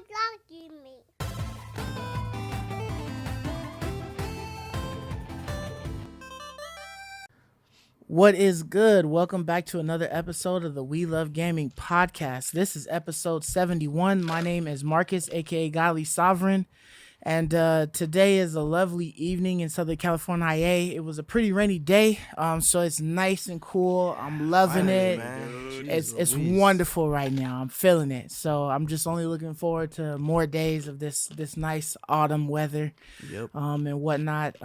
talking me. What is good? Welcome back to another episode of the We Love Gaming podcast. This is episode 71. My name is Marcus, aka Godly Sovereign, and today is a lovely evening in Southern California, IA. It was a pretty rainy day, so it's nice and cool. I'm loving it. It's wonderful right now. I'm feeling it. So I'm just only looking forward to more days of this nice autumn weather, and whatnot.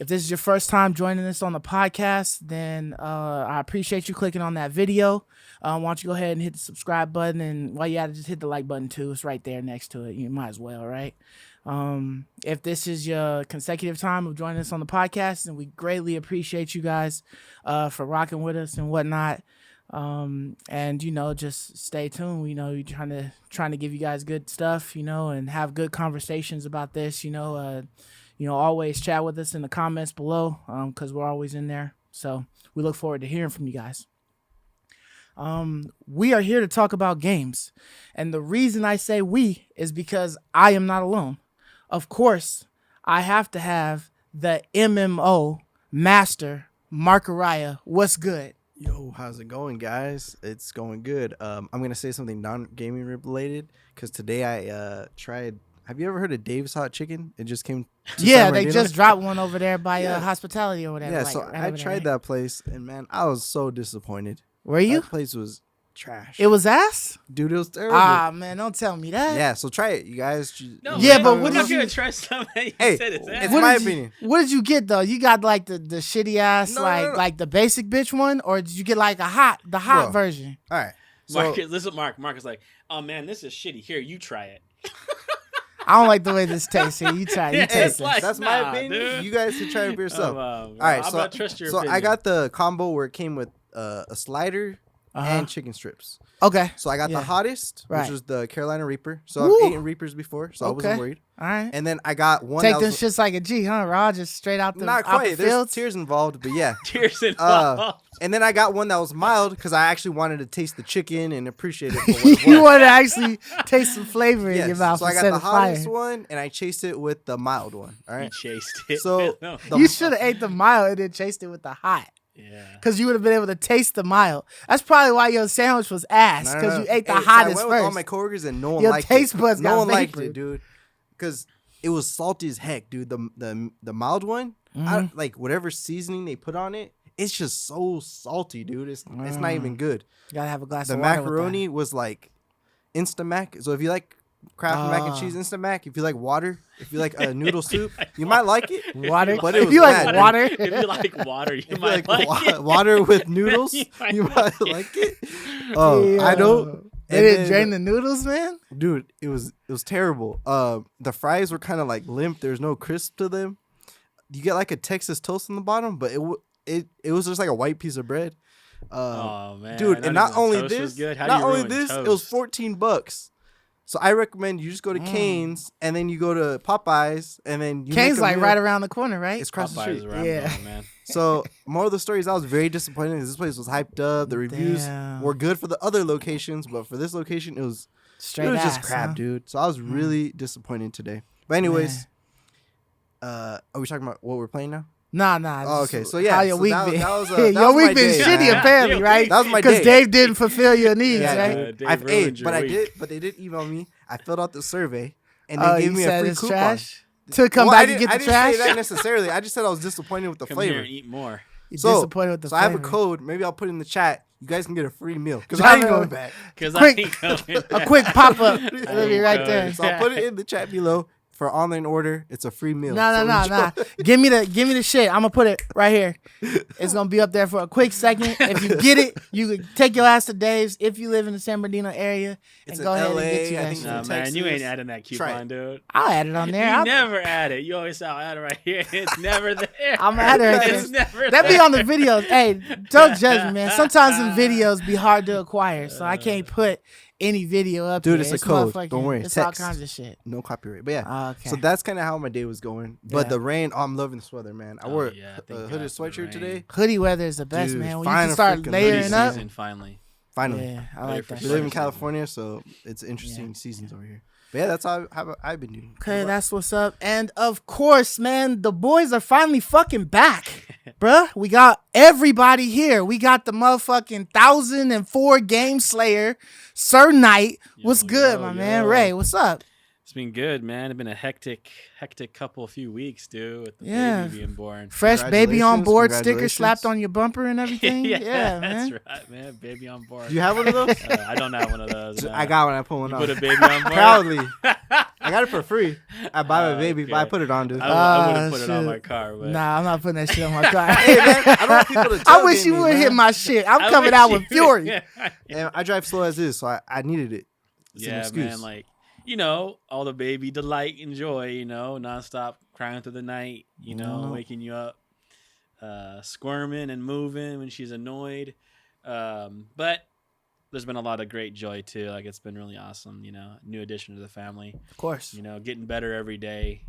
If this is your first time joining us on the podcast, then I appreciate you clicking on that video. Why don't you go ahead and hit the subscribe button, and while you at it, just hit the like button too. It's right there next to it. You might as well, right? If this is your consecutive time of joining us on the podcast, then we greatly appreciate you guys for rocking with us and whatnot. And just stay tuned. We're trying to give you guys good stuff, and have good conversations about this. Always chat with us in the comments below, because we're always in there. So we look forward to hearing from you guys. We are here to talk about games, and the reason I say we is because I am not alone. Of course, I have to have the MMO master, Markariah. What's good? Yo, how's it going, guys? It's going good. I'm gonna say something non-gaming related because today I tried. Have you ever heard of Dave's Hot Chicken? It just came. Yeah, they just dropped one over there by Hospitality or whatever. Yeah, so I tried that place, and man, I was so disappointed. Were you? That place was trash. It was ass? Dude, it was terrible. Ah, man, don't tell me that. Yeah, so try it, you guys. No, yeah, man, but we're not gonna try something. Hey, said it's it's What my did you- opinion. What did you get though? You got like the shitty ass No. like the basic bitch one, or did you get like the hot Bro. version? All right. So, Marcus, listen, Mark is like, oh man, this is shitty. Here, you try it. I don't like the way this tastes. Here, you try. You Yeah, taste it's it. like- that's my Nah, opinion. dude. You guys can try it for yourself. All right, I'm so gonna trust your so opinion. I got the combo where it came with a slider Uh-huh. and chicken strips. Okay. So I got Yeah. the hottest, Right. which was the Carolina Reaper. So Woo. I've eaten Reapers before, so I Okay. wasn't worried. All right. And then I got one Take that them was shits like a G, huh, Rod? Just straight out the not out quite. the There's fields. tears involved, but yeah. Tears involved. And then I got one that was mild because I actually wanted to taste the chicken and appreciate it for what it You was. want to actually taste some flavor in your Yes. mouth So I got instead the of fire. hottest one, and I chased it with the mild one. All You right. chased it. So No. You should have ate the mild and then chased it with the hot. Yeah. Because you would have been able to taste the mild. That's probably why your sandwich was ass. No, Because no. you ate the Hey, so hottest I went with all first. my coworkers, and no one Your liked taste it. buds no got one liked vapored. it, dude. Because it was salty as heck, dude. The mild one, Mm-hmm. like whatever seasoning they put on it, it's just so salty, dude. It's not even good. You gotta have a glass The of water with macaroni was like Instamac. So if you like Kraft mac and cheese Instamac, if you like water, if you like noodle soup, you might like it. that. Water. But it If was you like bad. water. If you like water, you If you might like like it. water with noodles, You you might might like like it. Oh, I don't. They And didn't then- drain the noodles, man? Dude, it was terrible. The fries were kind of like limp. There's no crisp to them. You get like a Texas toast on the bottom, but it was just like a white piece of bread. Oh man, Dude, and not even only toast was this, good. How do not you only ruin this, toast? it was $14. So I recommend you just go to Cane's and then you go to Popeyes and then you Cane's make a like meal. right around the corner, right? It's across the Popeyes street. around Yeah. the man. So more of the stories, I was very disappointed because this place was hyped up. The reviews Damn. were good for the other locations, but for this location, it was Straight it was ass, just crap, huh? dude. So I was really disappointed today. But anyways, are we talking about what we're playing now? Nah. Oh, just okay. So yeah, how your so week that- been? that was, that your was week my been day. shitty Yeah. apparently, Your right? week- That was my Because day. Dave didn't fulfill your needs, Yeah, right? Dave I've ruined ate, your week. but they did email me. I filled out the survey, and Oh, they gave you me a said free it's coupon. trash? To come Well, back and get I the didn't trash? say that necessarily. I just said I was disappointed with the Come here flavor. and eat more. You're So, disappointed with the so I have a flavor. code. Maybe I'll put it in the chat. You guys can get a free meal because Drop I ain't it going on- back. Because Quick- I ain't going. A quick pop up. I It'll be ain't right going. there. So I'll put it in the chat below for online order. It's a free meal. So No. enjoy. Give me the shit. I'm gonna put it right here. It's gonna be up there for a quick second. If you get it, you can take your ass to Dave's if you live in the San Bernardino area and It's go in ahead LA, and get you I that think shit. Nah, in man, you ain't Texas. adding that Try coupon, dude. I'll add it on there. You I'll, never add it. You always say, I'll add it right here. It's never there. I'm add it right It's there. never That be there. on the videos. Hey, don't judge me, man. Sometimes the videos be hard to acquire, so I can't put any video up Dude, here. it's a code. motherfucking- Don't worry, It's all text. kinds of shit. No copyright. But yeah. Okay. So that's kind of how my day was going. But Yeah. the rain, I'm loving this weather, man. I Oh, wore yeah, a thank hooded God for the sweatshirt rain. today. Hoodie weather is the best, Dude, man. When you find can a start freaking layering hoodie up. Season, finally. Finally. Yeah, I Ready like for that. We live in shit. California, so it's interesting seasons over here. But yeah, that's how I've been doing. Okay, that's what's up. And of course, man, the boys are finally fucking back. Bruh, we got everybody here. We got the motherfucking 1004 Game Slayer, Sirknight. What's Yo, good, yo, my man? yo. Ray, what's up? It's been good, man. It's been a hectic few weeks, dude, with the Yeah. baby being born. Fresh baby on Congratulations, board sticker congratulations. slapped on your bumper and everything. yeah, that's man. right, man. Baby on board. Do you have one of those? I don't have one of those. No. I got one. I put one You on. put a baby on board. Proudly. I got it for free. I buy my baby, but I Okay. put it on, dude. I would have put it on shit. my car, but Nah, I'm not putting that shit on my car. Hey, man, I don't want people to I tailgate wish you me, would man. hit my shit. I'm I coming wish out you with fury. would. And I drive slow as is, so I needed it. It's an Yeah, excuse. man. Like, all the baby delight and joy, nonstop crying through the night, waking you up, squirming and moving when she's annoyed. But there's been a lot of great joy too. Like, it's been really awesome, new addition to the family, Of course. getting better every day,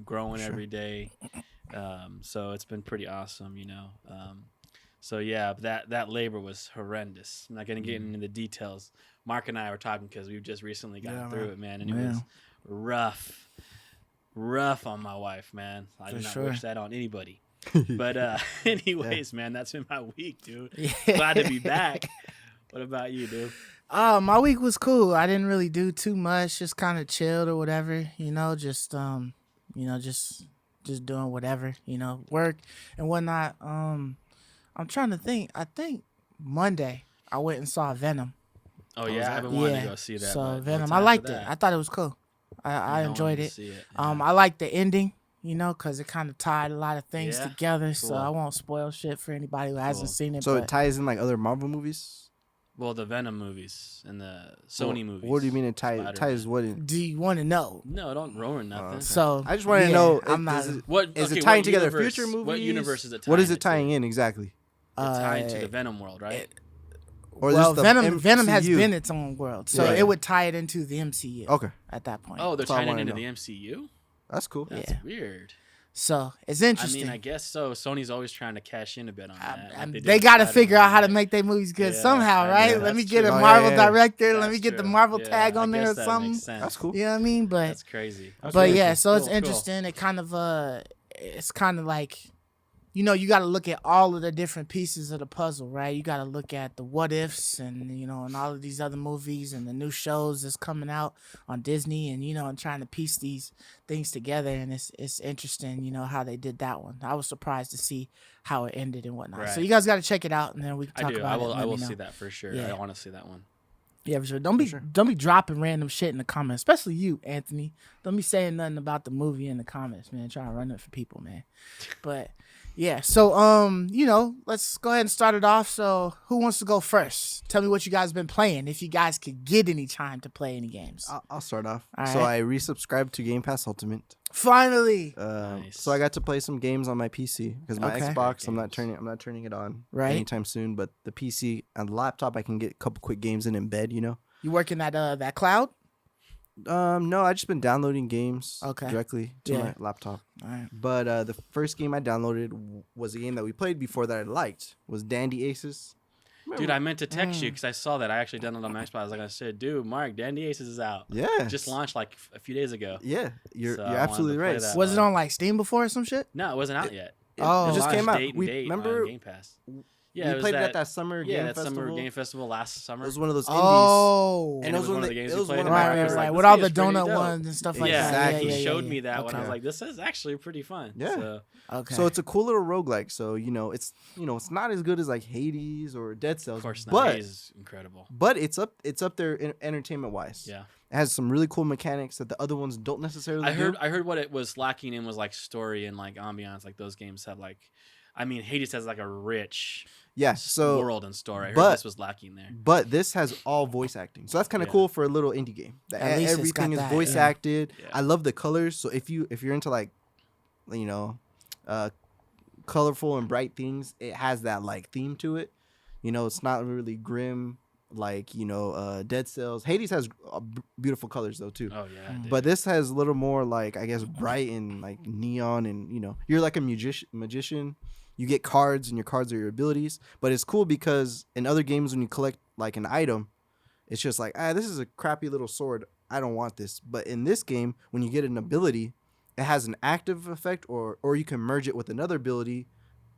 growing every day. So it's been pretty awesome, So yeah, that labor was horrendous. I'm not gonna get into the details. Mark and I were talking because we've just recently gotten through it, man, and it was rough on my wife, man. I do not wish that on anybody. But anyways, man, that's been my week, dude. Yeah. Glad to be back. What about you, dude? My week was cool. I didn't really do too much, just kind of chilled or whatever, just doing whatever, work and whatnot. I'm trying to think. I think Monday I went and saw Venom. Oh yeah, I've been wanting to go see that. So but Venom, what's I after liked it. that? I thought it was cool. I enjoyed wanted it. to see it. I liked the ending, because it kind of tied a lot of things Yeah, together. So cool. I won't spoil shit for anybody who hasn't seen it. So but it ties in like other Marvel movies? Well, the Venom movies and the Sony movies. What do you mean it ties Spider-Man. what in? do you want to know? No, don't ruin nothing. So I just want to know. I'm not. What Is okay, it tying what together universe- future movies? What universe is it tying? What is it to? tying in exactly? It's tying to the Venom world, right? Or well, just the Venom has MCU? been its own world, so Yeah. it would tie it into the MCU. Okay, At that point. Oh, they're That's all I tying it wanna into know. the MCU. that's cool. That's Yeah. weird. So it's I interesting. mean, I guess so. Sony's always trying to cash in a bit on that. like did they with got to Spider-Man, figure out how to right? make their movies good Yeah, somehow, I right? know, Let me that's get a true. Marvel Oh, yeah. director. Let That's me get the true. Marvel Yeah, tag I on there guess or that something. makes sense. That's cool. You know what I mean? But That's crazy. but yeah, so it's Cool, cool. interesting. It kind of it's kind of like, you got to look at all of the different pieces of the puzzle, right? You got to look at the what ifs and and all of these other movies and the new shows that's coming out on Disney and and trying to piece these things together, and it's interesting, how they did that one. I was surprised to see how it ended and whatnot. So Right. you guys got to check it out, and then we can I talk do. about I it. will. and I let will me know. see that for sure. Yeah. I want to see that one. Yeah, for sure. Don't be dropping random shit in the comments, especially you, Anthony. Don't be saying nothing about the movie in the comments, man. Trying to run it for people, man. But yeah, so let's go ahead and start it off. So who wants to go first? Tell me what you guys been playing, if you guys could get any time to play any games. I'll start off. All So right. I resubscribed to Gamepass Ultimate. Finally, Nice. So I got to play some games on my PC because my Okay. Xbox, I'm Games. not turning it on Right. anytime soon. But the PC and the laptop, I can get a couple quick games in bed. you working at that cloud? No, I just been downloading games Okay. directly to Yeah. my laptop. All right. But the first game I downloaded was a game that we played before that I liked. Was Dandy Aces. Dude, I meant to text you because I saw that. I actually downloaded on my Xbox. Like I said, dude, Mark, Dandy Aces is out. Yeah. Just launched like a few days ago. Yeah, you're So you're I wanted to absolutely play right. that. Was it on like Steam before or some shit? No, it wasn't out yet. Oh. It just launched came out. date and We date on remember Game Pass. we Yeah, it was played it at that summer game that festival. summer game festival last summer. It was one of those indies. Oh, And it was one of the games we played. and right, Mark right, was right. like, With "This all game the is pretty donut dope." ones and stuff like Yeah, that. exactly. he showed yeah. me that when I was Okay. like, "This is actually pretty fun." Yeah. So, Okay. So it's a cool little roguelike. So it's not as good as like Hades or Dead Cells, of course, not. but He's incredible. it's up there entertainment wise. Yeah, It has some really cool mechanics that the other ones don't necessarily. I do. heard what it was lacking in was like story and like ambiance. Like those games have like, I mean, Hades has like a rich Yeah. So world and story. I heard but- this was lacking there. but this has all voice acting, so that's kind of Yeah. cool for a little indie game. That At least it's everything got is that, voice yeah. acted. Yeah. I love the colors. So if you're into like, colorful and bright things, it has that like theme to it. It's not really grim like Dead Cells. Hades has beautiful colors though too. Oh yeah, dude. But this has a little more like I guess bright and like neon and you're like a magician You get cards, and your cards are your abilities. But it's cool because in other games, when you collect like an item, it's just like, this is a crappy little sword. I don't want this. But in this game, when you get an ability, it has an active effect, or you can merge it with another ability,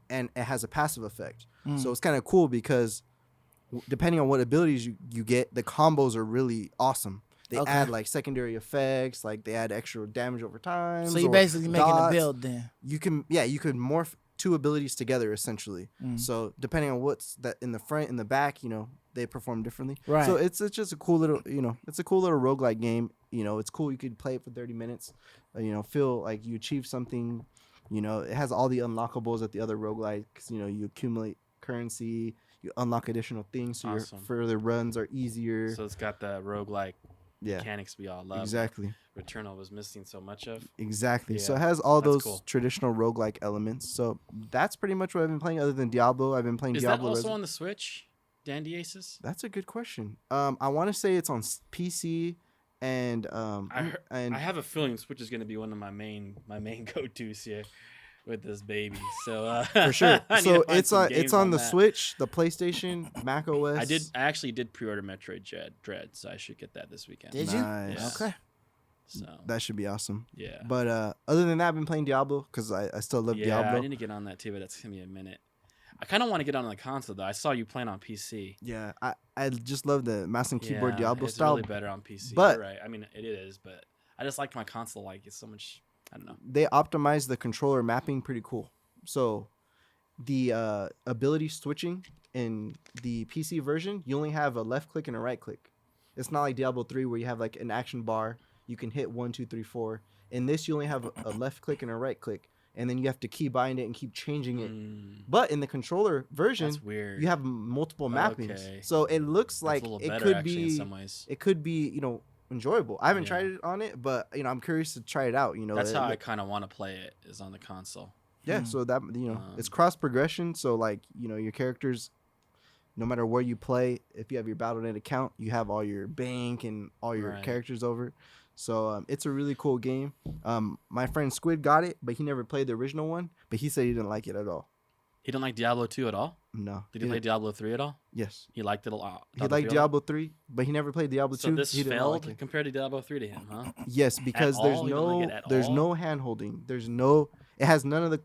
and it has a passive effect. So it's kind of cool because depending on what abilities you get, the combos are really awesome. They add like secondary effects, like they add extra damage over time. So you're basically making a build then. You can morph two abilities together essentially. So depending on what's that in the front and the back, they perform differently. Right. So it's just a cool little, it's a cool little roguelike game. It's cool. You could play it for 30 minutes. Feel like you achieve something. It has all the unlockables at the other roguelikes. You accumulate currency, you unlock additional things, so your further runs are easier. So it's got the roguelike mechanics we all love. Exactly. Returnal was missing so much of. Exactly. Yeah, so it has all those cool. traditional roguelike elements. So that's pretty much what I've been playing. Other than Diablo, I've been playing Diablo. Is that also on the Switch, Dandy Aces? That's a good question. I want to say it's on PC, and I have a feeling Switch is going to be one of my main go-tos here with this baby. So for sure. So it's on the Switch, the PlayStation, Mac OS. I actually did pre-order Metroid Dread, so I should get that this weekend. Did you? Nice. Okay. So that should be awesome. Yeah. But other than that, I've been playing Diablo because I still love Diablo. Yeah, I need to get on that too, but that's gonna be a minute. I kind of want to get on the console though. I saw you playing on PC. Yeah, I just love the mouse and keyboard Diablo it's style. It's really better on PC. But you're right. I mean, it is, but I just like my console. Like it's so much. I don't know. They optimize the controller mapping pretty cool. So the ability switching in the PC version, you only have a left click and a right click. It's not like Diablo 3 where you have like an action bar. You can hit 1, 2, 3, 4. In this, you only have a left click and a right click, and then you have to key bind it and keep changing it. But in the controller version, that's weird. You have multiple mappings. Okay. So it looks like it could be in some ways. It could be, enjoyable. I haven't tried it on it, but I'm curious to try it out. That's how I kind of want to play it, is on the console. Yeah, so that it's cross progression. So like your characters, no matter where you play, if you have your Battle.net account, you have all your bank and all your characters over. So it's a really cool game. My friend Squid got it, but he never played the original one. But he said he didn't like it at all. He didn't like Diablo 2 at all? No. Did he play Diablo 3 at all? Yes. He liked it a lot. He liked Diablo 3, but he never played Diablo 2. So this failed compared to Diablo 3 to him, huh? Yes, because there's no hand holding. It has none of the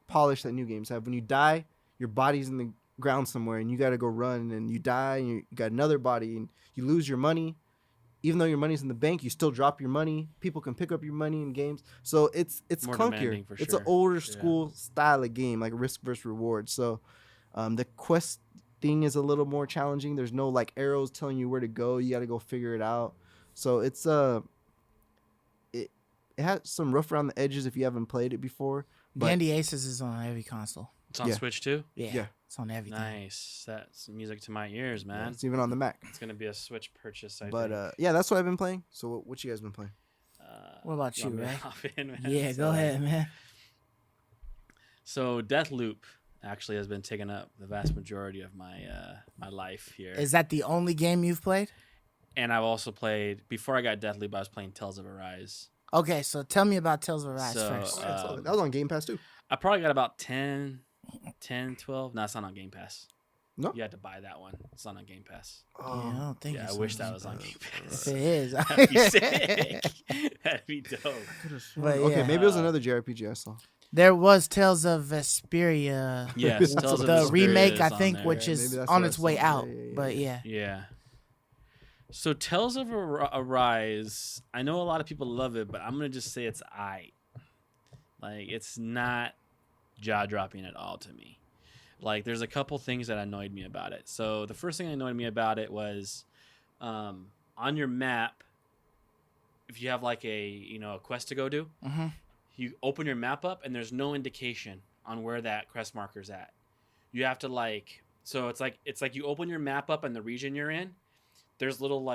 polish that new games have. When you die, your body's in the ground somewhere, and you got to go run, and you die, and you got another body, and you lose your money. Even though your money's in the bank, you still drop your money. People can pick up your money in games. So it's more clunkier. It's an older school style of game, like risk versus reward. So the quest thing is a little more challenging. There's no like arrows telling you where to go. You got to go figure it out. So it's it has some rough around the edges if you haven't played it before. Dandy Aces is on every console. It's on Switch too? Yeah. It's on everything. Nice. That's music to my ears, man. Yeah, it's even on the Mac. It's gonna be a Switch purchase, I think. But yeah, that's what I've been playing. So what you guys been playing? What about you, Ray? Man? Yeah, go ahead, man. So Deathloop actually has been taking up the vast majority of my my life here. Is that the only game you've played? And I've also played, before I got Deathloop, I was playing Tales of Arise. Okay, so tell me about Tales of Arise first. That was on Gamepass too. I probably got about 10, 12. No, it's not on Game Pass. No? You had to buy that one. It's not on Game Pass. Yeah, I don't think I wish that was on Game Pass. If it is, that'd be sick. That'd be dope. But okay, maybe it was another JRPG I saw. There was Tales of Vesperia. Yes, Tales of the Vesperia remake, I is think, on there. which is on its way out. But yeah. Yeah. So Tales of Arise, I know a lot of people love it, but I'm gonna just say it's aight. Like, it's not jaw-dropping at all to me. Like, there's a couple things that annoyed me about it. So the first thing that annoyed me about it was on your map, if you have like a quest to go do, you open your map up and there's no indication on where that quest marker's at. You have to so it's like you open your map up in the region you're in. There's little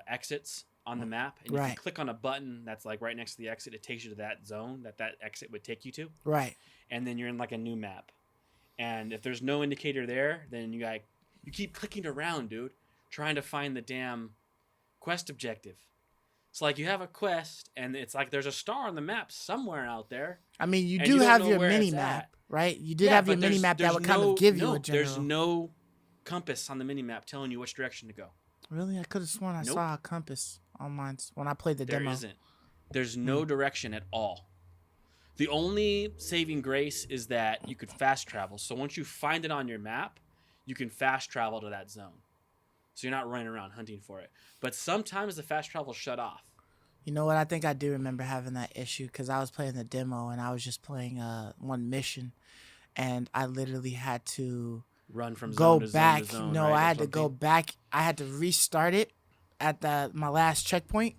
exits on the map, and if you click on a button that's like right next to the exit, it takes you to that zone that exit would take you to. Right. And then you're in like a new map. And if there's no indicator there, then you keep clicking around, dude, trying to find the damn quest objective. So like you have a quest, and it's like there's a star on the map somewhere out there. I mean, you and do don't have know your where mini it's map, at. right? You did Yeah, have your but mini map that would kind of give you a general. There's no compass on the mini map telling you which direction to go. Really, I could have sworn I Nope. saw a compass on mine when I played the There demo. isn't. There's no direction at all. The only saving grace is that you could fast travel. So once you find it on your map, you can fast travel to that zone. So you're not running around hunting for it. But sometimes the fast travel shut off. You know what? I think I do remember having that issue because I was playing the demo and I was just playing one mission, and I literally had to Run from go zone to back. zone to zone. No, right, I or had to go something. back. I had to restart it at my last checkpoint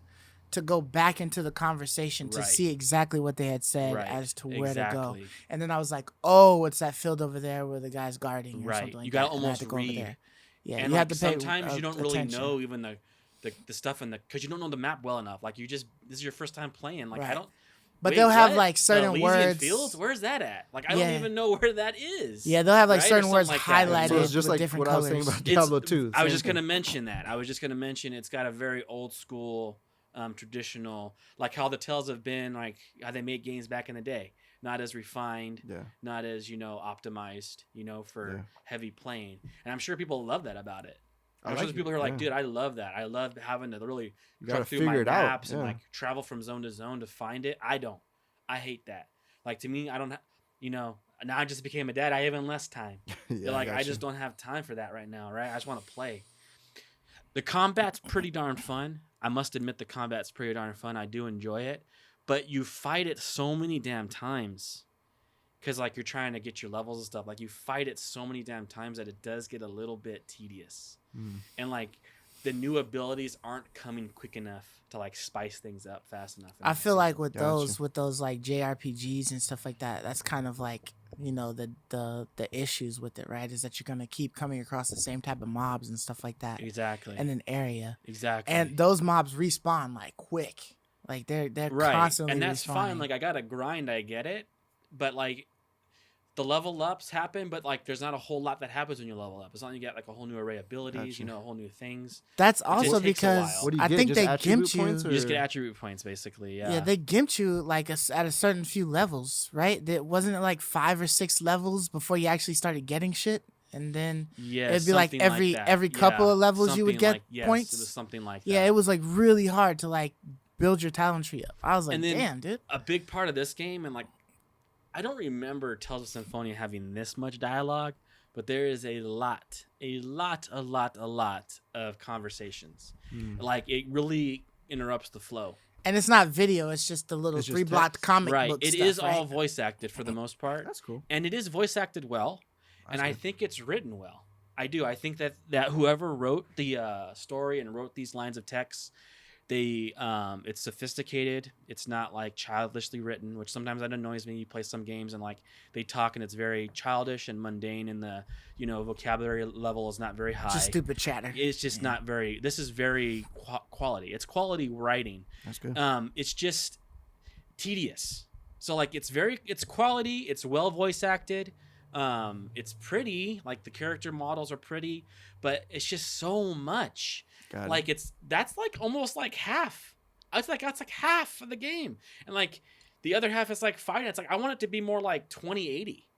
to go back into the conversation to Right. see exactly what they had said Right. as to where to go. Exactly. And then I was like, oh, it's that field over there where the guy's guarding or Right. something like You gotta that. And I had almost to go over read. there. Yeah, And you like have to pay sometimes you don't really attention. know even the stuff in the because you don't know the map well enough. Like this is your first time playing. Like I Right. don't. But wait, they'll have what? like The certain Elysian words. Fields? Where's that at? Like I Yeah. don't even know where that is. Yeah, they'll have like right? Or certain something words like that. highlighted So it's just with like different what colors. I was saying about It's- Diablo 2. I was same just gonna thing. mention that. I was just gonna mention it's got a very old school, traditional, like how the Tales have been, like how they made games back in the day. Not as refined, Yeah. not as optimized, for Yeah. heavy playing. And I'm sure people love that about it. I I'm like sure there's people who are it, like, yeah. dude, I love that. I love having to really You gotta truck through my figure it out, maps and yeah. like travel from zone to zone to find it. I don't. I hate that. Like to me, I don't. Now I just became a dad. I have even less time. Yeah, Like I gotcha. just don't have time for that right now. Right? I just want to play. The combat's pretty darn fun. I must admit the combat's pretty darn fun. I do enjoy it, but you fight it so many damn times. Because like you're trying to get your levels and stuff, like you fight it so many damn times that it does get a little bit tedious, and like the new abilities aren't coming quick enough to like spice things up fast enough. in I that feel like with Gotcha. those like JRPGs and stuff like that, that's kind of like the issues with it, right? Is that you're gonna keep coming across the same type of mobs and stuff like that exactly, in an area, exactly, and those mobs respawn like quick, like they're right, constantly and that's fine. respawning. Like I got to grind, I get it, but like the level ups happen, but like there's not a whole lot that happens when you level up. It's not like you get like a whole new array of abilities, Gotcha. a whole new things. That's also takes a because while. What do you I get? think Just they attribute gimped you. points, You just get Or- attribute points, basically. Yeah, they gimped you like at a certain few levels, right? That wasn't it like 5 or 6 levels before you actually started getting shit, and then Yeah, it'd be like something every that. every couple Yeah, of levels you would something get like, yes, points. It was something like that. Yeah, it was like really hard to like build your talent tree up. I was like, And then- damn, dude. a big part of this game, and like I don't remember Tales of Symphonia having this much dialogue, but there is a lot of conversations. Like it really interrupts the flow. And it's not video; it's just the little It's just 3-block text. comic Right. book It stuff, is right? all voice acted for the most part. That's cool. And it is voice acted well. That's and I good. think it's written well. I do. I think that whoever wrote the story and wrote these lines of text, it's sophisticated. It's not like childishly written, which sometimes that annoys me. You play some games and like they talk and it's very childish and mundane, and the vocabulary level is not very high. Just stupid chatter. It's just not very. This is very quality. It's quality writing. That's good. It's just tedious. So like it's quality. It's well voice acted. It's pretty. Like the character models are pretty, but it's just so much. Got it. Like that's like almost like half. That's like half of the game, and like the other half is like fighting. It's like I want it to be more like 2080.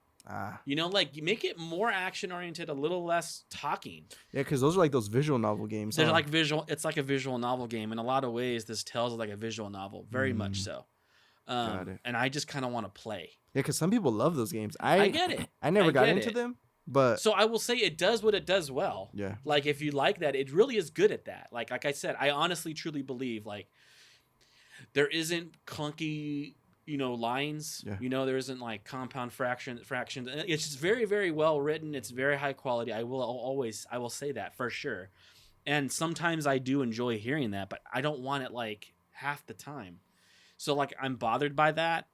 Like you make it more action oriented, a little less talking. Yeah, because those are like those visual novel games. They're huh? like visual. It's like a visual novel game in a lot of ways. This Tales is like a visual novel, very much so. Got it. And I just kind of want to play. Yeah, because some people love those games. I get it. I never I got get into it. them, but So I will say it does what it does well. yeah, Like if you like that, it really is good at that. Like I said, I honestly truly believe like there isn't clunky, lines. Yeah. There isn't like compound fractions. It's just very, very well written. It's very high quality. I will say that for sure. And sometimes I do enjoy hearing that, but I don't want it like half the time. So like I'm bothered by that.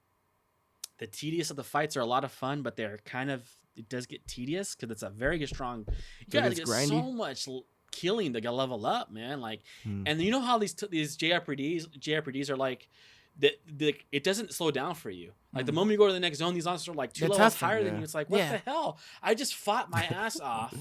The tedious of the fights are a lot of fun, but it does get tedious because it's a very strong. You So it gotta gets get grindy? so much killing to get level up, man. Like, and you know how these JRPGs are like, it doesn't slow down for you. Like the moment you go to the next zone, these monsters are like 2 They're levels tougher, higher than yeah. you. It's like, what Yeah. the hell? I just fought my ass off,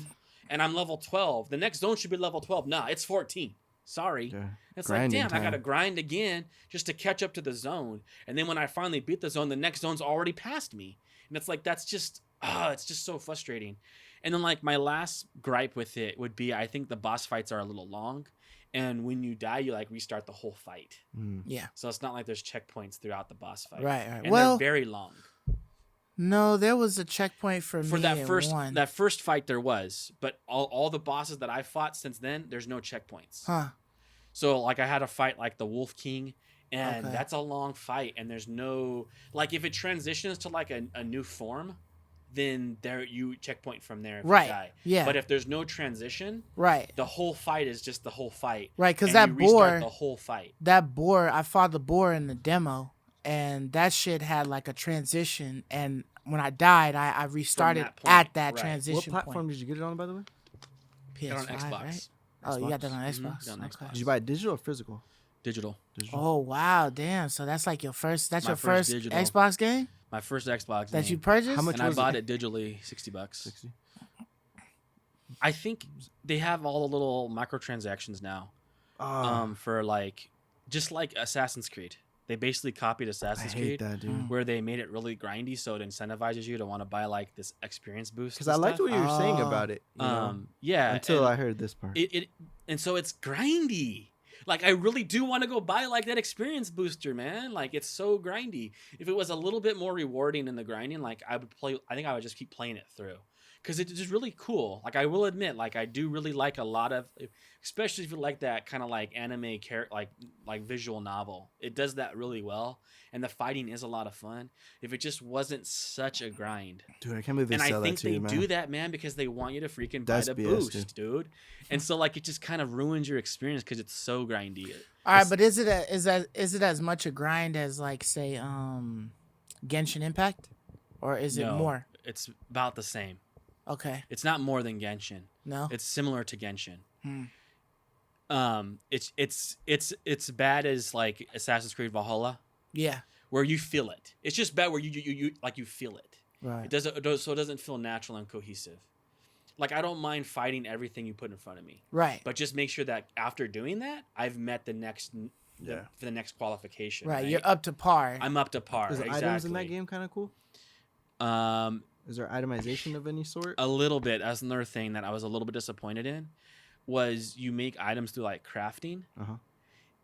and I'm level 12. The next zone should be level 12. Nah, it's 14. Sorry. Yeah. It's Grinding like, damn, I got to time. grind again just to catch up to the zone. And then when I finally beat the zone, the next zone's already past me. And it's like, that's just, it's just so frustrating. And then like my last gripe with it would be, I think the boss fights are a little long. And when you die, you like restart the whole fight. Yeah. So it's not like there's checkpoints throughout the boss fight. Right. And Well, they're very long. no, there was a checkpoint for me that in first one. that first fight there was, but all the bosses that I fought since then, there's no checkpoints. Huh. So like I had to fight like the Wolf King, and Okay. that's a long fight, and there's no like if it transitions to like a new form, then there you checkpoint from there if Right. you die. Yeah. But if there's no transition, Right. the whole fight is just the whole fight. Right, because and that you restart boar, the whole fight. I fought the boar in the demo, and that shit had like a transition, and when I died, I restarted that point, at that right. transition What platform point. did you get it on, by the way? Get PS5, on Xbox. right? Oh, you got that on Mhm. Xbox? Got on Okay. Xbox. Did you buy it digital or physical? Digital. Digital. Oh wow, damn! So that's like your first. That's My your first first digital. Xbox game My first Xbox that game. you purchased. How much and I was bought it? it digitally, $60. 60. I think they have all the little microtransactions now. For like, just like Assassin's Creed. They basically copied I Assassin's hate Creed, that, dude. where they made it really grindy, so it incentivizes you to want to buy like this experience boost. Because and I liked stuff. what you were saying Oh. about it. You know? Yeah. Until and I heard this part. and so it's grindy. Like I really do want to go buy like that experience booster, man. Like it's so grindy. If it was a little bit more rewarding in the grinding, like I think I would just keep playing it through. Because it's just really cool. Like I will admit, like I do really like a lot of, especially if you like that kind of like anime like visual novel. It does that really well, and the fighting is a lot of fun. If it just wasn't such a grind, Dude, I can't believe they and I sell think that to they you, man. do that, man, because they want you to freaking That's buy the BS, boost, dude. And so like it just kind of ruins your experience because it's so grindy. All right, but is it as much a grind as like say Genshin Impact, or is it No, more? It's about the same. Okay, It's not more than Genshin. no. It's similar to Genshin. Hmm. It's bad as like Assassin's Creed Valhalla, Yeah, where you feel it. It's just bad where you like you feel it. right. So it doesn't feel natural and cohesive. Like I don't mind fighting everything you put in front of me, Right, but just make sure that after doing that, I've met the next Yeah. for the next qualification. right. You're up to par. I'm up to par. Is the exactly. items in that game kind of cool? Is there itemization of any sort? A little bit. That's another thing that I was a little bit disappointed in, was you make items through like crafting. Uh-huh.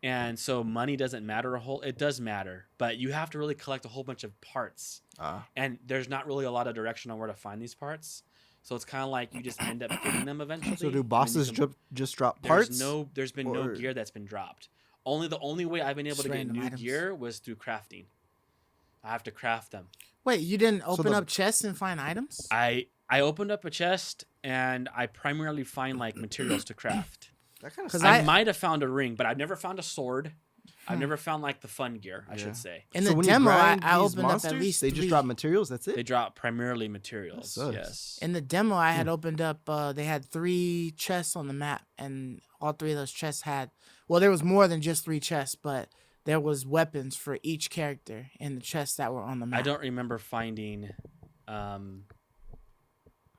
And so money doesn't matter it does matter, but you have to really collect a whole bunch of parts. And there's not really a lot of direction on where to find these parts. So it's kind of like you just end up getting them eventually. So and do then you bosses can- just drop parts? There's been no Or- gear that's been dropped. The only way I've been able Just to get random new items. gear was through crafting. I have to craft them. Wait, you didn't open the- up chests and find items? I opened up a chest and I primarily find like materials to craft. That kind of 'Cause I I- might have found a ring, but I've never found a sword. I've never found like the fun gear, I Yeah. should say. In So the when you demo, I grind these opened up monsters, at least they three. just drop materials. That's They it. drop primarily materials. sucks. Yes. In the demo, I had opened up. They had 3 chests on the map, and all 3 of those chests had. Well, there was more than just 3 chests, but there was weapons for each character in the chests that were on the map. I don't remember finding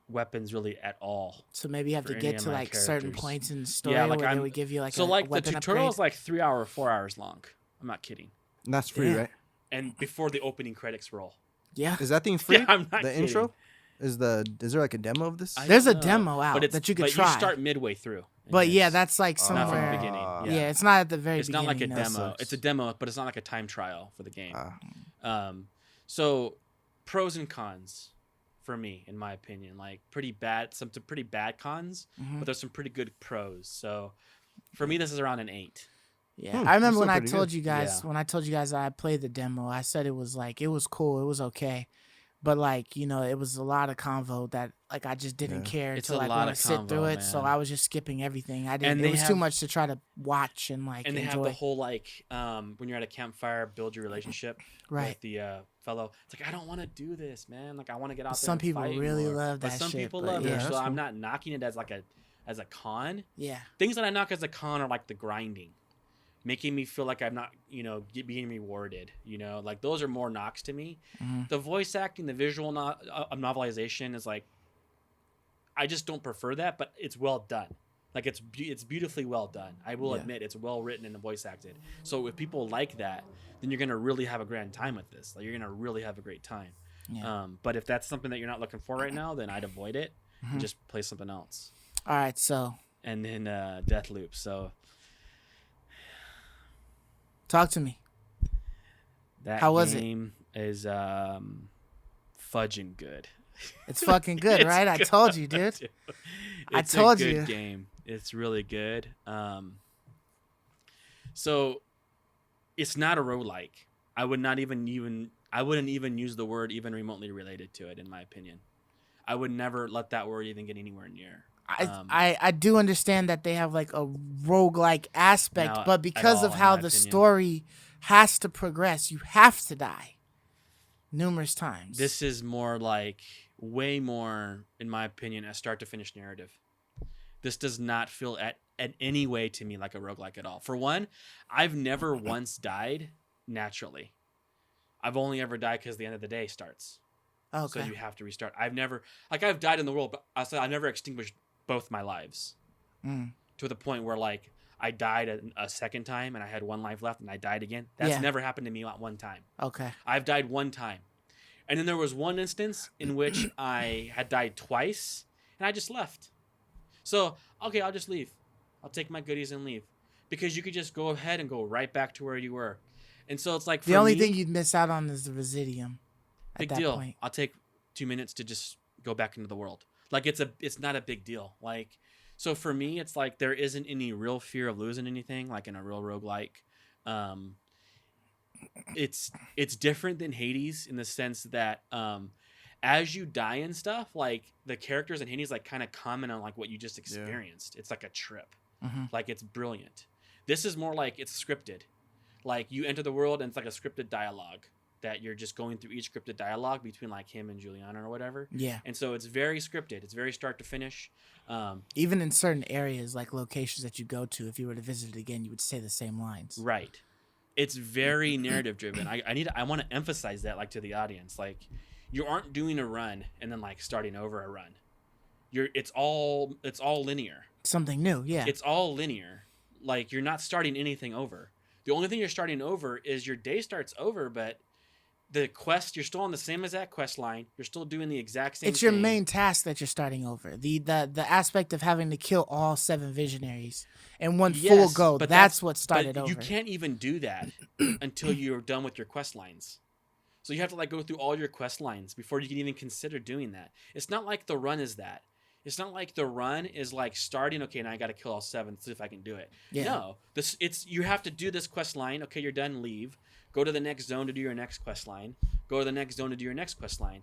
weapons really at all. So maybe you have for to any get of to my like certain characters. points in the story Yeah, like where they I'm- would give you like So a like the weapon tutorial is upgrade. like 3 hours, 4 hours long. I'm not kidding. And that's free, Yeah. right? And before the opening credits roll. Yeah, Is that thing free? Yeah, I'm not the kidding. intro? Is there like a demo of this? I there's a don't know, demo out but that you could but try. you start midway through. But yeah, Yes. that's like Not from the somewhere. beginning, Yeah. yeah. It's not at the very It's beginning. not like a no. demo. sucks. It's a demo, but it's not like a time trial for the game. Ah. So pros and cons for me, in my opinion, like pretty bad, some pretty bad cons, Mhm. but there's some pretty good pros. So for me, this is around an 8. Yeah, Hmm, I remember that's when still I pretty told good. you guys Yeah. when I told you guys I played the demo. I said it was cool, it was okay, but like it was a lot of convo that like I just didn't Yeah. care It's to a like lot want of to sit through convo, it. So man. I was just skipping everything. I didn't. And It they was too have- much to try to watch and like And they enjoy. have the whole like when you're at a campfire, build your relationship Right. with the fellow. It's like I don't want to do this, man. Like I want to get out there. Some and people fight really more. love But that some shit, people but love yeah. it. So That's I'm cool. not knocking it as a con. Yeah. Things that I knock as a con are like the grinding, making me feel like I'm not, being rewarded. Like those are more knocks to me. Mhm. The voice acting, the visual novelization is like, I just don't prefer that, but it's well done. Like it's beautifully well done. I will admit it's well written and voice acted. So if people like that, then you're gonna really have a grand time with this. Like you're gonna really have a great time. Yeah. But if that's something that you're not looking for right now, then I'd avoid it and just play something else. All right, so And then Deathloop. So talk to me. that How was game is fudging good. It's fucking good, It's right? I good. told you, dude. It's told a good you. game. It's really good. So it's not a roguelike. I wouldn't even use the word even remotely related to it, in my opinion. I would never let that word even get anywhere near. I do understand that they have like a roguelike aspect, Now, but because at of all, how in my the opinion. story has to progress, you have to die numerous times. This is more like, way more, in my opinion, a start to finish narrative. This does not feel at any way to me like a roguelike at all. For one, I've never once died naturally. I've only ever died because the end of the day starts. Okay. So you have to restart. I've died in the world, but I never extinguished both my lives to the point where like I died a second time and I had one life left and I died again. That's never happened to me at one time. Okay. I've died one time. And then there was one instance in which I had died twice and I just left. So, okay, I'll just leave. I'll take my goodies and leave. Because you could just go ahead and go right back to where you were. And so it's like, The only thing you'd miss out on is the Residium. big at that deal. point. I'll take 2 minutes to just go back into the world. Like it's not a big deal. Like, so for me, it's like there isn't any real fear of losing anything, like in a real roguelike. It's different than Hades in the sense that as you die and stuff, like the characters in Hades like kind of comment on like what you just experienced. It's like a trip. Like it's brilliant. This is more like it's scripted. Like you enter the world and it's like a scripted dialogue that you're just going through each scripted dialogue between like him and Juliana or whatever. Yeah. And so it's very scripted. It's very start to finish. Even in certain areas, like locations that you go to, if you were to visit it again, you would say the same lines. Right. It's very narrative driven. I want to emphasize that like to the audience. Like you aren't doing a run and then like starting over a run. It's all linear. Something new, yeah. It's all linear. Like you're not starting anything over. The only thing you're starting over is your day starts over, but the quest, you're still on the same exact quest line. You're still doing the exact same It's your thing. main task that you're starting over. The aspect of having to kill all 7 visionaries in one full go. But That's what started over. You can't even do that until you're done with your quest lines. So you have to like go through all your quest lines before you can even consider doing that. It's not like the run is that. It's not like the run is like starting, okay, now I got to kill all 7 to see if I can do it. Yeah. No, you have to do this quest line. Okay, you're done, leave. Go to the next zone to do your next quest line. Go to the next zone to do your next quest line.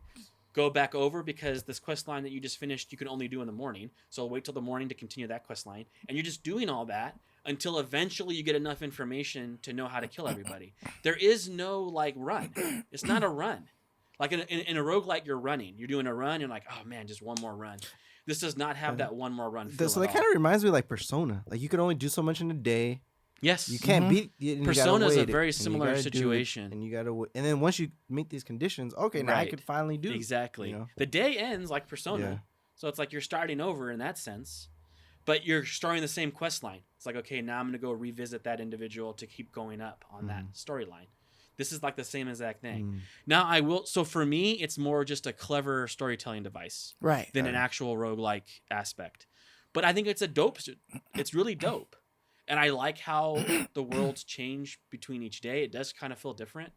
Go back over because this quest line that you just finished, you can only do in the morning. So wait till the morning to continue that quest line. And you're just doing all that until eventually you get enough information to know how to kill everybody. There is no like run. It's not a run. Like in a roguelike, you're running. You're doing a run. You're like, oh man, just one more run. This does not have that one more run feel So that kind of reminds me of like Persona. Like you could only do so much in a day. Yes. You can't beat. Persona is a very similar situation. And you gotta, and then once you meet these conditions, okay, now I Right. could finally do Exactly. You know? The day ends like Persona. Yeah. So it's like you're starting over in that sense, but you're starting the same quest line. It's like, okay, now I'm going to go revisit that individual to keep going up on that storyline. This is like the same exact thing. Now so for me, it's more just a clever storytelling device Right. than an actual roguelike aspect. But I think it's it's really dope. And I like how the worlds change between each day. It does kind of feel different.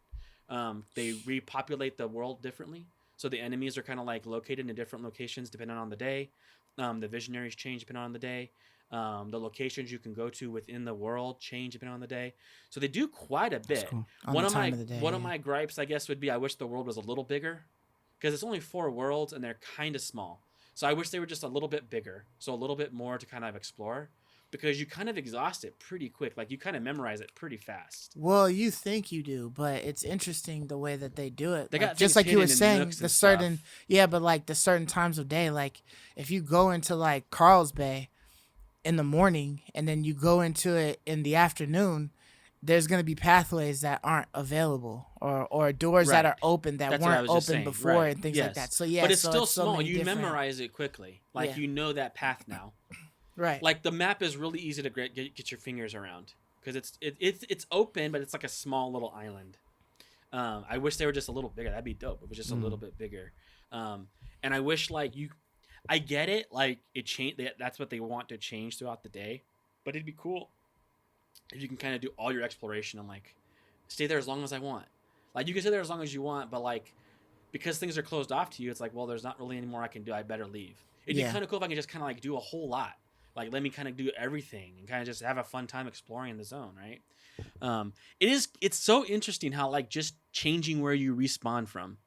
They repopulate the world differently. So the enemies are kind of like located in different locations depending on the day. The visionaries change depending on the day. The locations you can go to within the world change depending on the day. So they do quite a bit. Cool. One of my gripes, I guess, would be I wish the world was a little bigger because it's only 4 worlds and they're kind of small. So I wish they were just a little bit bigger. So a little bit more to kind of explore. Because you kind of exhaust it pretty quick. Like, you kind of memorize it pretty fast. Well, you think you do, but it's interesting the way that they do it. They Like, got just things like you were hidden in saying, nooks the and certain stuff. but like the certain times of day, like if you go into like Carl's Bay in the morning and then you go into it in the afternoon, there's gonna be pathways that aren't available or doors that Right. are open that That's what I weren't was just open saying. before Right. and things Yes. like that. So yeah, But it's so still so small. many You different- memorize it quickly. Like, Yeah. you know that path now. Right. Like the map is really easy to get your fingers around because it's open, but it's like a small little island. I wish they were just a little bigger. That'd be dope. It was just a little bit bigger. And I wish like I get it. Like it changed. That's what they want to change throughout the day. But it'd be cool if you can kind of do all your exploration and like stay there as long as I want. Like you can stay there as long as you want, but like because things are closed off to you, it's like, well, there's not really any more I can do. I better leave. It'd be kind of cool if I could just kind of like do a whole lot. Like let me kind of do everything and kind of just have a fun time exploring the zone, right? It's so interesting how like just changing where you respawn from,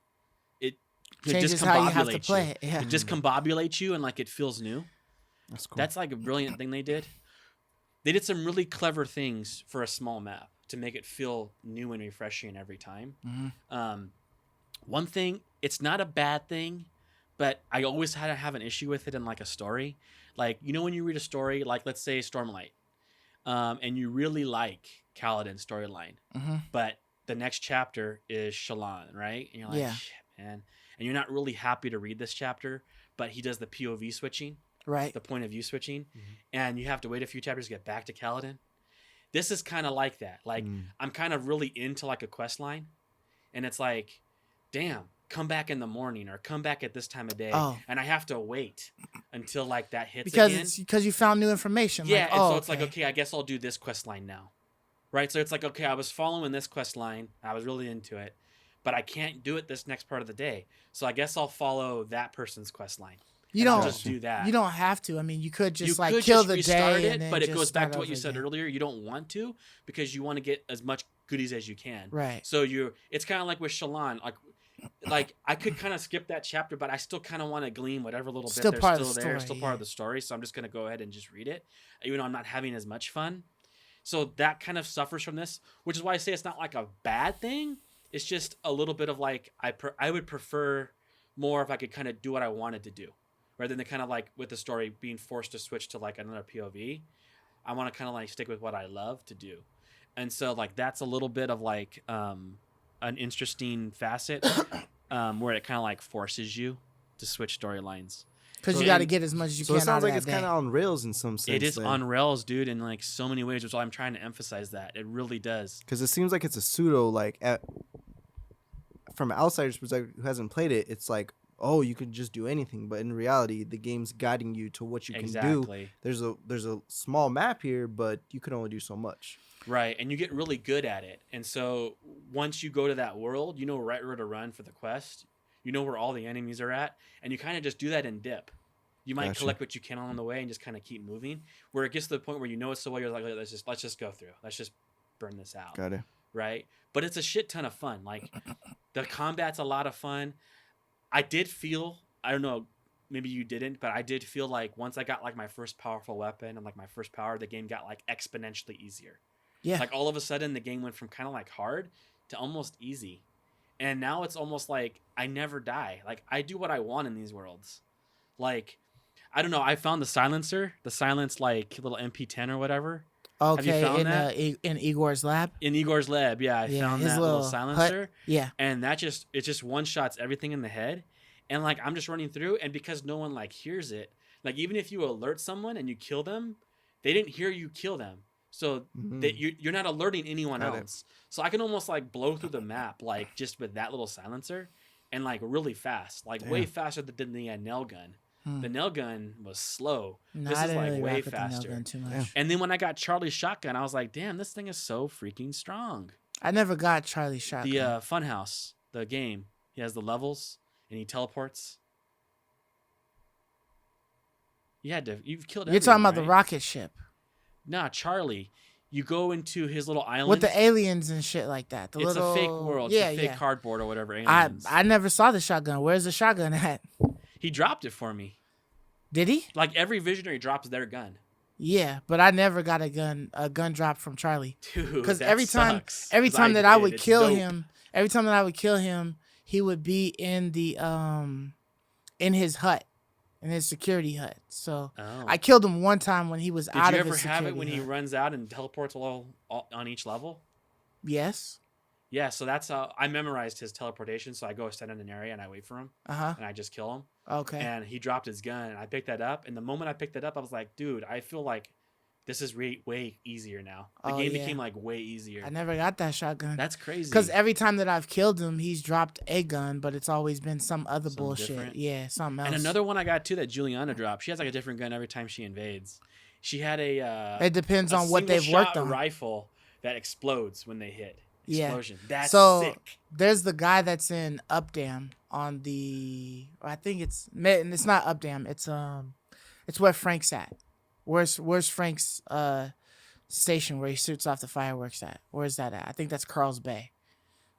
it changes how you have to play it. Yeah. It just combobulates you and like it feels new. That's cool. That's like a brilliant thing they did. They did some really clever things for a small map to make it feel new and refreshing every time. Mm-hmm. One thing, it's not a bad thing, but I always had to have an issue with it in like a story. Like, you know, when you read a story, like let's say Stormlight, and you really like Kaladin's storyline, but the next chapter is Shallan, right? And you're like, shit, man. And you're not really happy to read this chapter, but he does the POV switching, right? The point of view switching, and you have to wait a few chapters to get back to Kaladin. This is kind of like that. Like, I'm kind of really into like a quest line, and it's like, damn, come back in the morning or come back at this time of day, and I have to wait until like that hits because you found new information. Yeah, like, and so it's like, okay, I guess I'll do this quest line now, right? So it's like, okay, I was following this quest line, I was really into it, but I can't do it this next part of the day, so I guess I'll follow that person's quest line. You don't just do that. You don't have to. I mean, you could just you kill just the restart day, it, but it goes back to what you said earlier. You don't want to because you want to get as much goodies as you can. Right. So it's kind of like with Shallan, like I could kind of skip that chapter, but I still kind of want to glean whatever little bit there's still there, still part of the story. So I'm just gonna go ahead and just read it, even though I'm not having as much fun. So that kind of suffers from this, which is why I say it's not like a bad thing. It's just a little bit of like I would prefer more if I could kind of do what I wanted to do, rather than kind of like with the story being forced to switch to like another POV. I want to kind of like stick with what I love to do, and so like that's a little bit of like an interesting facet where it kind of like forces you to switch storylines because you got to get as much as you can. So it sounds out like of it's that kind of on rails in some sense. It is on rails, dude, in like so many ways, which is why I'm trying to emphasize that. It really does. Because it seems like it's a pseudo, like from an outsider's perspective who hasn't played it, it's like, oh, you could just do anything, but in reality, the game's guiding you to what you can do. There's a small map here, but you can only do so much. Right, and you get really good at it. And so once you go to that world, you know right where to run for the quest. You know where all the enemies are at, and you kind of just do that in dip. You might collect what you can along the way and just kind of keep moving. Where it gets to the point where you know it so well, you're like, let's just go through. Let's just burn this out. Got it. Right, but it's a shit ton of fun. Like the combat's a lot of fun. I did feel, I don't know, maybe you didn't, but I did feel like once I got like my first powerful weapon and like my first power, the game got like exponentially easier. Yeah. Like all of a sudden the game went from kind of like hard to almost easy. And now it's almost like I never die. Like I do what I want in these worlds. Like, I don't know. I found the silence like little MP10 or whatever. Okay, have you found that? In Igor's lab? In Igor's lab, yeah. I found that little silencer. Hut. Yeah. And it just one-shots everything in the head. And like I'm just running through, and because no one like hears it, like even if you alert someone and you kill them, they didn't hear you kill them. So that you're not alerting anyone else. So I can almost like blow through the map like just with that little silencer and like really fast, like way faster than the nail gun. The nail gun was slow. No, this I is didn't like really way rock with faster. the nail gun too much. And then when I got Charlie's shotgun, I was like, damn, this thing is so freaking strong. I never got Charlie's shotgun. The Funhouse, the game, he has the levels and he teleports. You've killed. You're talking about right? the rocket ship. Nah, Charlie. You go into his little island with the aliens and shit like that. It's a fake world. It's a fake cardboard or whatever. Aliens. I never saw the shotgun. Where's the shotgun at? He dropped it for me. Did he? Like every visionary drops their gun. Yeah, but I never got a gun drop from Charlie. Dude, because every time that I would kill him, he would be in the in his hut. In his security hut. So I killed him one time when he was out of his security hut. Did you ever have it when he runs out and teleports all on each level? Yes. Yeah, so that's how I memorized his teleportation. So I go stand in an area and I wait for him. And I just kill him. Okay. And he dropped his gun, and I picked that up. And the moment I picked it up, I was like, dude, I feel like this is way easier now. The game became like way easier. I never got that shotgun. That's crazy. Because every time that I've killed him, he's dropped a gun, but it's always been some other bullshit. Different. Yeah, something else. And another one I got too that Juliana dropped. She has like a different gun every time she invades. She had a. It depends on what they've worked on. Rifle that explodes when they hit. Explosion. Yeah. That's so sick. There's the guy that's in Updam on the. I think it's not Updam. It's where Frank's at. Where's Frank's station where he shoots off the fireworks at? Where's that at? I think that's Carl's Bay.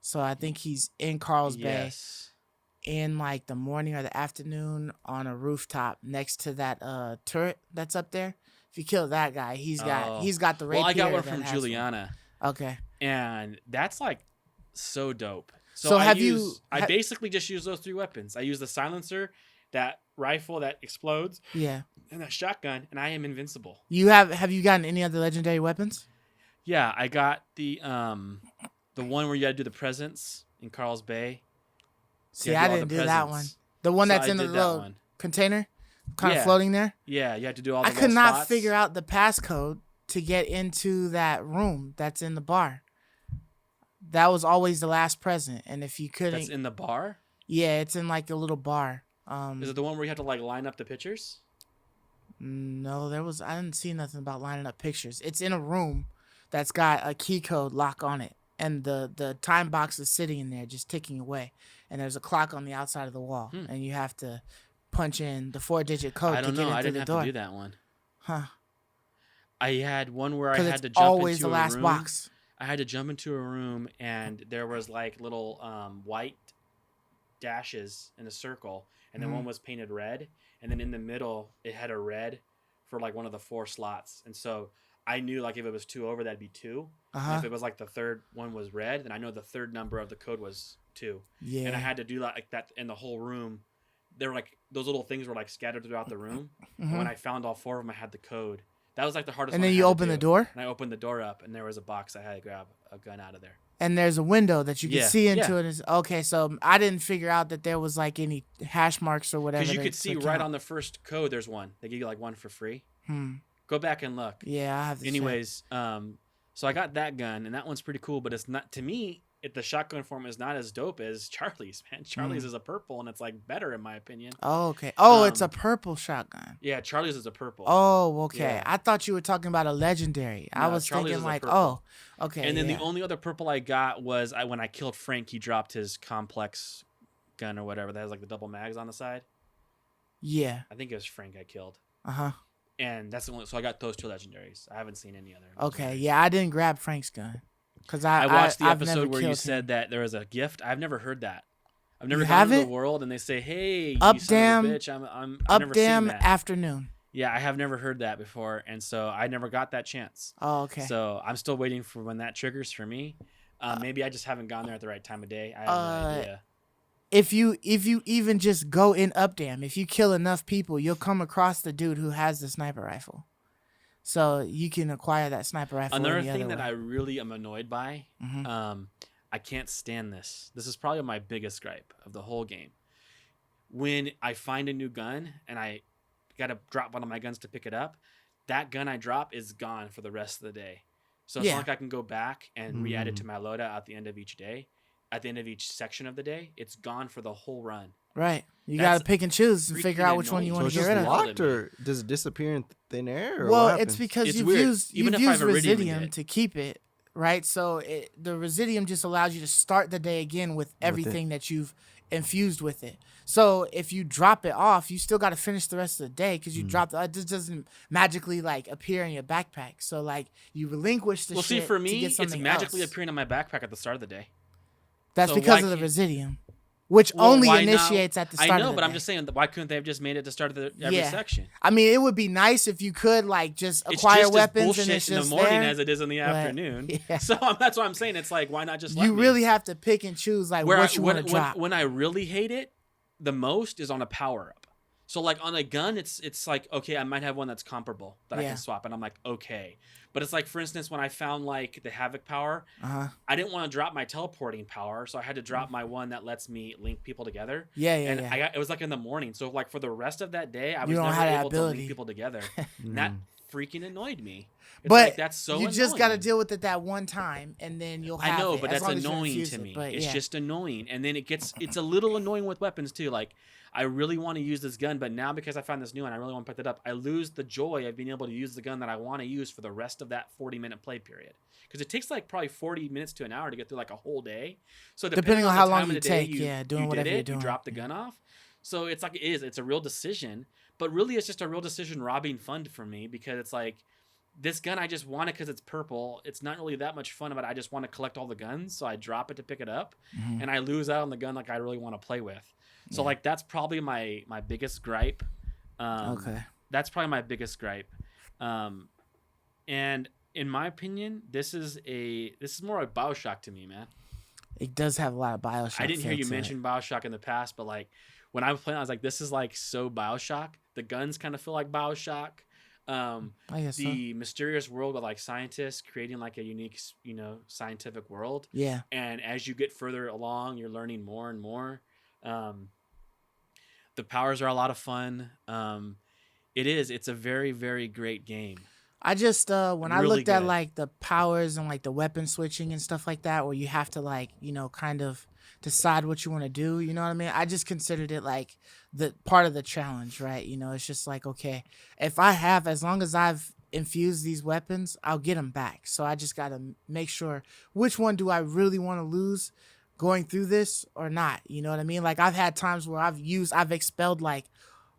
So I think he's in Carl's Bay in like the morning or the afternoon on a rooftop next to that turret that's up there. If you kill that guy, he's got the rapier. Well, I got one from Juliana. Okay. And that's like so dope. So I basically just use those 3 weapons. I use the silencer, that rifle that explodes, and that shotgun, and I am invincible. Have you gotten any other legendary weapons? Yeah, I got the one where you got to do the presents in Carl's Bay. See, I didn't do that one. The one that's in the little container, kind of floating there. Yeah, you have to do all the I could not figure out the passcode to get into that room that's in the bar. That was always the last present, and if you couldn't, that's in the bar. Yeah, it's in like a little bar. Is it the one where you have to like line up the pictures? No, I didn't see nothing about lining up pictures. It's in a room that's got a key code lock on it, and the time box is sitting in there just ticking away, and there's a clock on the outside of the wall, and you have to punch in the 4-digit code to get into the door. I didn't have to do that one. Huh. I had one where I had to jump always into the last a room. box. I had to jump into a room, and there was like little white dashes in a circle, and then one was painted red, and then in the middle it had a red for like one of the 4 slots, and so I knew like if it was 2 over, that'd be 2. And if it was like the third one was red, then I know the third number of the code was 2. Yeah. And I had to do like that in the whole room. There were like those little things were like scattered throughout the room. And when I found all 4 of them, I had the code. That was like the hardest. And one then I you had open to the do. door? And I opened the door up, and there was a box. I had to grab a gun out of there. And there's a window that you can see into yeah. it. Okay, so I didn't figure out that there was like any hash marks or whatever. Because you could see right on the first code, there's one. They give you like one for free. Go back and look. Yeah, I have to Anyways, so I got that gun, and that one's pretty cool, but it's not, to me, the shotgun form is not as dope as Charlie's, man. Charlie's is a purple, and it's like better in my opinion. Oh, okay. Oh, it's a purple shotgun. Yeah, Charlie's is a purple. Oh, okay. Yeah. I thought you were talking about a legendary. No, I was Charlie's thinking is a like, purple. oh, okay. And then the only other purple I got was when I killed Frank, he dropped his complex gun or whatever that has like the double mags on the side. Yeah. I think it was Frank I killed. Uh-huh. And that's the only, so I got those 2 legendaries. I haven't seen any other. Okay, yeah, I didn't grab Frank's gun. Because I watched the I've episode where you him. said that there was a gift. I've never heard that. I've never You gone into haven't? the world and they say, "Hey, Up you son damn, of a bitch, I've never seen damn that." afternoon. Yeah, I have never heard that before, and so I never got that chance. Oh, okay. So I'm still waiting for when that triggers for me. Maybe I just haven't gone there at the right time of day. I have no idea. If you even just go in Updam, if you kill enough people, you'll come across the dude who has the sniper rifle. So you can acquire that sniper rifle. Another thing that I really am annoyed by, I can't stand this. This is probably my biggest gripe of the whole game. When I find a new gun and I got to drop one of my guns to pick it up, that gun I drop is gone for the rest of the day. So it's not like I can go back and re-add it to my loadout at the end of each day. At the end of each section of the day, it's gone for the whole run. Right. You got to pick and choose and figure out which one you want to get rid of. So it's just locked, or does it disappear in thin air? Or well, what it's because it's you've weird. used Residium to keep it, right? So the Residium just allows you to start the day again with everything that you've infused with it. So if you drop it off, you still got to finish the rest of the day because you dropped it. It just doesn't magically like appear in your backpack. So like you relinquish the shit see, for me, to get something it's magically else. appearing in my backpack at the start of the day. That's So because why of the can't- Residium, which only why initiates at the start I of know, the but day. I'm just saying, why couldn't they have just made it at the start of every section? I mean, it would be nice if you could like just It's acquire just weapons as bullshit and it's in just the morning there. as it is in the afternoon. yeah. So that's what I'm saying. It's like, why not just let You me? really have to pick and choose like what you want to drop. When I really hate it the most is on a power up. So like on a gun, it's like, okay, I might have one that's comparable that I Yeah. can swap, and I'm like, okay. But it's like, for instance, when I found like the Havoc power, Uh-huh. I didn't want to drop my teleporting power, so I had to drop my one that lets me link people together. Yeah, yeah, And yeah. it was like in the morning, so like for the rest of that day, I You was don't never have that able to ability. link people together, and that freaking annoyed me. It's But like, that's so you annoying. just got to deal with it that one time, and then you'll have I know, it, but as that's long as you annoying infuse to it. me. But It's yeah. just annoying, and then it's a little annoying with weapons too. Like, I really want to use this gun, but now because I found this new one, I really want to pick it up. I lose the joy of being able to use the gun that I want to use for the rest of that 40-minute play period, because it takes like probably 40 minutes to an hour to get through like a whole day. So Depending on the how time long of you the day take, doing you whatever did you're it, doing. you drop the gun off. So it's like it's a real decision, but really it's just a real decision robbing fun for me, because it's like, this gun I just want it because it's purple. It's not really that much fun, but I just want to collect all the guns, so I drop it to pick it up, and I lose out on the gun like I really want to play with. So like that's probably my biggest gripe. Okay. That's probably my biggest gripe. And in my opinion, this is more like BioShock to me, man. It does have a lot of BioShock. I didn't hear feel you to mention BioShock in the past, but like when I was playing, I was like, this is like so BioShock. The guns kind of feel like BioShock. I guess The mysterious world with like scientists creating like a unique, scientific world. Yeah. And as you get further along, you're learning more and more. The powers are a lot of fun. It's a very, very great game. I just when I Really looked at good. like the powers and like the weapon switching and stuff like that, where you have to like, kind of decide what you want to do, you know what I mean? I just considered it like the part of the challenge, right? It's just like, okay, if as long as I've infused these weapons, I'll get them back. So I just got to make sure, which one do I really want to lose going through this or not? You know what I mean? Like I've had times where I've expelled like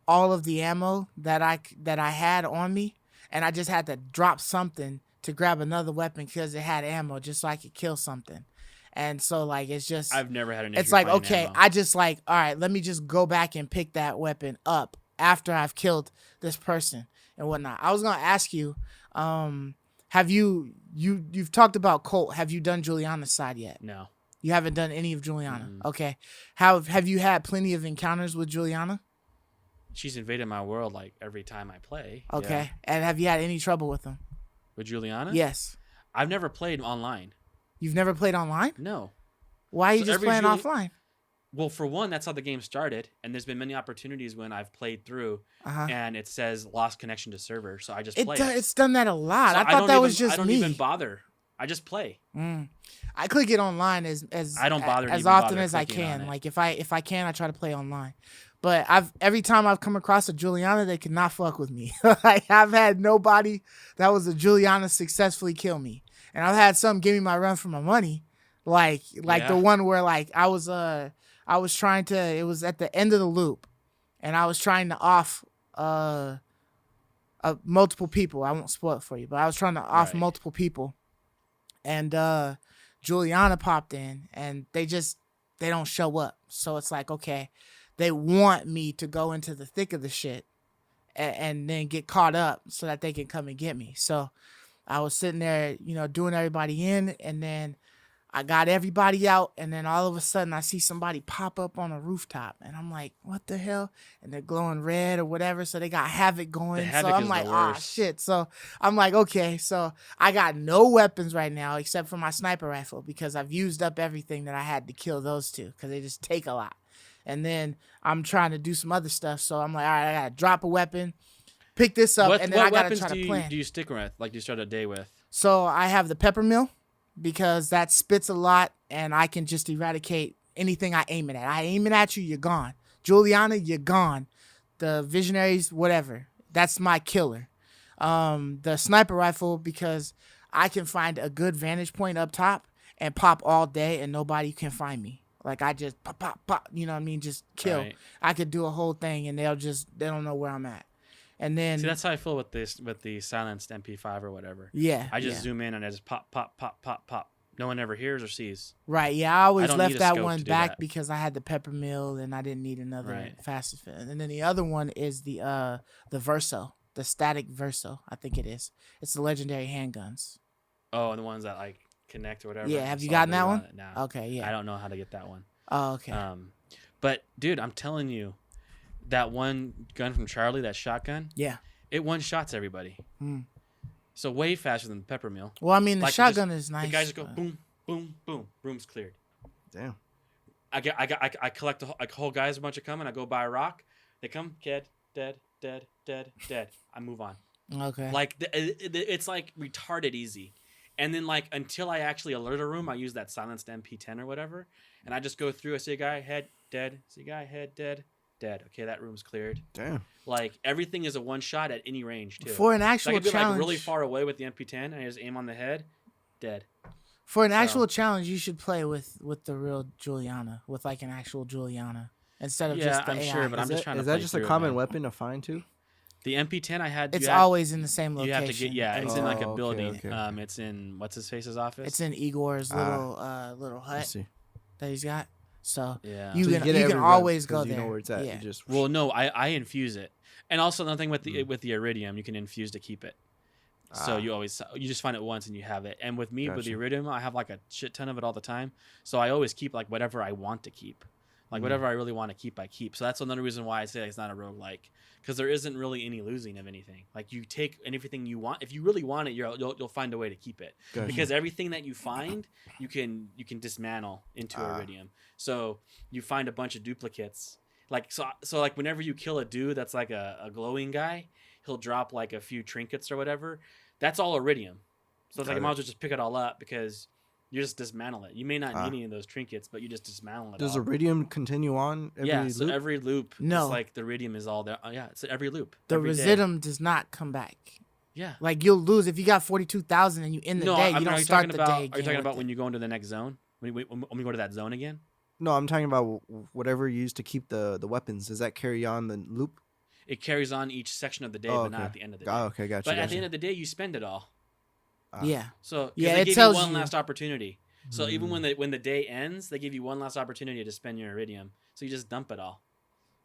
all of the ammo that I had on me, and I just had to drop something to grab another weapon because it had ammo, just so I could kill something. And so like it's just, I've never had an issue. it's like, finding okay, ammo. I just like, all right, let me just go back and pick that weapon up after I've killed this person and whatnot. I was gonna ask you, have you've talked about Colt? Have you done Juliana's side yet? No. You haven't done any of Juliana. Mm-mm. Okay. Have you had plenty of encounters with Juliana? She's invaded my world like every time I play. Okay. Yeah. And have you had any trouble with them? With Juliana? Yes. I've never played online. You've never played online? No. Why are you So just every playing Juli- offline? Well, for one, that's how the game started, and there's been many opportunities when I've played through, Uh-huh. and it says lost connection to server, so I just It play. it's done that a lot. So I thought that was just I don't me. even bother. I just play. I click it online as I don't bother to as even often bother as I clicking on can. it. Like if I can, I try to play online. But every time I've come across a Juliana, they could not fuck with me. Like I've had nobody that was a Juliana successfully kill me, and I've had some give me my run for my money. Like Yeah. the one where like I was trying to. It was at the end of the loop, and I was trying to off multiple people. I won't spoil it for you, but I was trying to off Right. multiple people, and Juliana popped in, and they don't show up. So it's like, okay, they want me to go into the thick of the shit and then get caught up so that they can come and get me. So I was sitting there, doing everybody in, and then I got everybody out, and then all of a sudden I see somebody pop up on a rooftop, and I'm like, what the hell? And they're glowing red or whatever, so they got Havoc going. The Havoc so I'm is like, the ah, worst. shit. So I'm like, okay, so I got no weapons right now except for my sniper rifle because I've used up everything that I had to kill those two because they just take a lot. And then I'm trying to do some other stuff, so I'm like, all right, I gotta drop a weapon, pick this up, and then I gotta weapons try to do plan. you stick with? Like you start a day with? So I have the pepper mill because that spits a lot and I can just eradicate anything I aim it at. I aim it at you, you're gone. Juliana, you're gone. The visionaries, whatever. That's my killer. The sniper rifle because I can find a good vantage point up top and pop all day and nobody can find me. Like I just pop, pop, pop, you know what I mean? Just kill. Right. I could do a whole thing and they don't know where I'm at. And then See, that's how I feel with the silenced MP5 or whatever. yeah, I just yeah. zoom in and I just pop, pop, pop, pop, pop. No one ever hears or sees. Right, yeah, I always don't left need a that scope one to do back that. because I had the pepper mill and I didn't need another Right. fast fit. And then the other one is the Verso, the static Verso, I think it is. It's the legendary handguns. Oh, and the ones that like connect or whatever. Yeah, I have you saw gotten a video that on one? it. Nah. Okay, yeah. I don't know how to get that one. Oh, okay. But dude, I'm telling you, that one gun from Charlie, that shotgun, Yeah. it one-shots everybody. So way faster than the pepper mill. Well, I mean, the Like, shotgun is nice. The guys just go boom, boom, boom. Room's cleared. Damn. I collect a whole guys a bunch of coming. I go buy a rock. They come, dead. I move on. Okay. Like it's like retarded easy. And then like until I actually alert a room, I use that silenced MP10 or whatever, and I just go through. I see a guy head dead. See a guy head dead. Okay, that room's cleared. Damn. Like everything is a one shot at any range too. For an So actual I could be challenge, like really far away with the MP10, and I just aim on the head, dead. for an actual challenge, you should play with the real Juliana, with like an actual Juliana instead of just the I'm AI. sure, but I'm just trying to. Is that play just a through it, common man. weapon to find too? The MP10 I had. It's always in the same You location. have to get it's in like a Oh, okay, building. okay. It's in what's his face's office. It's in Igor's little I hut see. that he's got. So yeah. you So can get it you every can run, always 'cause go you there. know where it's at. Yeah. You just Well, no, I infuse it, and also another thing with the iridium, you can infuse to keep it. So you just find it once and you have it. And with me with the Gotcha. iridium, I have like a shit ton of it all the time. So I always keep like whatever I want to keep, like whatever I really want to keep, I keep. So that's another reason why I say it's not a roguelike, because there isn't really any losing of anything. Like you take anything you want. If you really want it, you'll find a way to keep it. Gotcha. Because everything that you find, you can dismantle into iridium. So you find a bunch of duplicates. Like so like whenever you kill a dude that's like a glowing guy, he'll drop like a few trinkets or whatever. That's all iridium. So it's like you might as well just pick it all up because you just dismantle it. You may not need any of those trinkets, but you just dismantle it. Does all. iridium continue on every Yeah, loop? so every loop, No. it's like the iridium is all there. Oh, yeah, it's every loop. The every day. residuum does not come back. Yeah. Like you'll lose if you got 42,000 and you end the No, day. I mean, You don't are you start talking the about? day. Are you again talking with about it. when you go into the next zone? When we go to that zone again? No, I'm talking about whatever you use to keep the weapons. Does that carry on the loop? It carries on each section of the day, but not at the end of the day. Oh, okay, gotcha. But at the end of the day, you spend it all. Yeah. So Yeah, they it give tells you one you- last opportunity. So even when the day ends, they give you one last opportunity to spend your iridium. So you just dump it all,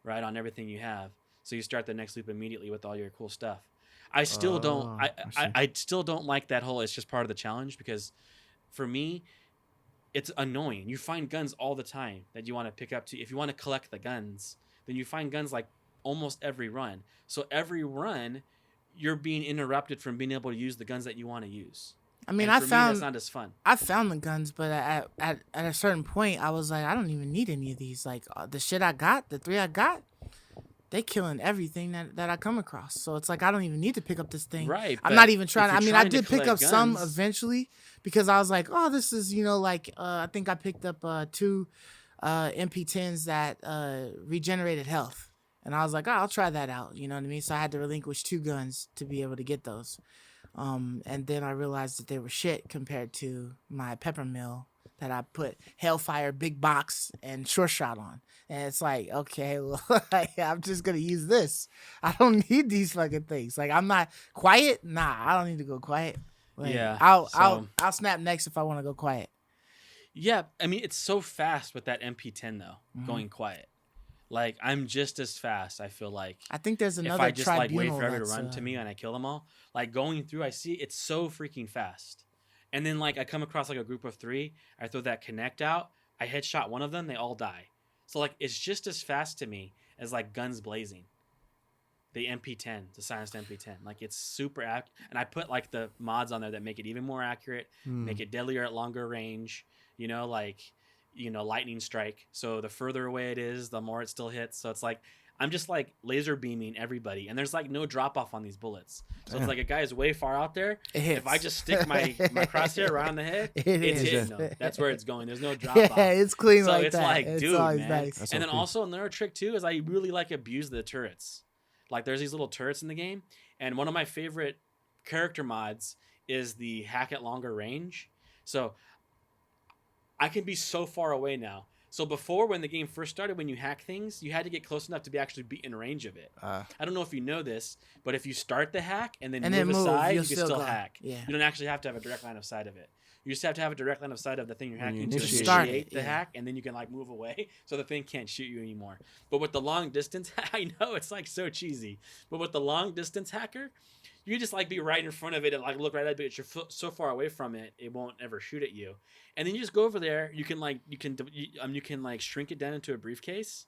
right, on everything you have. So you start the next loop immediately with all your cool stuff. I still don't. I see. I still don't like that whole. It's just part of the challenge because, for me, it's annoying. You find guns all the time that you want to pick up. If you want to collect the guns, then you find guns like almost every run. So every run, you're being interrupted from being able to use the guns that you want to use. I mean, And I for me, found that's not as fun. I found the guns, but at a certain point, I was like, I don't even need any of these. Like the shit I got, the 3 I got, they killing everything that I come across. So it's like I don't even need to pick up this thing. Right, I'm but not even if trying. you're I mean, I trying to did pick up collect some guns- eventually because I was like, oh, this is like I think I picked up 2 MP10s that regenerated health, and I was like, oh, I'll try that out. You know what I mean? So I had to relinquish 2 guns to be able to get those. And then I realized that they were shit compared to my pepper mill that I put Hellfire, Big Box, and Short Shot on. And it's like, okay, well, I'm just going to use this. I don't need these fucking things. Like, I'm not quiet. Nah, I don't need to go quiet. Like, Yeah, I'll snap next if I want to go quiet. Yeah, I mean, it's so fast with that MP10 though, Mm-hmm. going quiet. Like I'm just as fast. I feel like I think there's if another I just like wait tribunal for everyone to that's, run to me and I kill them all, like going through, I see it's so freaking fast. And then like I come across like a group of 3, I throw that connect out, I headshot one of them, they all die. So like it's just as fast to me as like guns blazing. The MP10, the silenced MP10, like it's super accurate. And I put like the mods on there that make it even more accurate, make it deadlier at longer range. You know, like lightning strike. So the further away it is, the more it still hits. So it's like I'm just like laser beaming everybody, and there's like no drop off on these bullets. So it's like a guy is way far out there. It hits. If I just stick my crosshair around the head, It it's is. hitting them. That's where it's going. There's no drop Yeah, off. it's clean So like it's that. like, It's dude, always man. nice. That's And then so cool. also another trick too is I really like abuse the turrets. Like there's these little turrets in the game, and one of my favorite character mods is the hack at longer range. So I can be so far away now. So before, when the game first started, when you hack things, you had to get close enough to be actually be in range of it. I don't know if you know this, but if you start the hack and then move aside, you you'll can still still go. hack. Yeah. You don't actually have to have a direct line of sight of it. You just have to have a direct line of sight of the thing you're When you hacking to initiate Start initiate it, the yeah. hack, and then you can like move away so the thing can't shoot you anymore. But with the long distance, I know it's like so cheesy, but with the long distance hacker, you just like be right in front of it and like look right at it, but you're so far away from it, it won't ever shoot at you. And then you just go over there. You can like shrink it down into a briefcase,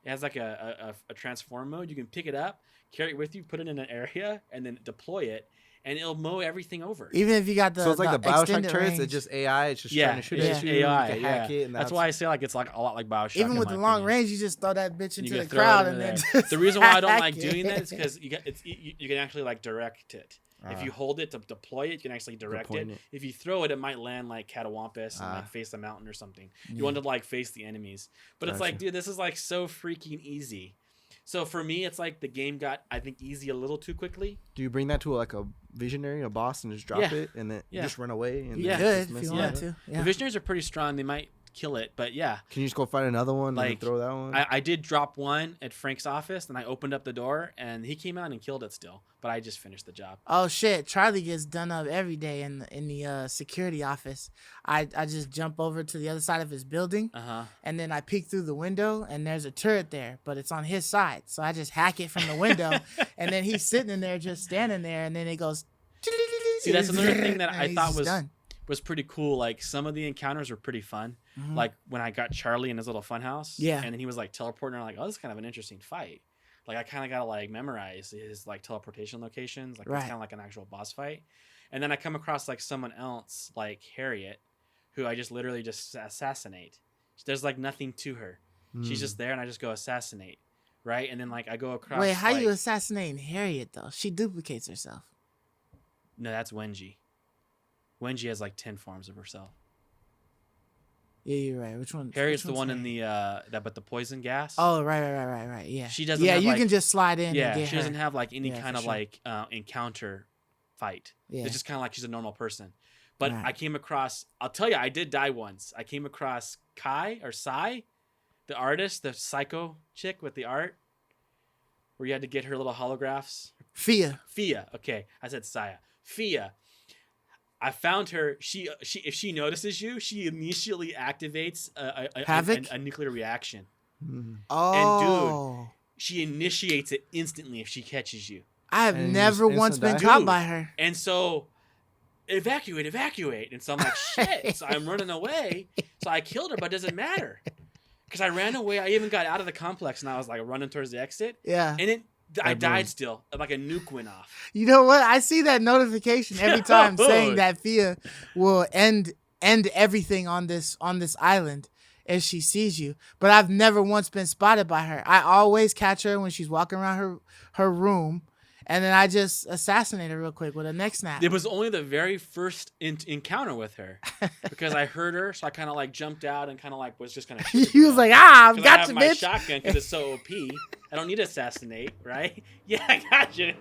It has like a transform mode. You can pick it up, carry it with you, put it in an area, and then deploy it, and it'll mow everything over. Even if you got the So it's like the Bioshock extended turrets. range. It's just AI. It's just Yeah, trying to shoot it's at just you. AI. You can hack it, and That's why I say like it's like a lot like Bioshock. Even in with my the long opinion. range, you just throw that bitch And into you the can throw it crowd into and then there. just The reason why I don't hack like doing that it. is because you can actually like direct it. If you hold it to deploy it, you can actually direct point it. it. If you throw it, it might land like Catawampus and like face the mountain or something. You Yeah. want to like face the enemies. But it's like, Gotcha. dude, this is like so freaking easy. So for me, it's like the game got, I think, easy a little too quickly. Do you bring that to like a visionary, a boss, and just drop Yeah. it, and then Yeah. just run away? And You Yeah. could just if mess you it wanted up? to. The Yeah. Visionaries are pretty strong. They might kill it, but yeah. Can you just go find another one and Like, then throw that one? I did drop one at Frank's office, and I opened up the door, and he came out and killed it still. But I just finished the job. Oh shit! Charlie gets done up every day in the security office. I just jump over to the other side of his building, and then I peek through the window, and there's a turret there, but it's on his side. So I just hack it from the window, and then he's sitting in there, just standing there, and then it goes. See, that's another thing that and I he's thought just was done. was pretty cool. Like some of the encounters were pretty fun. Mhm. Like when I got Charlie in his little funhouse, Yeah. and then he was like teleporting. I'm like, oh, this is kind of an interesting fight. Like I kind of gotta like memorize his like teleportation locations. Like it's Right. kind of like an actual boss fight. And then I come across like someone else, like Harriet, who I just literally just assassinate. There's like nothing to her. She's just there, and I just go assassinate, right? And then like I go across. Wait, how like, you assassinating Harriet though? She duplicates herself. No, that's Wenji. Wenji has like 10 forms of herself. Yeah, you're right. Which one? Harriet's which the one's one in Harriet? the but the poison gas. Oh, right. Yeah. She doesn't Yeah, have, you like- can just slide in. yeah, and get she doesn't her. have like any Yeah, kind for of sure. like encounter fight. Yeah. It's just kind of like she's a normal person. But Right. I came across. I'll tell you, I did die once. I came across Kai or Sai, the artist, the psycho chick with the art, where you had to get her little holographs. Fia. Fia. Okay, I said Saya. Fia. I found her. She if she notices you, she immediately activates Havoc? a nuclear reaction. Oh. She initiates it instantly if she catches you. I have And never just once instant been die? caught Dude. by her. And so, evacuate. And so I'm like, shit. So I'm running away. So I killed her, but it doesn't matter. Because I ran away. I even got out of the complex, and I was like running towards the exit. Yeah. And I That died moves. still. Like a nuke went off. You know what? I see that notification every time saying Dude. that Fia will end everything on this island if she sees you. But I've never once been spotted by her. I always catch her when she's walking around her room, and then I just assassinate her real quick with a neck snap. It was only the very first encounter with her. Because I heard her, so I kind of like jumped out and kind of like was just going to shoot her. He was like, I've 'Cause I got have you, my bitch. shotgun because it's so OP. I don't need to assassinate, right? Yeah, I got you.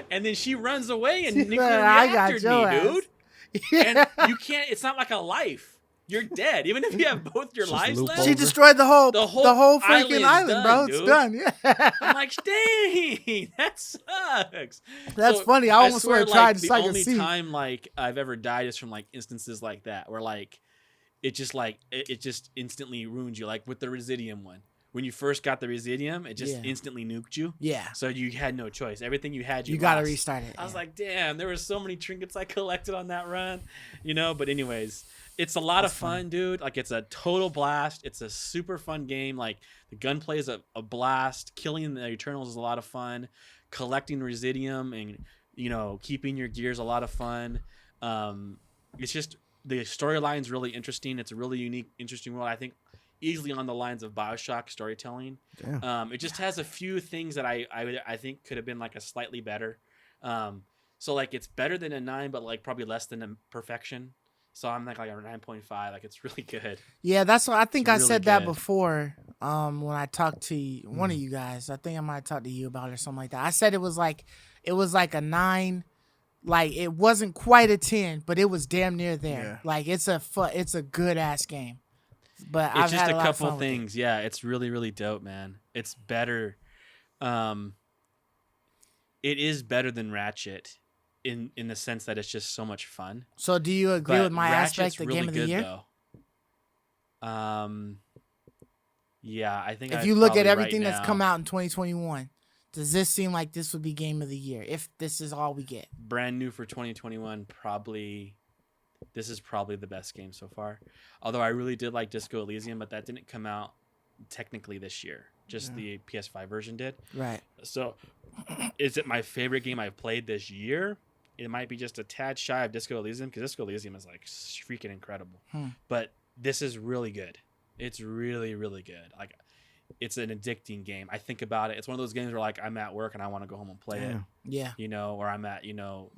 And then she runs away and She's nuclear like, I got reactored your me, ass. dude. Yeah. And you can't. It's not like a life. You're dead. Even if you have both your Just lives loop left. over. She destroyed the whole The whole freaking island's island, bro. done, It's dude. done. Yeah. I'm like, dang, that sucks. That's So, funny. I almost swear, would have tried like, to the suck a only seat. time like I've ever died is from like instances like that, where like it just instantly ruined you. Like with the Residium one, when you first got the Residium, it just Yeah. instantly nuked you. Yeah. So you had no choice. Everything you had, You gotta lost. restart it. I was yeah. like, damn, there were so many trinkets I collected on that run, But anyways, it's a lot of fun, dude. Like it's a total blast. It's a super fun game. Like the gunplay is a blast. Killing the Eternals is a lot of fun. Collecting Residium and keeping your gear is a lot of fun. It's just the storyline's really interesting. It's a really unique, interesting world. I think easily on the lines of BioShock storytelling. Damn. It just has a few things that I think could have been like a slightly better. So like it's better than a 9, but like probably less than a perfection. So I'm like a 9.5. Like it's really good. Yeah, that's what I think. It's I really said that good. before. When I talked to one of you guys, I think I might have talked to you about it or something like that. I said it was like a 9. Like it wasn't quite a 10, but it was damn near there. Yeah. Like it's a good ass game. But It's I've just had a a lot of couple fun with it. things. Yeah, it's really, really dope, man. It's better. It is better than Ratchet in the sense that it's just so much fun. So do you agree But with my Ratchet's aspect, the really game of the good, year? though. Yeah, I think If I'd you look at probably everything right that's now- come out in 2021, does this seem like this would be game of the year if this is all we get? brand new for 2021, this is probably the best game so far. Although I really did like Disco Elysium, but that didn't come out technically this year. Just the PS5 version did. Right. So, is it my favorite game I've played this year? It might be just a tad shy of Disco Elysium because Disco Elysium is like freaking incredible. But this is really good. It's really, really good. Like, it's an addicting game. I think about it. It's one of those games where like I'm at work and I want to go home and play it. Yeah. You know, or I'm at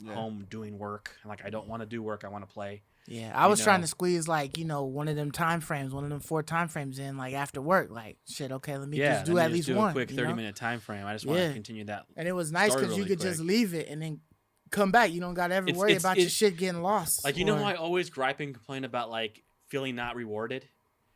home doing work and like I don't want to do work. I want to play. Yeah, I was trying to squeeze like one of them time frames, one of them 4 time frames in like after work. Like shit, okay, let me just do at least one. A quick 30-minute time frame. I just want to continue that. And it was nice because you could just leave it and then come back. You don't got to ever worry about your shit getting lost. Like know how I always gripe and complain about like feeling not rewarded.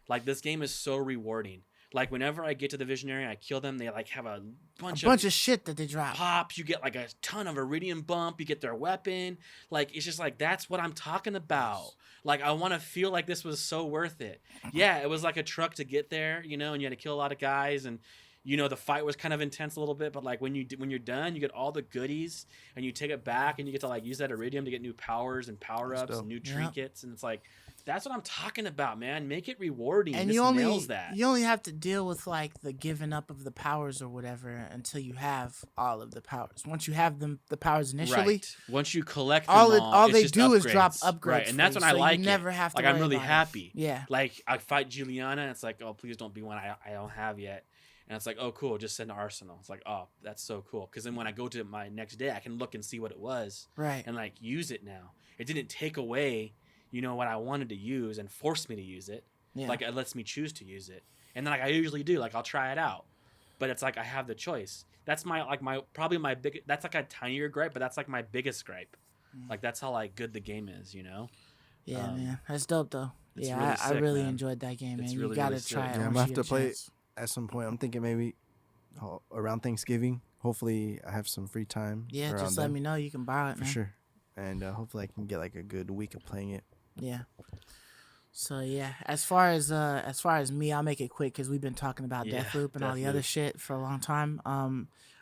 Like this game is so rewarding. Like whenever I get to the visionary, I kill them. They like have a bunch of shit that they drop. Pops. You get like a ton of iridium bump. You get their weapon. Like it's just like that's what I'm talking about. Like I want to feel like this was so worth it. Yeah, it was like a truck to get there, and you had to kill a lot of guys, and the fight was kind of intense a little bit. But like when you're done, you get all the goodies, and you take it back, and you get to like use that iridium to get new powers and power ups, and new trinkets, and it's like. That's what I'm talking about, man. Make it rewarding. And you only have to deal with like the giving up of the powers or whatever until you have all of the powers. Once you have the powers initially, right. Once you collect them all they do is drop upgrades. Right, and that's when I like it. Never have to. Like I'm really happy. Yeah. Like I fight Juliana, and it's like, oh, please don't be one I don't have yet. And it's like, oh, cool, just send to Arsenal. It's like, oh, that's so cool. Because then when I go to my next day, I can look and see what it was. Right. And like use it now. It didn't take away. What I wanted to use and force me to use it. Yeah. Like it lets me choose to use it. And then like I usually do, like I'll try it out. But it's like I have the choice. That's probably my big that's like a tinier gripe, but that's like my biggest gripe. Like that's how like good the game is, Yeah, man. That's dope though. Yeah, really I really enjoyed that game, man. You gotta try it. Yeah, I'm gonna have to play it at some point. I'm thinking maybe around Thanksgiving. Hopefully I have some free time. Yeah, just let me know. You can borrow it, man. For sure. And hopefully I can get like a good week of playing it. Yeah. So yeah, as far as me, I'll make it quick because we've been talking about Deathloop and all the other shit for a long time.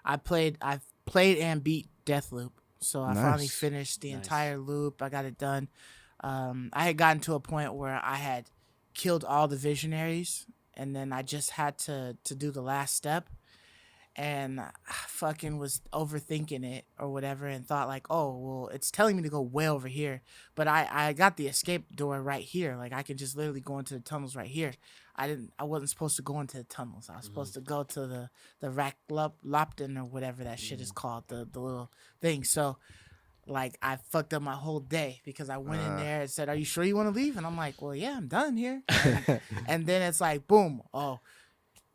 I've played and beat Deathloop, so I finally finished the entire loop. I got it done. I had gotten to a point where I had killed all the visionaries, and then I just had to do the last step. And I fucking was overthinking it or whatever and thought like, oh, well, it's telling me to go way over here. But I got the escape door right here. Like I can just literally go into the tunnels right here. I wasn't supposed to go into the tunnels. I was supposed to go to the Rack Lopton or whatever that shit is called, the little thing. So like I fucked up my whole day because I went in there and said, are you sure you want to leave? And I'm like, well, yeah, I'm done here. And then it's like, boom, oh,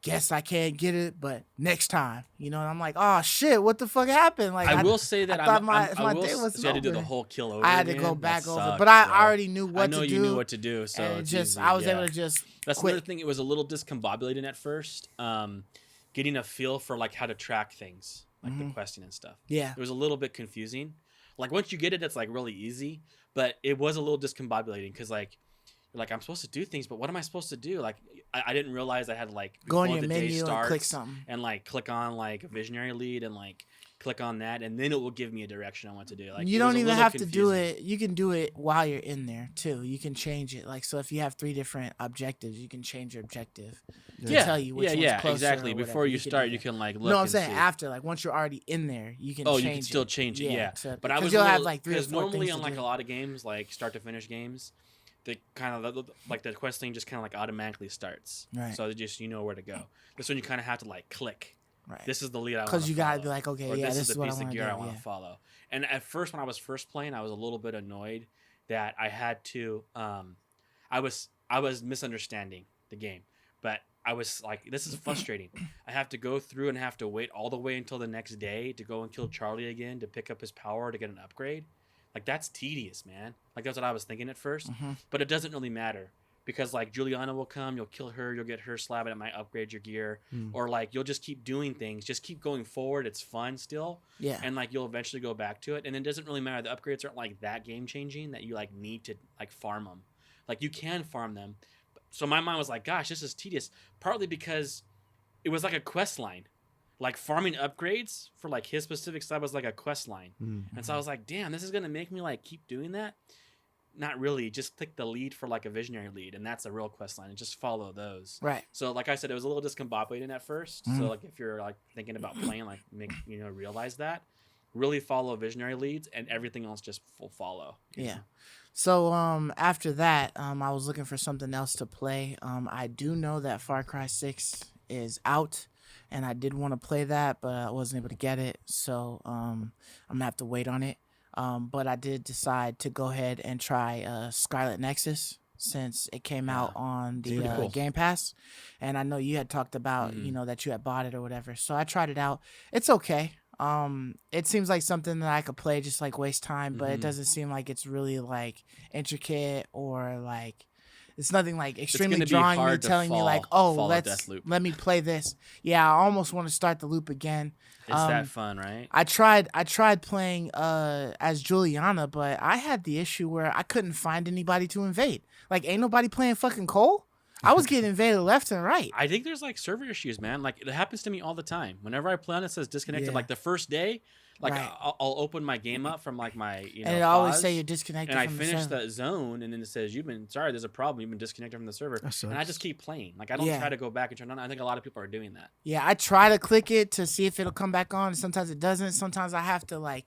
guess I can't get it, but next time, and I'm like, oh shit, what the fuck happened? Like I will say that I thought my day was so you had to do the whole kill over. I had to go back over, but I already knew what to do. I know you knew what to do, so and it's easy, I was able to just. That's quit. Another thing. It was a little discombobulating at first, getting a feel for like how to track things, like the questing and stuff. Yeah, it was a little bit confusing. Like once you get it, it's like really easy, but it was a little discombobulating because like. Like I'm supposed to do things, but what am I supposed to do? Like I didn't realize I had to like go in your menu and click something and like click on like a visionary lead and like click on that, and then it will give me a direction on what to do. Like you don't even have to do it. You can do it while you're in there too. You can change it. Like so, if you have 3 different objectives, you can change your objective to tell you which one's closer exactly. Before you start, you can like look. No, I'm saying after, like once you're already in there, you can. You can still change it. Yeah, but I was have like 3 or 4 normally on like a lot of games, like start to finish games. The kind of like the questing just kind of like automatically starts, right? So just where to go. This one you kind of have to like click. Right. This is the lead I want to follow. Because you gotta be like, okay, or this is the piece of gear I want to follow. And at first, when I was first playing, I was a little bit annoyed that I had to. I was misunderstanding the game, but I was like, this is frustrating. I have to go through and have to wait all the way until the next day to go and kill Charlie again to pick up his power to get an upgrade. Like, that's tedious, man. Like, that's what I was thinking at first. But it doesn't really matter. Because, like, Juliana will come, you'll kill her, you'll get her slab, and it might upgrade your gear. Or, like, you'll just keep doing things. Just keep going forward. It's fun still. Yeah. And, like, you'll eventually go back to it. And it doesn't really matter. The upgrades aren't, like, that game-changing that you, like, need to, like, farm them. Like, you can farm them. So my mind was like, gosh, this is tedious. Partly because it was like a quest line. Like farming upgrades for like his specific side was like a quest line. And so I was like, damn, this is going to make me like keep doing that. not really. Just click the lead for like a visionary lead, and that's a real quest line, and just follow those. Right. So, like I said, it was a little discombobulating at first. So, like if you're like thinking about playing, like realize that, really follow visionary leads, and everything else just full follow. Yeah. So after that, I was looking for something else to play. I do know that Far Cry 6 is out, and I did want to play that, but I wasn't able to get it. So I'm gonna have to wait on it. But I did decide to go ahead and try Scarlet Nexus since it came out on the cool. Game Pass. And I know you had talked about, that you had bought it or whatever. So I tried it out. It's okay. It seems like something that I could play, just like waste time, but it doesn't seem like it's really like intricate or like it's nothing like extremely drawing me, telling me like, oh, let me play this. Yeah, I almost want to start the loop again. It's that fun, right? I tried playing as Juliana, but I had the issue where I couldn't find anybody to invade. Like, ain't nobody playing fucking Cole? I was getting invaded left and right. I think there's like server issues, man. Like it happens to me all the time. Whenever I play on it says disconnected, like the first day, like I'll open my game up from like my and it always say you're disconnected. And from I finish the that zone, and then it says there's a problem. You've been disconnected from the server, and I just keep playing. Like I don't try to go back and turn on. I think a lot of people are doing that. Yeah, I try to click it to see if it'll come back on. Sometimes it doesn't. Sometimes I have to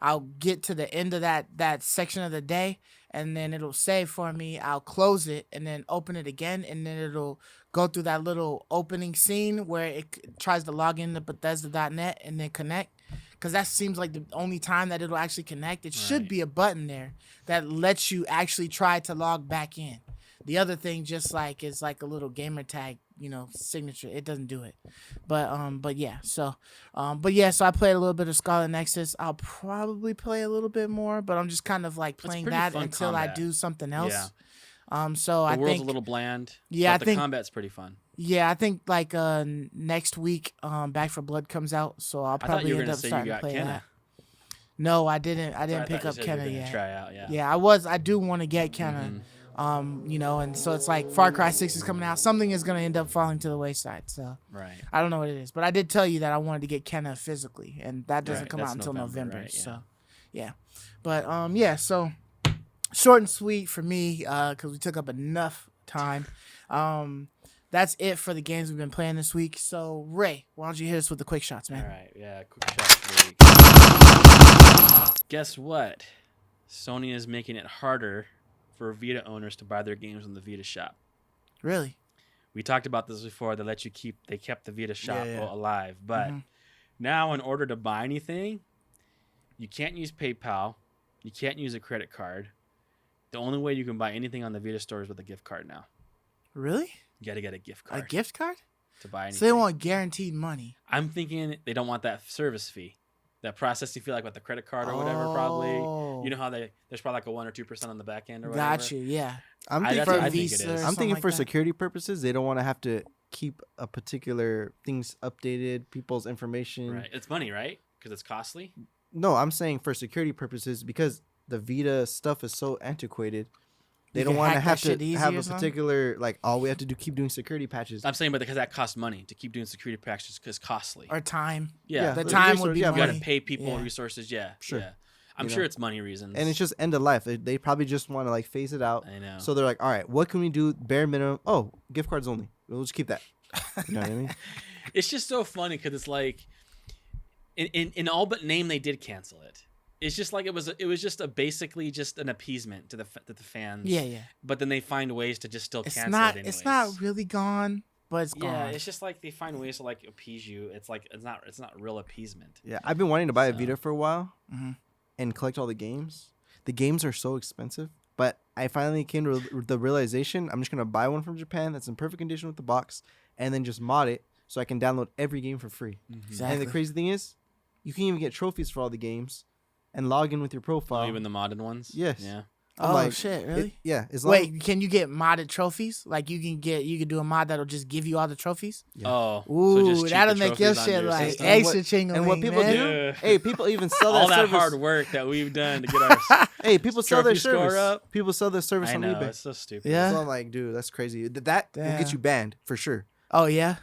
I'll get to the end of that section of the day, and then it'll save for me. I'll close it and then open it again, and then it'll go through that little opening scene where it tries to log into Bethesda.net and then connect. Because that seems like the only time that it'll actually connect. It should be a button there that lets you actually try to log back in. The other thing just like is like a little gamer tag, signature. It doesn't do it. But yeah. So so I played a little bit of Scarlet Nexus. I'll probably play a little bit more, but I'm just kind of like playing that until I do something else. Yeah. So I think the world's a little bland. Yeah, but the combat's pretty fun. Yeah, I think like next week, Back for Blood comes out, so I'll probably end up starting to play that. No, I didn't. I didn't pick up Kenna yet. Try out, yeah. I do want to get Kenna. And so it's like Far Cry 6 is coming out. Something is gonna end up falling to the wayside. So I don't know what it is, but I did tell you that I wanted to get Kenna physically, and that doesn't come out until November. Right? Yeah. So yeah, but so short and sweet for me, because we took up enough time. That's it for the games we've been playing this week. So, Ray, why don't you hit us with the quick shots, man? All right, yeah, quick shots for the week. Guess what? Sony is making it harder for Vita owners to buy their games on the Vita shop. Really? We talked about this before. They kept the Vita shop alive, but now in order to buy anything, you can't use PayPal, you can't use a credit card. The only way you can buy anything on the Vita store is with a gift card now. Really? You got to get a gift card. A gift card? To buy anything. So they want guaranteed money. I'm thinking they don't want that service fee. That processing fee, like with the credit card or whatever, probably. You know how there's probably like a 1 or 2% on the back end or whatever. Got you, yeah. I'm thinking for security purposes, they don't want to have to keep a particular things updated, people's information. Right. It's money, right? Because it's costly? No, I'm saying for security purposes because the Vita stuff is so antiquated. They don't want to have a particular, we have to keep doing security patches. I'm saying, but because that costs money to keep doing security patches because it's costly. Or time. Yeah. The time would be money. You got to pay people resources. Yeah. Sure. Yeah. I'm sure it's money reasons. And it's just end of life. They probably just want to phase it out. I know. So they're like, all right, what can we do? Bare minimum. Oh, gift cards only. We'll just keep that. You know what I mean? It's just so funny because it's like, in all but name, they did cancel it. It's just like it was just basically just an appeasement to the fans. Yeah, yeah. But then they find ways to just still cancel it anyways. It's not really gone, but it's gone. Yeah, it's just like they find ways to appease you. It's like it's not real appeasement. Yeah, I've been wanting to buy a Vita for a while and collect all the games. The games are so expensive, but I finally came to the realization I'm just gonna buy one from Japan that's in perfect condition with the box, and then just mod it so I can download every game for free. Exactly. And the crazy thing is, you can even get trophies for all the games. And log in with your profile. Even the modded ones? Yes. Yeah. Shit, really? Yeah. Wait, can you get modded trophies? Like you can do a mod that'll just give you all the trophies? Yeah. Oh. Ooh, so that'll make your shit extra chingling. And what people do, hey, people even sell all that service. Hard work that we've done to get our hey, people sell their service. Up. People sell their service on eBay. It's so stupid. Yeah. So I'm like, dude, that's crazy. That will get you banned for sure. Oh yeah.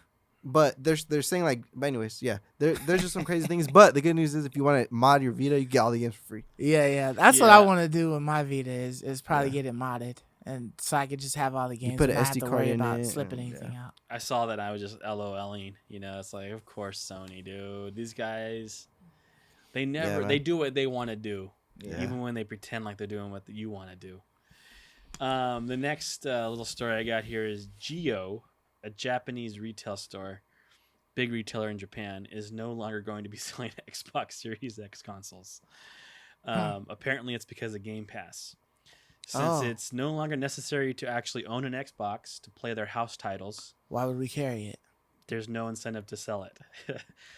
But they're saying like, but anyways, yeah, there's just some crazy things. But the good news is, if you want to mod your Vita, you get all the games for free. Yeah. That's what I want to do with my Vita is probably get it modded, and so I could just have all the games. You put an and not SD have to card worry in about it, slipping and, anything out. I saw that. I was just LOLing. You know, it's like, of course, Sony, dude. These guys, they do what they want to do, even when they pretend like they're doing what you want to do. The next little story I got here is Geo, a Japanese retail store, big retailer in Japan, is no longer going to be selling Xbox Series X consoles. Apparently, it's because of Game Pass. Since it's no longer necessary to actually own an Xbox to play their house titles. Why would we carry it? There's no incentive to sell it.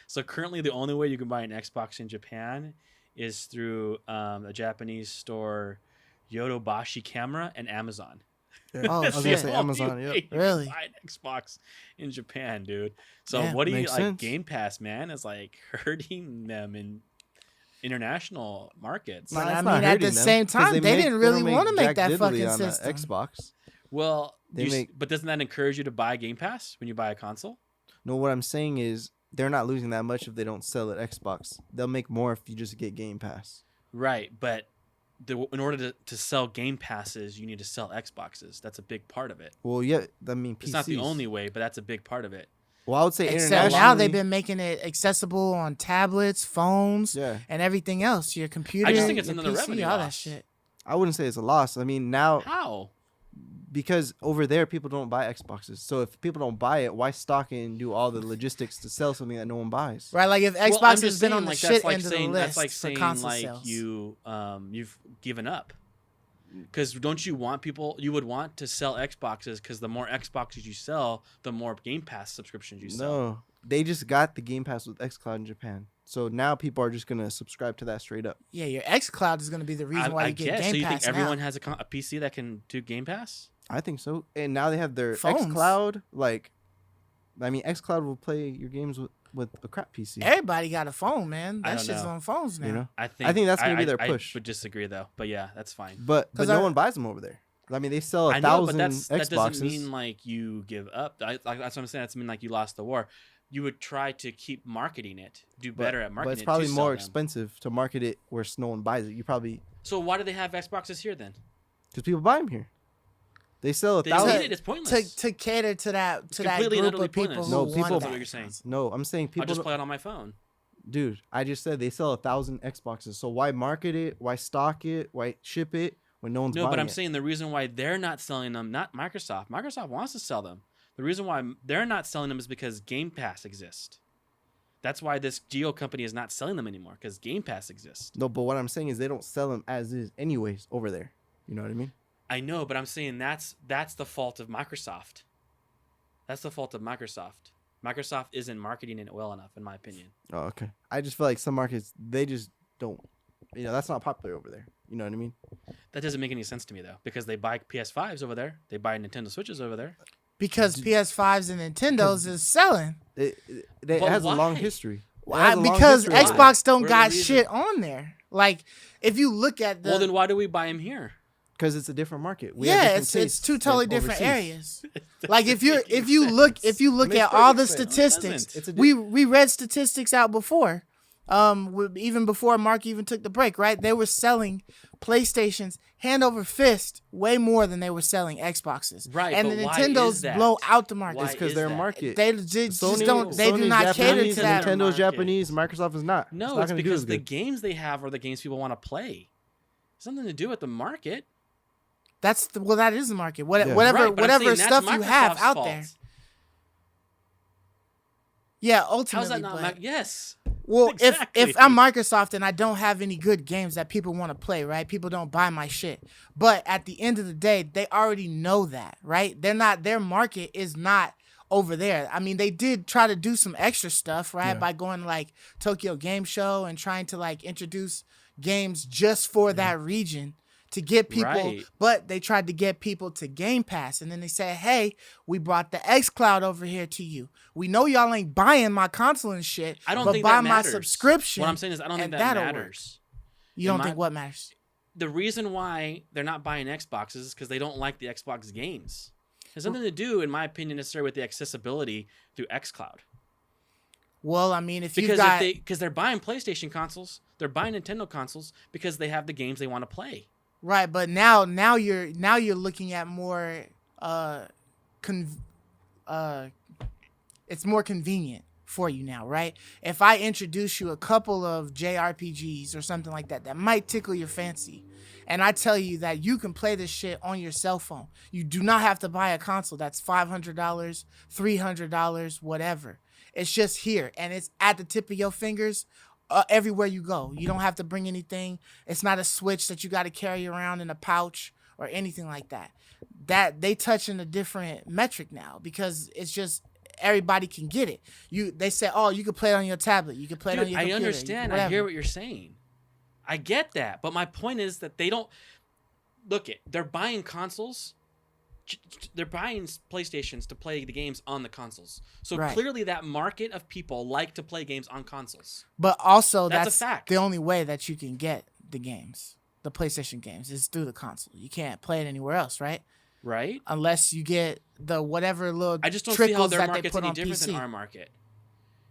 So currently, the only way you can buy an Xbox in Japan is through a Japanese store, Yodobashi Camera, and Amazon. Yeah. Oh, I was gonna say Amazon. Yeah, really. Buy an Xbox in Japan, dude. So Yeah, what do you makes like? sense. Game Pass, man, is like hurting them in international markets. But Nah, I it's not mean, at hurting the them, same 'cause time, they didn't really don't want to make jack that diddly fucking on a system. Xbox. Well, They but doesn't that encourage you to buy Game Pass when you buy a console? No, what I'm saying is they're not losing that much if they don't sell at Xbox. They'll make more if you just get Game Pass. Right, but in order to sell Game Passes, you need to sell Xboxes. That's a big part of it. Well, yeah, I mean, PCs. It's not the only way, but that's a big part of it. Well, I would say Except internationally. now they've been making it accessible on tablets, phones, Yeah, and everything else. Your computer, I just think it's your another PC, revenue all that loss. shit. I wouldn't say it's a loss. I mean, now How? because over there people don't buy Xboxes. So if people don't buy it, why stock it and do all the logistics to sell something that no one buys? Right, like if Well, Xbox I'm has just been saying, on the like, shit that's like end of saying, the list that's like for saying console like sales. you've given up. Because don't you want people? You would want to sell Xboxes because the more Xboxes you sell, the more Game Pass subscriptions you sell. No, they just got the Game Pass with XCloud in Japan. So now people are just gonna subscribe to that straight up. Yeah, your XCloud is going to be the reason why I you get guess. Game So you Pass think everyone now. has a PC that can do Game Pass? I think so. And now they have their Phones. XCloud. Like, I mean, XCloud will play your games with a crap PC. Everybody got a phone, man. I That don't shit's know. on phones now. You know, I think that's gonna be their push. I would disagree though, but yeah, that's fine. but 'Cause no I- one buys them over there. I mean, they sell I know, but 1,000 that Xboxes. doesn't mean like you give up. That's what I'm saying. That's mean like you lost the war. You would try to keep marketing it, do better at marketing. But it's probably it to more sell them. expensive to market it where no one buys it. You probably So why do they have Xboxes here then? because people buy them here. They sell They don't 1,000. need it. It's pointless. To cater to that It's to that completely and group utterly of people pointless. who No, want people- that. That's what you're saying. No, I'm saying I'll people. just play it on my phone. Dude, I just said they sell 1,000 Xboxes. So why market it? Why stock it? Why ship it when no one's No, buying but I'm it? saying the reason why they're not selling them, not Microsoft. Microsoft wants to sell them. The reason why they're not selling them is because Game Pass exists. That's why this Geo company is not selling them anymore because Game Pass exists. No, but what I'm saying is they don't sell them as is, anyways, over there. You know what I mean? I know, but I'm saying that's the fault of Microsoft. That's the fault of Microsoft. Microsoft isn't marketing it well enough, in my opinion. Oh, okay. I just feel like some markets they just don't. You know, that's not popular over there. You know what I mean? That doesn't make any sense to me though, because they buy PS5s over there, they buy Nintendo Switches over there. Because PS5s and Nintendos is selling. It But has a long why? history. It Why? has a long Because history over there. Xbox don't What are the got reasons? shit on there. Like if you look at the Well, then why do we buy them here? Because it's a different market. We have yeah, different it's tastes two totally than different overseas. areas. Like if you look Makes at all the perfect sense. statistics, It's a we read statistics out before, even before Mark even took the break. Right, they were selling PlayStations hand over fist way more than they were selling Xboxes. Right, and but the why Nintendos is that? blow out the market. Why It's because is their that? market. They just Sony, don't. They do Sony's not cater Japanese, to that. Nintendo- Nintendo's market. Japanese. Microsoft is not. No, not it's gonna do because as the good. games they have are the games people want to play. Something to do with the market. That is the market. Yeah. Whatever Right, but I'm saying stuff that's you have Microsoft's out fault. there. Yeah, How's ultimately. that not? but- Yes. Well, Exactly. if I'm Microsoft and I don't have any good games that people want to play, right? People don't buy my shit. But at the end of the day, they already know that, right? Their market is not over there. I mean, they did try to do some extra stuff, right? Yeah. By going like Tokyo Game Show and trying to like introduce games just for that region to get people, Right. but they tried to get people to Game Pass. And then they said, hey, we brought the XCloud over here to you. We know y'all ain't buying my console and shit, I don't but think buy that my matters. subscription. What I'm saying is, I don't think and that that'll work. matters. You don't in think my- what matters? The reason why they're not buying Xboxes is because they don't like the Xbox games. has nothing to do, in my opinion, necessarily with the accessibility through XCloud. Well, I mean, because they're buying PlayStation consoles, they're buying Nintendo consoles because they have the games they want to play. Right, but now you're looking at more it's more convenient for you now, right? If I introduce you a couple of JRPGs or something like that might tickle your fancy, and I tell you that you can play this shit on your cell phone, you do not have to buy a console that's $500, $300, whatever. It's just here, and it's at the tip of your fingers. Everywhere you go, you don't have to bring anything. It's not a Switch that you got to carry around in a pouch or anything like that. That they touch in a different metric now, because it's just everybody can get it. They say, oh, you can play it on your tablet, you can play it on your computer. I understand. I hear what you're saying. I get that, but my point is that they don't look it. They're buying consoles. They're buying PlayStations to play the games on the consoles. So clearly that market of people like to play games on consoles. But also that's a fact. The only way that you can get the games, the PlayStation games, is through the console. You can't play it anywhere else, right? Right. Unless you get the whatever little I just don't see how their that market's they put any on different PC. than our market.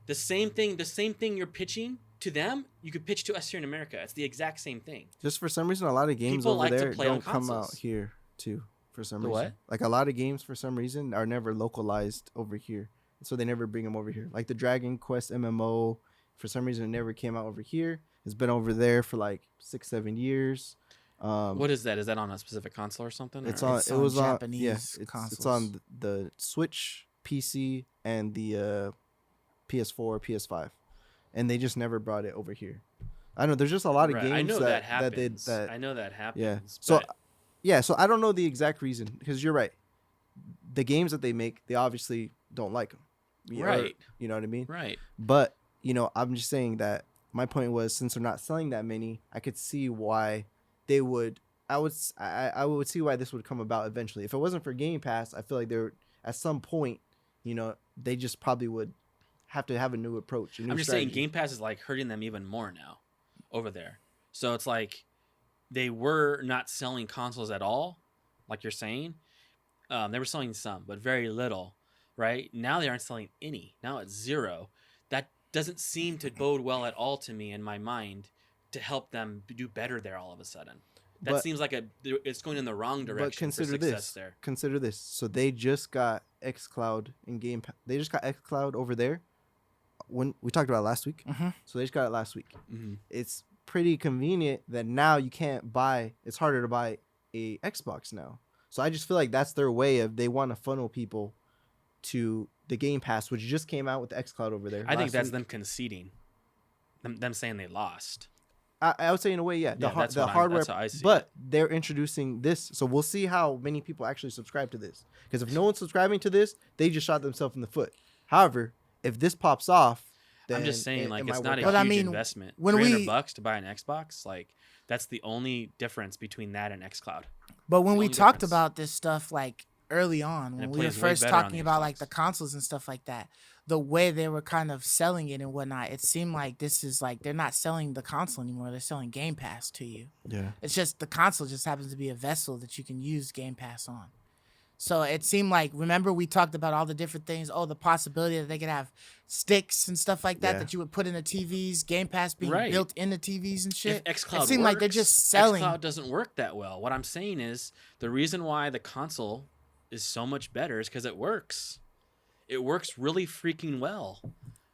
The same thing you're pitching to them, you could pitch to us here in America. It's the exact same thing. Just for some reason, a lot of games People over like to there play don't on come out consoles. here too. For some The reason, what? like a lot of games for some reason are never localized over here, so they never bring them over here. Like the Dragon Quest MMO, for some reason it never came out over here. It's been over there for like 6-7 years. What is that? Is that on a specific console or something? It's or? on. It's It on was on. Japanese Yeah, it's consoles. on the Switch, PC, and the PS4, PS5, and they just never brought it over here. I know there's just a lot of games I know that that happens. that I know that happens. yeah. but- So I don't know the exact reason, because you're right. The games that they make, they obviously don't like them. Right. You know what I mean? Right. But, I'm just saying that my point was, since they're not selling that many, I could see why they would. I would see why this would come about eventually. If it wasn't for Game Pass, I feel like they're at some point, they just probably would have to have a new approach. I'm just saying Game Pass is like hurting them even more now over there. So it's like they were not selling consoles at all, like you're saying. They were selling some, but very little, right? Now they aren't selling any. Now it's zero. That doesn't seem to bode well at all to me in my mind to help them do better there all of a sudden. That seems like it's going in the wrong direction for success there. Consider this. So they just got XCloud in Game Pass. They just got XCloud over there. When we talked about it last week. Mm-hmm. So they just got it last week. Mm-hmm. It's pretty convenient that now you can't buy. It's harder to buy a Xbox now. So I just feel like that's their way of, they want to funnel people to the Game Pass, which just came out with the XCloud over there. I think that's them conceding, them saying they lost. I would say in a way, yeah. The hardware, that's how I see but it. they're introducing this, so we'll see how many people actually subscribe to this. Because if no one's subscribing to this, they just shot themselves in the foot. However, if this pops off, then I'm just saying, like, it's not a But I huge mean, investment. when $300 to buy an Xbox, like, that's the only difference between that and XCloud. But when The we only talked difference. about this stuff, like early on, when it we were plays way first better on talking the about like Xbox. the consoles and stuff like that, the way they were kind of selling it and whatnot, it seemed like this is like they're not selling the console anymore. They're selling Game Pass to you. Yeah. It's just the console just happens to be a vessel that you can use Game Pass on. So it seemed like, remember we talked about all the different things, the possibility that they could have sticks and stuff like that Yeah. that you would put in the TVs, Game Pass being Right. built into TVs and shit. If XCloud it seemed like they're works, just selling. XCloud doesn't work that well. What I'm saying is the reason why the console is so much better is because it works. It works really freaking well.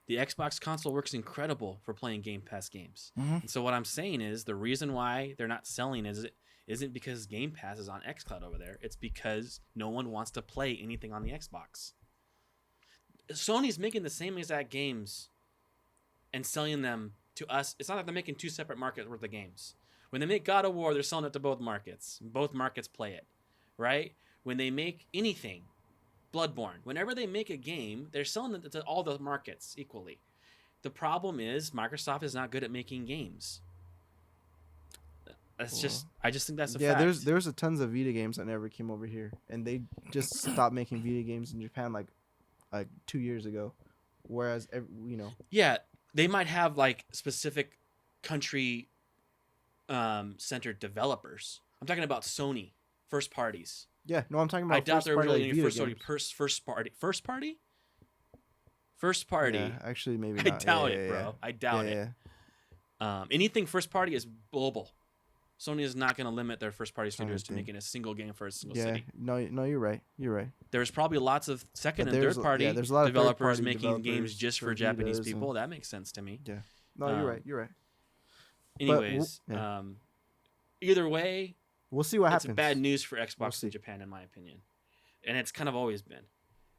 The Xbox console works incredible for playing Game Pass games. Mhm. And so what I'm saying is the reason why they're not selling isn't because Game Pass is on XCloud over there. It's because no one wants to play anything on the Xbox. Sony's making the same exact games and selling them to us. It's not like they're making two separate markets worth of games. When they make God of War, they're selling it to both markets. Both markets play it, right? When they make anything, Bloodborne, whenever they make a game, they're selling it to all the markets equally. The problem is Microsoft is not good at making games. That's just, I just think that's a fact. There's a tons of Vita games that never came over here, and they just stopped making Vita games in Japan like 2 years ago. Whereas Yeah, they might have like specific country centered developers. I'm talking about Sony first parties. Yeah, no, I'm talking about I doubt they're first party, really like, first Vita party. games. First party. Yeah, actually, maybe I not. doubt Yeah, it, yeah, bro. yeah. I doubt Yeah, it. Anything first party is global. Sony is not going to limit their first party studios to think. making a single game for a single yeah. city. No, you're right. You're right. There's probably lots of second But and there's third a- party yeah, there's a lot of developers third-party making games developers just for for Japanese Vitas people. and- That makes sense to me. Yeah. No, you're Um, right. You're right. Anyways, yeah. either way, We'll see what it's happens. bad news for Xbox see. in Japan, in my opinion. And it's kind of always been.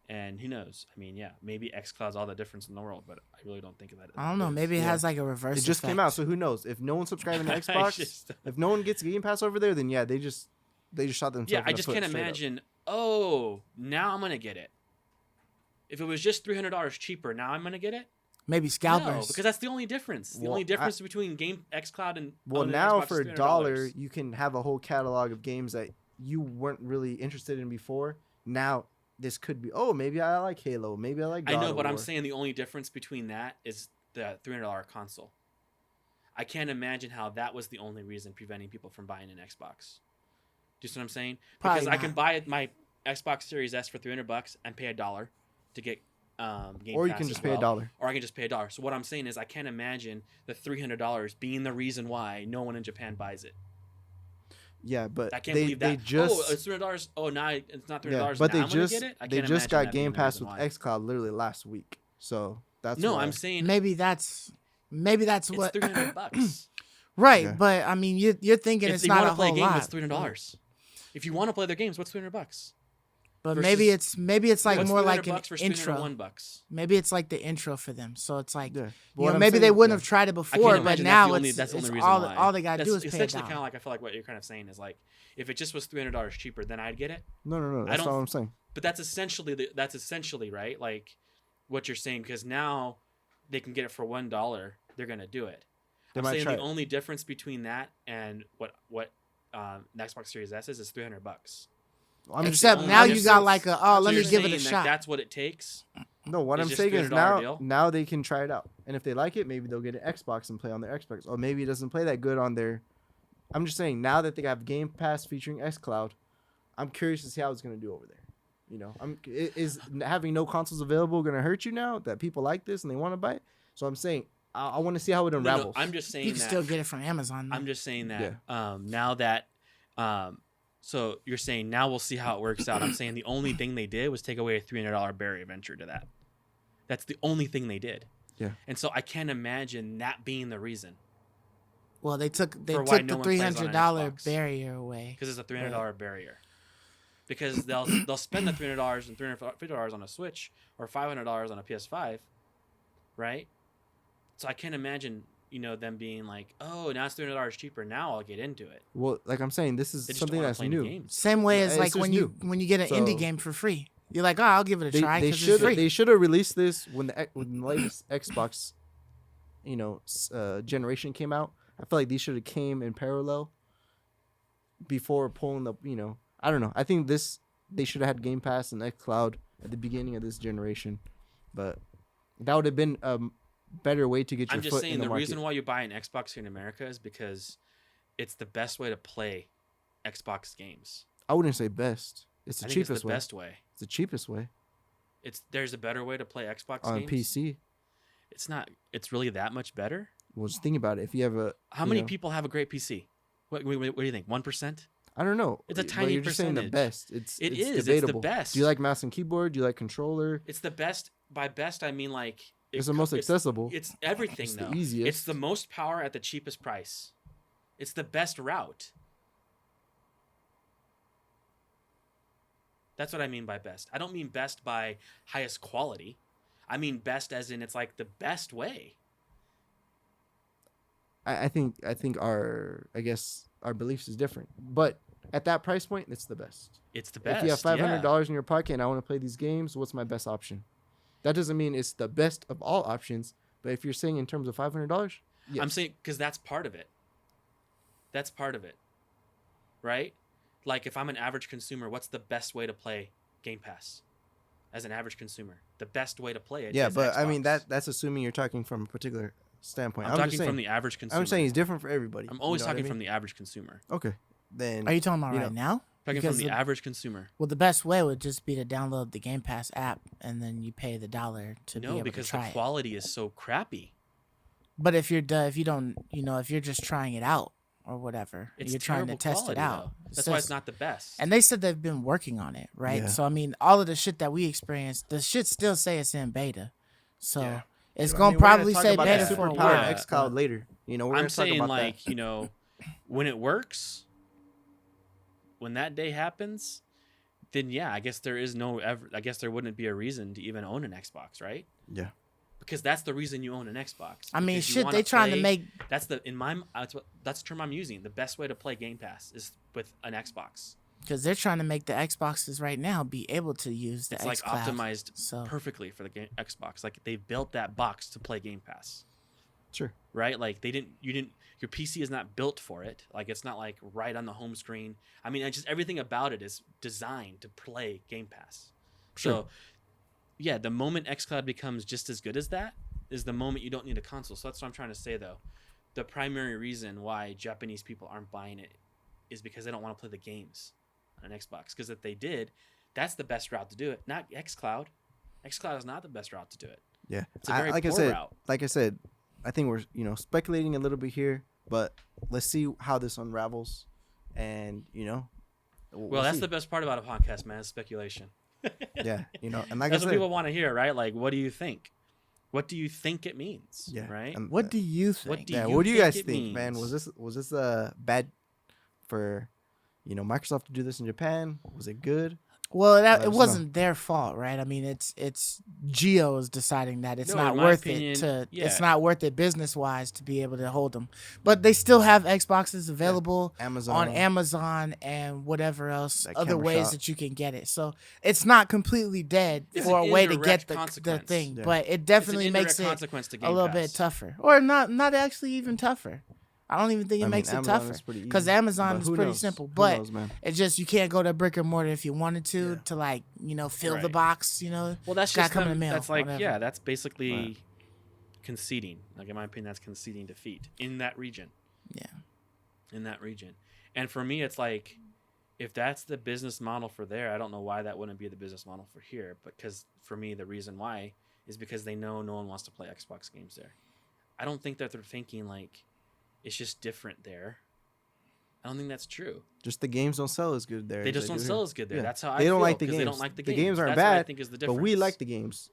And who knows? I mean, yeah, maybe XCloud's all the difference in the world, but I really don't think of that. I don't know. Maybe it has like a reverse. It just came effect. out, so who knows? If no one's subscribing to Xbox, if no one gets Game Pass over there, then yeah, they just shot themselves. Yeah, in I the just foot can't straight up. imagine. Oh, now I'm gonna get it. If it was just $300 cheaper, now I'm gonna get it. Maybe No, scalpers. because that's the only difference. The Well, only difference between XCloud and Well, other than now Xbox for is $1, $300. you can have a whole catalog of games that you weren't really interested in before. Now this could be. Oh, maybe I like Halo. Maybe I like. God I know, of but I'm War. saying the only difference between that is the $300 console. I can't imagine how that was the only reason preventing people from buying an Xbox. Do you see what I'm saying? Probably Because I can not. buy my Xbox Series S for $300 and pay $1 to get Game Or you Pass can as just pay well. $1. Or I can just pay $1. So what I'm saying is I can't imagine the $300 being the reason why no one in Japan buys it. Yeah, but I can't they believe that. just it's $300. Oh, now it's not $300. yeah, but now they I'm gonna just get it? I they can't just imagine got that being Game the Pass reason with why. XCloud literally last week. So that's No, why. I'm saying Maybe that's it's what. $300. Right, Yeah. but I mean, you're thinking If it's you not want a to play a whole game, lot. it's $300. If you want to play their games, what's $300? But versus- maybe it's like What's more like $300 an versus intro. $301? Maybe it's like the intro for them. So it's like, Yeah. you What know, I'm maybe they saying- wouldn't yeah. have tried it I before, can't but imagine now that's the only reason all why. all they got to That's do is pay essentially $1. kind of like I feel like what you're kind of saying is like if it just was $300 cheaper, then I'd get it. No. That's don't- all I'm saying. But that's essentially right, like what you're saying, because now they can get it for $1. They're gonna do it. They I'm might saying try the it. only difference between that and what the Xbox Series S is $300. I'm just Except saying- now I'm you just got saying- like a So let me you're give it a saying that shot. That's what it takes. No, what It's I'm just saying is $300 deal? now they can try it out, and if they like it, maybe they'll get an Xbox and play on their Xbox, or maybe it doesn't play that good on their. I'm just saying now that they have Game Pass featuring XCloud, I'm curious to see how it's gonna do over there. You know, is having no consoles available gonna hurt you now that people like this and they want to buy it? So I'm saying I want to see how it No, unravels. I'm just saying You can that. still get it from Amazon. I'm just saying that Yeah. now that so you're saying now we'll see how it works out. I'm saying the only thing they did was take away a $300 barrier of entry to that. That's the only thing they did. Yeah. And so I can't imagine that being the reason Well, they took for why the no one plays on an $300 Xbox. barrier away. because it's a $300 barrier. Because they'll spend the $300 and $350 on a Switch or $500 on a PS5, right? So I can't imagine them being like, oh, now it's $300 cheaper. Now I'll get into it. Well, like I'm saying, this is They just something don't wanna that's play any new. games. Same way as It's like just when new. you get an So- indie game for free. You're like, oh, I'll give it a try They because it's free. should have released this when the latest Xbox, generation came out. I feel like these should have came in parallel before pulling the. I don't know. I think they should have had Game Pass and XCloud at the beginning of this generation, but that would have been a better way to get your I'm just foot saying in the the market. reason why you buy an Xbox here in America is because it's the best way to play Xbox games. I wouldn't say best. It's the I think cheapest it's the way. best way. It's the cheapest way There's a better way to play Xbox on games. PC. It's not. It's really that much better. Well, just think about it. If you have a, How many people have a great PC? What do you think? 1%? I don't know. It's a but tiny you're just saying the percentage. best. It's It's debatable. the best. Do you like mouse and keyboard? Do you like controller? It's the best. By best, I mean like It's the most accessible. It's everything It's the though. easiest. It's the most power at the cheapest price. It's the best route. That's what I mean by best. I don't mean best by highest quality. I mean best as in it's like the best way. I think our beliefs is different, but at that price point, it's the best. It's the best. If you have $500 in your pocket and I want to play these games, what's my best option? That doesn't mean it's the best of all options, but if you're saying in terms of $500, yes. I'm saying because that's part of it. That's part of it, right? Like if I'm an average consumer, what's the best way to play Game Pass? As an average consumer, the best way to play it. Yeah, is but I mean Xbox. that's assuming you're talking from a particular standpoint. I'm just talking saying, from the average consumer. I'm saying it's different for everybody. I'm always You know what talking I mean? from the average consumer. Okay, then Are you talking about you right now? Talking from the average consumer. Well, the best way would just be to download the Game Pass app and then you pay the $1 to be able to try it. No, because the quality is so crappy. But if you're if you don't, if you're just trying it out or whatever, you're trying to test it out. That's why it's not the best. And they said they've been working on it, right? Yeah. So I mean, all of the shit that we experienced, the shit still say it's in beta. So it's gonna probably say beta for a while. XCloud later. We're I'm saying about like that. when it works, when that day happens, then yeah, I guess there wouldn't be a reason to even own an Xbox, right? Yeah. Because that's the reason you own an Xbox. I mean, shit, they trying to make. That's the term I'm using. The best way to play Game Pass is with an Xbox. Because they're trying to make the Xboxes right now be able to use the XCloud. It's like optimized perfectly for the Xbox. Like they built that box to play Game Pass. Sure. Right? Like your PC is not built for it. Like it's not like right on the home screen. I mean, just everything about it is designed to play Game Pass. Sure. So yeah, the moment XCloud becomes just as good as that is the moment you don't need a console. So that's what I'm trying to say, though. The primary reason why Japanese people aren't buying it is because they don't want to play the games on an Xbox. Because if they did, that's the best route to do it, not XCloud. XCloud is not the best route to do it. Yeah, it's a very poor route. Like I said, I think we're speculating a little bit here, but let's see how this unravels, and well, that's the best part about a podcast, man. Is speculation. Yeah, and like that's I said, what people want to hear, right? Like, what do you think? What do you think it means? Yeah, right. And what do you think? What do you guys think, man? Was this bad for Microsoft to do this in Japan? Was it good? Well, it wasn't their fault, right? I mean, it's Geo's deciding that it's not worth it it's not worth it business wise to be able to hold them. But they still have Xboxes available on Amazon and whatever else other ways that you can get it. So it's not completely dead for a way to get the thing, but it definitely makes it a little bit tougher, or not actually even tougher. I don't even think it makes it tougher because Amazon is pretty simple, but it's just you can't go to brick and mortar if you wanted to like fill the box. Well, that's just come in the mail. That's like that's basically conceding. Like in my opinion, that's conceding defeat in that region. Yeah, in that region. And for me, it's like if that's the business model for there, I don't know why that wouldn't be the business model for here. Because for me, the reason why is because they know no one wants to play Xbox games there. I don't think that they're thinking like. It's just different there. I don't think that's true. Just the games don't sell as good there. They just don't sell as good there. Yeah. That's how I feel. They don't like the games. They don't like the games. The games aren't that's bad. What I think is the difference. But we like the games.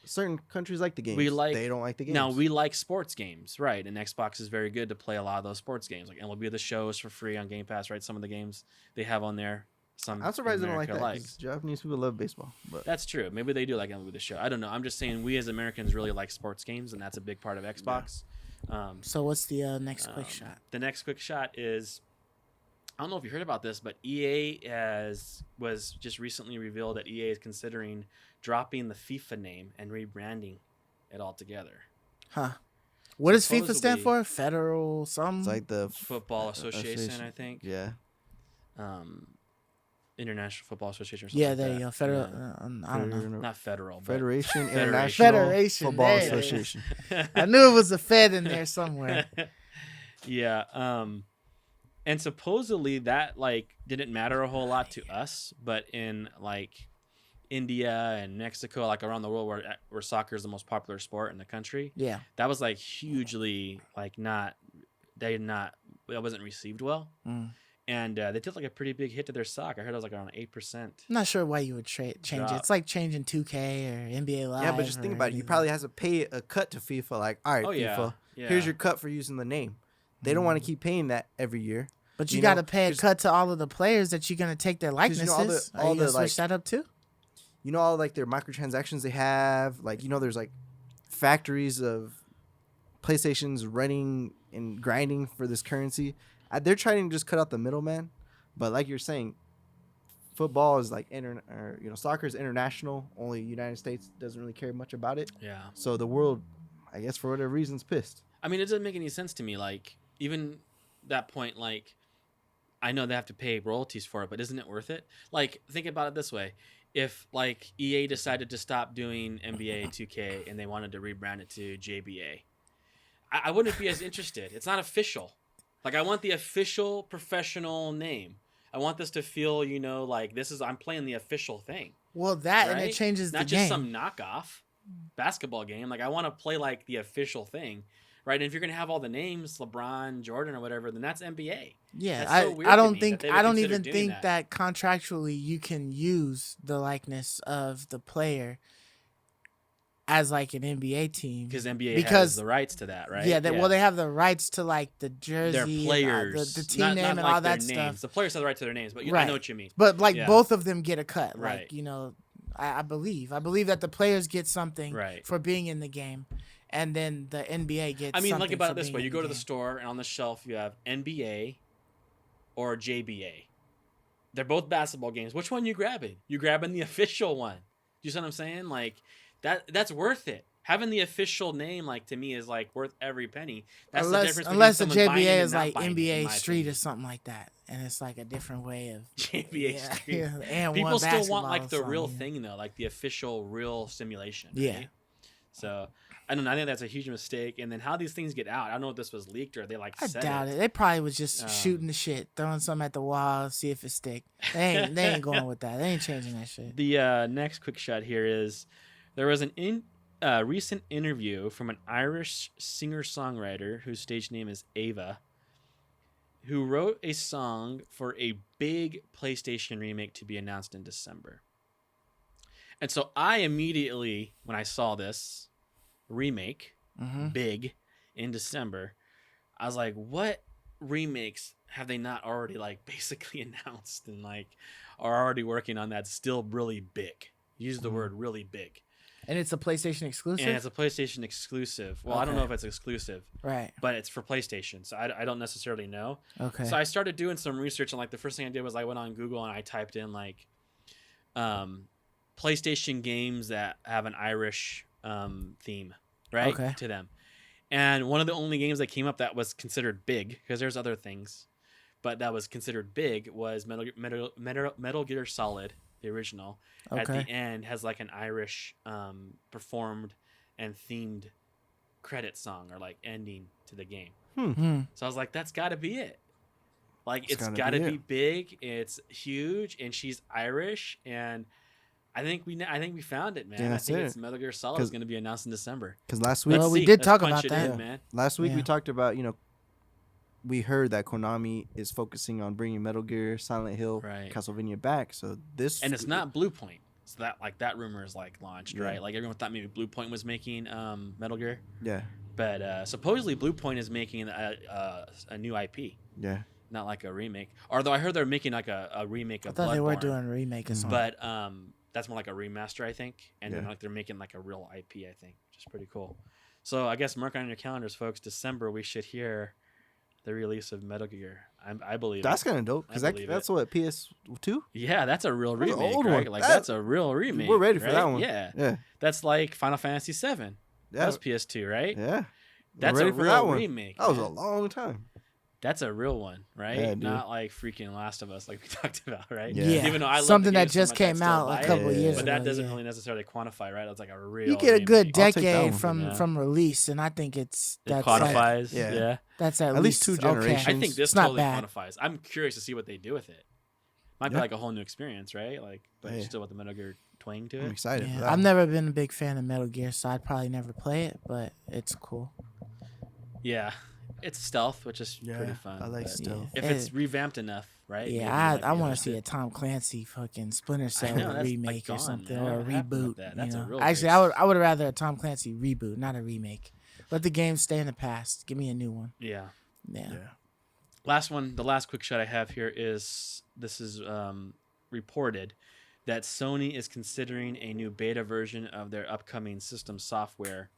Certain countries like the games. They don't like the games. Now we like sports games, right? And Xbox is very good to play a lot of those sports games. Like MLB The Show is for free on Game Pass, right? Some of the games they have on there. I'm surprised they don't like that. Likes. Japanese people love baseball. But that's true. Maybe they do like MLB The Show. I don't know. I'm just saying we as Americans really like sports games, and that's a big part of Xbox. Yeah. So what's the next quick shot? The next quick shot is, I don't know if you heard about this, but EA was just recently revealed that EA is considering dropping the FIFA name and rebranding it altogether. Huh. What does FIFA stand for? Federal something? It's like the Football Association, I think. Yeah. International Football Association or something. Yeah, there you go. Federal. I don't know. Not federal. Federation International Football Association. I knew it was a Fed in there somewhere. Yeah. And supposedly that like didn't matter a whole lot to us, but in like India and Mexico, like around the world where soccer is the most popular sport in the country. Yeah. That was like hugely like it wasn't received well. Mm. And they took like a pretty big hit to their stock. I heard it was like around 8%. I'm not sure why you would change it. It's like changing 2K or NBA Live. Yeah, but just think about it. You probably have to pay a cut to FIFA. Like, all right, FIFA, here's your cut for using the name. They don't want to keep paying that every year. But you got to pay a cut to all of the players that you're going to take their likenesses. Are you going to switch that up too? All like their microtransactions they have. Like, there's like factories of PlayStations running and grinding for this currency. They're trying to just cut out the middleman, but like you're saying, football is like soccer is international. Only United States doesn't really care much about it. Yeah. So the world, I guess for whatever reason's pissed. I mean, it doesn't make any sense to me. Like even that point, like I know they have to pay royalties for it, but isn't it worth it? Like think about it this way: if like EA decided to stop doing NBA 2K and they wanted to rebrand it to JBA, I wouldn't be as interested. It's not official. Like, I want the official professional name. I want this to feel, like I'm playing the official thing. Well, that right? and it changes the game. Not just some knockoff basketball game. Like I want to play like the official thing, right? And if you're gonna have all the names, LeBron, Jordan, or whatever, then that's NBA. Yeah, that's so weird I don't to me think that they would I don't consider even doing think that contractually you can use the likeness of the player as like an NBA team because NBA has the rights to that, right? Yeah, well, they have the rights to like the jersey, their players, and, the team name, and like all that names. stuff. The players have the right to their names, but right. I know what you mean. But like both of them get a cut, right? Like I believe that the players get something for being in the game, and then the NBA gets. I mean, something think about for it this being way: in you the go to game. the store, and on the shelf you have NBA or JBA. They're both basketball games. Which one you grabbing? You grabbing the official one. You see what I'm saying? Like that's worth it. Having the official name, like to me, is like worth every penny. That's the difference. Unless the between someone JBA is like buying it, NBA Street or something like that, and it's like a different way of JBA Street. Yeah, and people still want basketball like the song, real thing though, like the official real simulation. Right? Yeah. So I don't know. I think that's a huge mistake. And then how these things get out, I don't know if this was leaked or they like. I doubt it. They probably was just shooting the shit, throwing something at the wall, see if it stick. They ain't going with that. They ain't changing that shit. The next quick shot here is there was an recent interview from an Irish singer-songwriter whose stage name is Ava, who wrote a song for a big PlayStation remake to be announced in December. And so I immediately, when I saw this remake, big, in December, I was like, what remakes have they not already like basically announced and like are already working on that still really big? Use the word really big. And it's a PlayStation exclusive? And it's a PlayStation exclusive. Well, I don't know if it's exclusive. Right. But it's for PlayStation, so I don't necessarily know. Okay. So I started doing some research, and like the first thing I did was I went on Google and I typed in like PlayStation games that have an Irish theme, right? Okay. To them. And one of the only games that came up that was considered big, because there's other things, but that was considered big, was Metal Gear Solid, the original. Okay. At the end has like an Irish performed and themed credit song or like ending to the game. So I was like, that's got to be it. Like it's got to be big. It's huge, and she's Irish, and I think we found it, man. Yeah, I think it's Metal Gear Solid is going to be announced in December. Because last week, we did talk about that, man. Last week we talked about we heard that Konami is focusing on bringing Metal Gear, Silent Hill, Castlevania back. So this and it's not Bluepoint. So that rumor is like launched, right? Like everyone thought maybe Bluepoint was making Metal Gear. Yeah. But supposedly Bluepoint is making a new IP. Yeah. Not like a remake. Although I heard they're making like a remake of Bloodborne. I thought they were doing a remake or something. But that's more like a remaster, I think. And then like they're making like a real IP, I think, which is pretty cool. So I guess mark on your calendars, folks. December we should hear the release of Metal Gear. I believe that's kind of dope because that's what PS2. Yeah, that's a real remake. An old right? one. Like that's a real remake. We're ready for that one. Yeah. That's like Final Fantasy VII. Yeah. That was PS2, right? Yeah. That's a real remake. That was a long time. That's a real one, right? Yeah, not like freaking Last of Us, like we talked about, right? Yeah. Even though I love something the game that just so much, came out a couple years ago, but that doesn't really necessarily quantify, right? It's like a real. You get a good remake. decade from release, and I think it quantifies. Like, yeah. That's at least 2 generations. Okay. I think this totally quantifies. I'm curious to see what they do with it. Might be like a whole new experience, right? Like, but still with the Metal Gear twang to it. I'm excited. For that I've one. never been a big fan of Metal Gear, so I'd probably never play it, but it's cool. Yeah. It's stealth, which is pretty fun. I like stealth. If it's revamped enough, right? Yeah, I want to see a Tom Clancy fucking Splinter Cell remake or something, or a reboot. That's a real actually, I would rather a Tom Clancy reboot, not a remake. Let the game stay in the past. Give me a new one. Yeah. Yeah. Last one, the last quick shot I have here is this is reported that Sony is considering a new beta version of their upcoming system software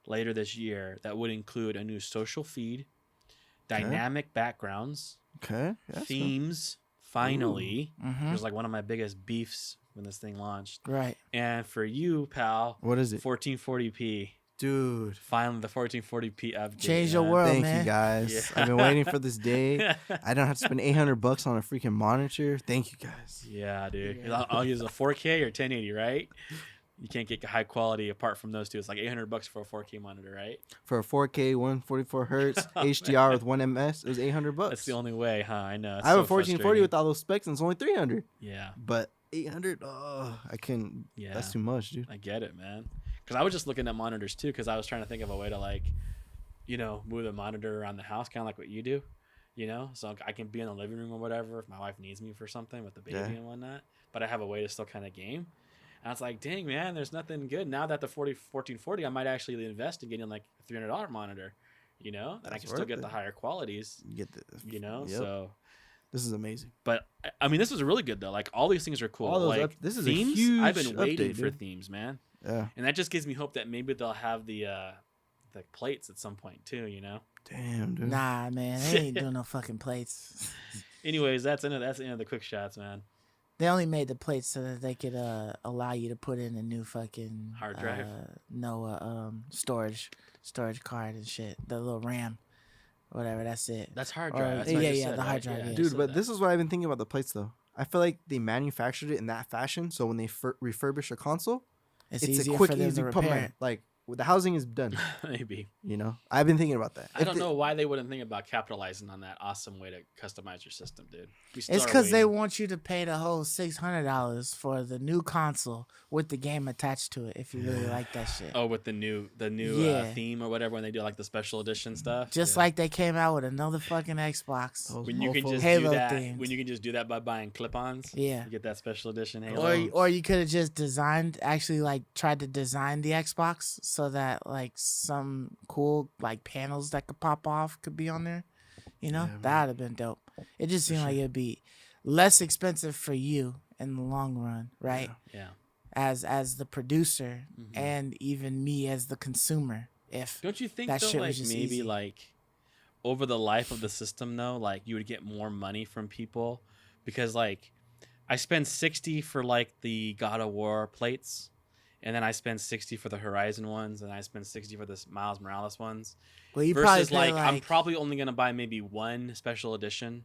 later this year that would include a new social feed, dynamic backgrounds, themes. Finally, there's like one of my biggest beefs when this thing launched. Right. And for you, pal, what is it? 1440p. Dude, finally the 1440p update. Change your world, Thank man. you guys. I've been waiting for this day. I don't have to spend $800 on a freaking monitor. Thank you guys. Yeah, dude. I'll use a 4K or 1080, right? You can't get high quality apart from those two. It's like $800 for a 4K monitor, right? For a 4K, 144 hertz Oh, HDR man. with 1 ms, it was $800. That's the only way, huh? I know. It's I have so a 1440 frustrating. with all those specs, and it's only 300. Yeah. But 800, oh, I can't. Yeah. That's too much, dude. I get it, man. Because I was just looking at monitors too, because I was trying to think of a way to like, move the monitor around the house, kind of like what you do, so I can be in the living room or whatever if my wife needs me for something with the baby and whatnot. But I have a way to still kind of game. And I was like, dang, man, there's nothing good. Now that the 1440, I might actually invest in getting like a $300 monitor, and I can still get the higher qualities, You get the, yep. So. This is amazing. But I mean, this was really good though. Like all these things are cool. All those like this is themes, a huge I've been waiting update, for dude. themes, man. Yeah. And that just gives me hope that maybe they'll have the plates at some point too. Damn, dude. Nah, man, they ain't doing no fucking plates. Anyways, that's the end of the quick shots, man. They only made the plates so that they could allow you to put in a new fucking Hard drive? storage card and shit. The little RAM, whatever. That's it. That's hard Or- drive. That's yeah, what I just yeah, said, the hard right? drive, yeah. I just Dude, said but that. this is what I've been thinking about the plates, though. I feel like they manufactured it in that fashion, so when they refurbish a console, It's it's a easier quick, for them easy to pump. repair it. Like, the housing is done. Maybe. I've been thinking about that. I don't know why they wouldn't think about capitalizing on that awesome way to customize your system, dude. We still It's are because they waiting. want you to pay the whole $600 for the new console with the game attached to it. If you really like that shit. Oh, with the new Yeah. theme or whatever when they do like the special edition stuff. Just like they came out with another fucking Xbox. Those when you can mofos. just Halo do that. themed. When you can just do that by buying clip-ons. Yeah. You get that special edition Halo. Or you could have just tried to design the Xbox so that like some cool like panels that could pop off could be on there. That'd have been dope. It just seemed like it'd be less expensive for you in the long run, right? Yeah. As the producer Mhm. and even me as the consumer. If Don't you think That though, shit was like just maybe easy. like over the life of the system though, like you would get more money from people because like I spend 60 for like the God of War plates, and then I spend 60 for the Horizon ones, and I spend 60 for the Miles Morales ones. well, you probably Versus pay like I'm probably only gonna buy maybe one special edition.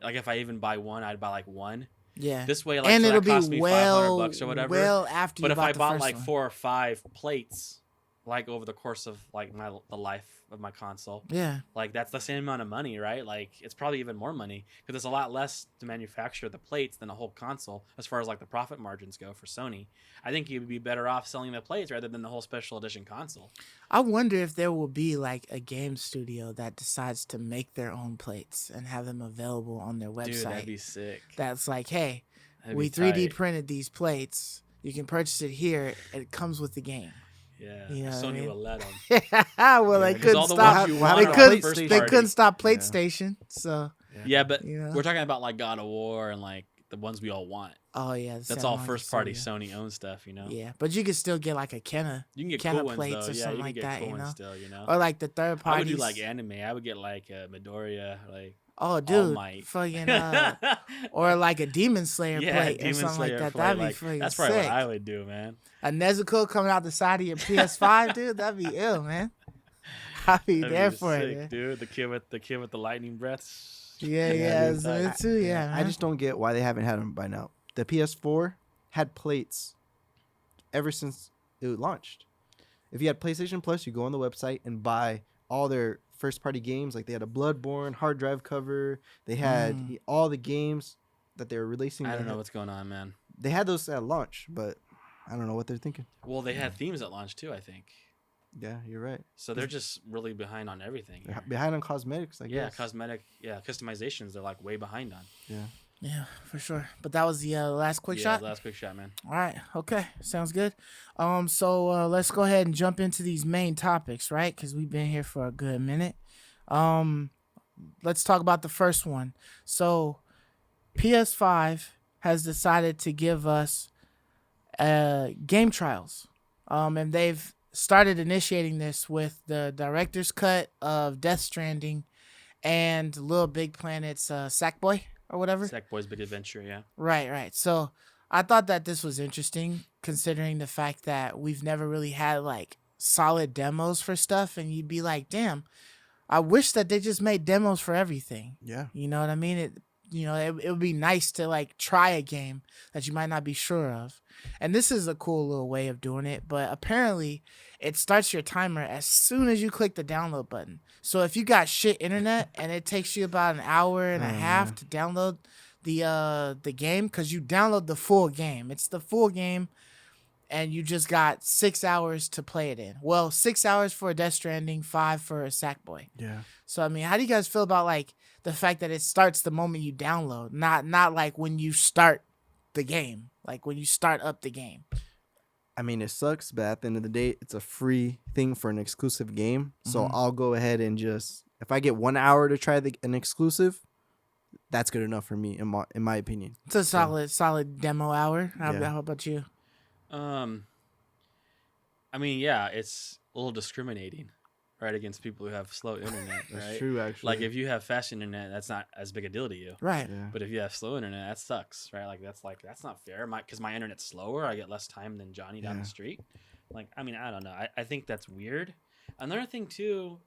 Like if I even buy one, I'd buy like one. yeah. This way, like And so it'll that be costs me $500 or whatever. well after you But if bought I the bought first like one. 4 or 5 plates, like over the course of like the life of my console, Yeah. like that's the same amount of money, right? Like it's probably even more money because it's a lot less to manufacture the plates than a whole console as far as like the profit margins go for Sony. I think you'd be better off selling the plates rather than the whole special edition console. I wonder if there will be like a game studio that decides to make their own plates and have them available on their website. Dude, that'd be sick. That's like, hey, That'd we be 3D tight. printed these plates. You can purchase it here. It comes with the game. Yeah, You know what I Sony mean? will let them. well, they because couldn't all the stop. ones you Well, want They are couldn't. first They party. couldn't stop Yeah. PlayStation. So Yeah, but You know? we're talking about like God of War and like the ones we all want. oh yeah, the That's all 700 first party Studio. Sony owned stuff, Yeah, but you could still get like a Kenna You can get Kenna cool ones plates though. or Yeah, something you can like get that, cool you ones know? still. or like the third I parties. would do like anime. I would get like Midoriya, like oh, All dude, Might. fucking or like a Demon Slayer yeah, plate or Demon something Slayer like that. plate, That'd be like, fucking that's probably sick. what I would do, man. A Nezuko coming out the side of your PS5, dude. That'd be ill, man. I'd be That'd there be for sick, it. Man. dude. The kid with the lightning breaths. Yeah, Yeah, yeah, dude. me too. Yeah, I man. just don't get why they haven't had them by now. The PS4 had plates ever since it launched. If you had PlayStation Plus, you go on the website and buy all their first-party games. Like they had a Bloodborne hard drive cover. They had all the games that they were releasing. I don't know what's going on, man. They had those at launch, but I don't know what they're thinking. Well, they had themes at launch too, I think. Yeah, you're right. So they're just really behind on everything. They're here. behind on cosmetics, I Yeah, guess. customizations. They're like way behind on. Yeah. Yeah, for sure. But that was the last quick Yeah, shot. last quick shot, man. All right. Okay. Sounds good. So let's go ahead and jump into these main topics, right? Because we've been here for a good minute. Let's talk about the first one. So PS5 has decided to give us game trials. And they've started initiating this with the director's cut of Death Stranding and Little Big Planet's Sackboy or whatever. Sackboy's Big Adventure, yeah. Right. So I thought that this was interesting considering the fact that we've never really had like solid demos for stuff. And you'd be like, damn, I wish that they just made demos for everything. Yeah. You know what I mean? it would be nice to like try a game that you might not be sure of. And this is a cool little way of doing it, but apparently it starts your timer as soon as you click the download button. So if you got shit internet and it takes you about an hour and a half to download the game, because you download the full game. It's the full game, and you just got 6 hours to play it in. Well, 6 hours for a Death Stranding, 5 for a Sackboy. Yeah. So I mean, how do you guys feel about like the fact that it starts the moment you download, not like when you start the game, like when you start up the game? I mean, it sucks, but at the end of the day, it's a free thing for an exclusive game. So I'll go ahead and just, if I get 1 hour to try an exclusive, that's good enough for me, in my opinion. It's a solid demo hour. How about you? I mean, yeah, it's a little discriminating, right, against people who have slow internet, right? That's true, actually. Like, if you have fast internet, that's not as big a deal to you. Right. Yeah. But if you have slow internet, that sucks, right? That's not fair. Because my internet's slower, I get less time than Johnny down the street. Like, I mean, I don't know. I think that's weird. Another thing, too,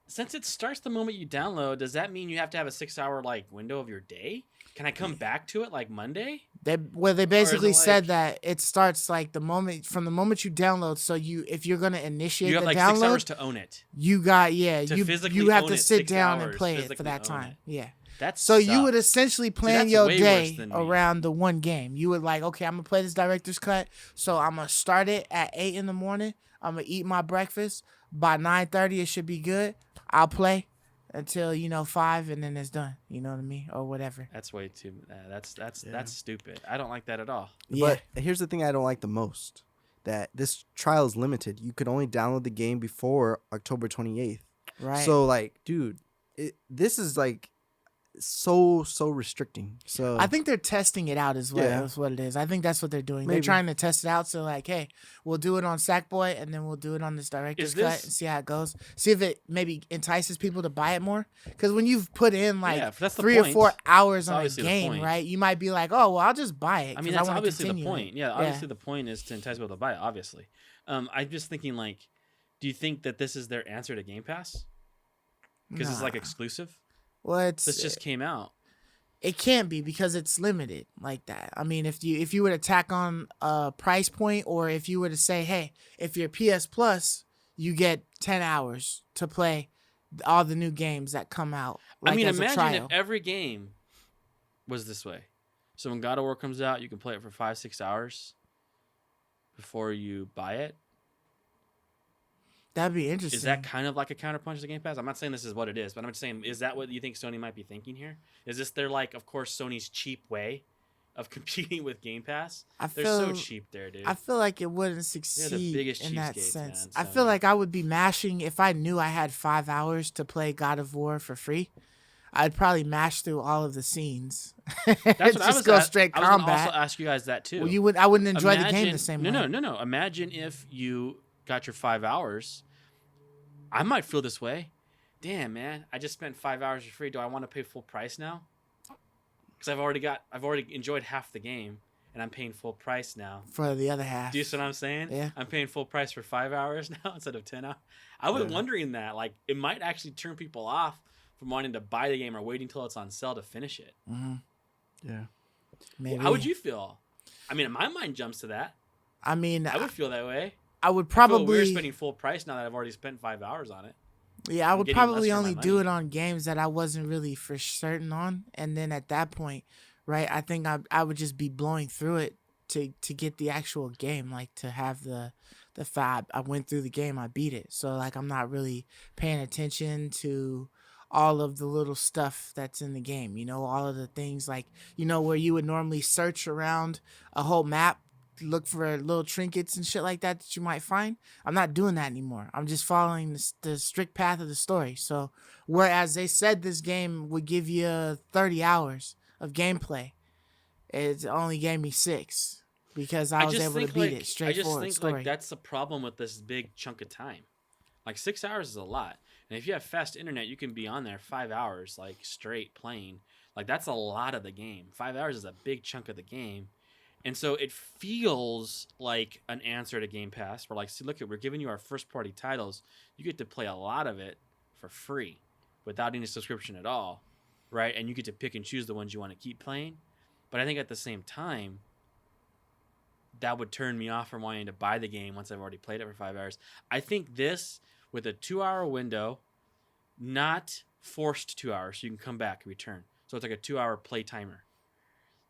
since it starts the moment you download, does that mean you have to have a 6 hour, like, window of your day? Can I come back to it, like, Monday? They basically said that it starts like from the moment you download. So if you're gonna initiate you have the like download, 6 hours to own it. You got you have to sit 6 down and hours, play it for that time. it. Yeah. That's So you would essentially plan that's your way day worse than me. around the one game. You would like, okay, I'm gonna play this director's cut. So I'm gonna start it at 8 in the morning. I'm gonna eat my breakfast. By 9:30, it should be good. I'll play until 5, and then it's done. You know what I mean, or whatever. That's way too. That's stupid. I don't like that at all. Yeah. But here's the thing I don't like the most: that this trial is limited. You could only download the game before October 28th. Right. So, like, dude, this is like so restricting. So I think they're testing it out as well. Yeah. That's what it is. I think that's what they're doing. Maybe. They're trying to test it out. So like, hey, we'll do it on Sackboy, and then we'll do it on this director's cut and see how it goes. See if it maybe entices people to buy it more. Because when you've put in like that's the 3 or point. 4 hours on a obviously the game, point. right? You might be like, oh, well, I'll just buy it. I mean, 'cause that's wanna obviously the continue point. it. Yeah, obviously the point is to entice people to buy it. Obviously, I'm just thinking like, do you think that this is their answer to Game Pass? Because it's like exclusive. Well, This just came out. It can't be because it's limited like that. I mean, if you were to tack on a price point, or if you were to say, hey, if you're PS Plus, you get 10 hours to play all the new games that come out. Like, I mean, as a imagine trial. if every game was this way. So when God of War comes out, you can play it for 5-6 hours before you buy it. That'd be interesting. Is that kind of like a counterpunch to Game Pass? I'm not saying this is what it is, but I'm just saying, is that what you think Sony might be thinking here? Is this their, like, of course, Sony's cheap way of competing with Game Pass? They're so cheap there, dude. I feel like it wouldn't succeed biggest in that cheapskates, sense. man, I feel Sony. like I would be mashing if I knew I had 5 hours to play God of War for free. I'd probably mash through all of the scenes. That's what just I was go at- straight I was gonna combat. also ask you guys that too. Well, I wouldn't enjoy the game the same way. No. Imagine if you got your 5 hours. I might feel this way. Damn, man, I just spent 5 hours for free. Do I want to pay full price now? Because I've already enjoyed half the game, and I'm paying full price now. For the other half. Do you see what I'm saying? Yeah. I'm paying full price for 5 hours now instead of 10 hours. I was wondering that. Like, it might actually turn people off from wanting to buy the game or waiting until it's on sale to finish it. Mm-hmm. Yeah. Maybe. How would you feel? I mean, my mind jumps to that. I mean, I would feel that way. I would I feel weird probably. spending full price now that I've already spent 5 hours on it. Yeah, I would getting probably less for my only do money. it on games that I wasn't really for certain on, and then at that point, right, I think I would just be blowing through it to get the actual game, like to have the fab. I went through the game, I beat it, so like I'm not really paying attention to all of the little stuff that's in the game. All of the things like where you would normally search around a whole map, look for little trinkets and shit like that you might find. I'm not doing that anymore. I'm just following the strict path of the story. So whereas they said this game would give you 30 hours of gameplay, it only gave me 6 because I was just able to think, beat like, it straightforward I just think story. like that's the problem with this big chunk of time. Like 6 hours is a lot, and if you have fast internet, you can be on there 5 hours like straight playing. Like that's a lot of the game. 5 hours is a big chunk of the game. And so it feels like an answer to Game Pass. We're like, see, look, we're giving you our first-party titles. You get to play a lot of it for free without any subscription at all. right? And you get to pick and choose the ones you want to keep playing. But I think at the same time, that would turn me off from wanting to buy the game once I've already played it for 5 hours. I think this, with a 2-hour window, not forced 2 hours, so you can come back and return. So it's like a 2-hour play timer.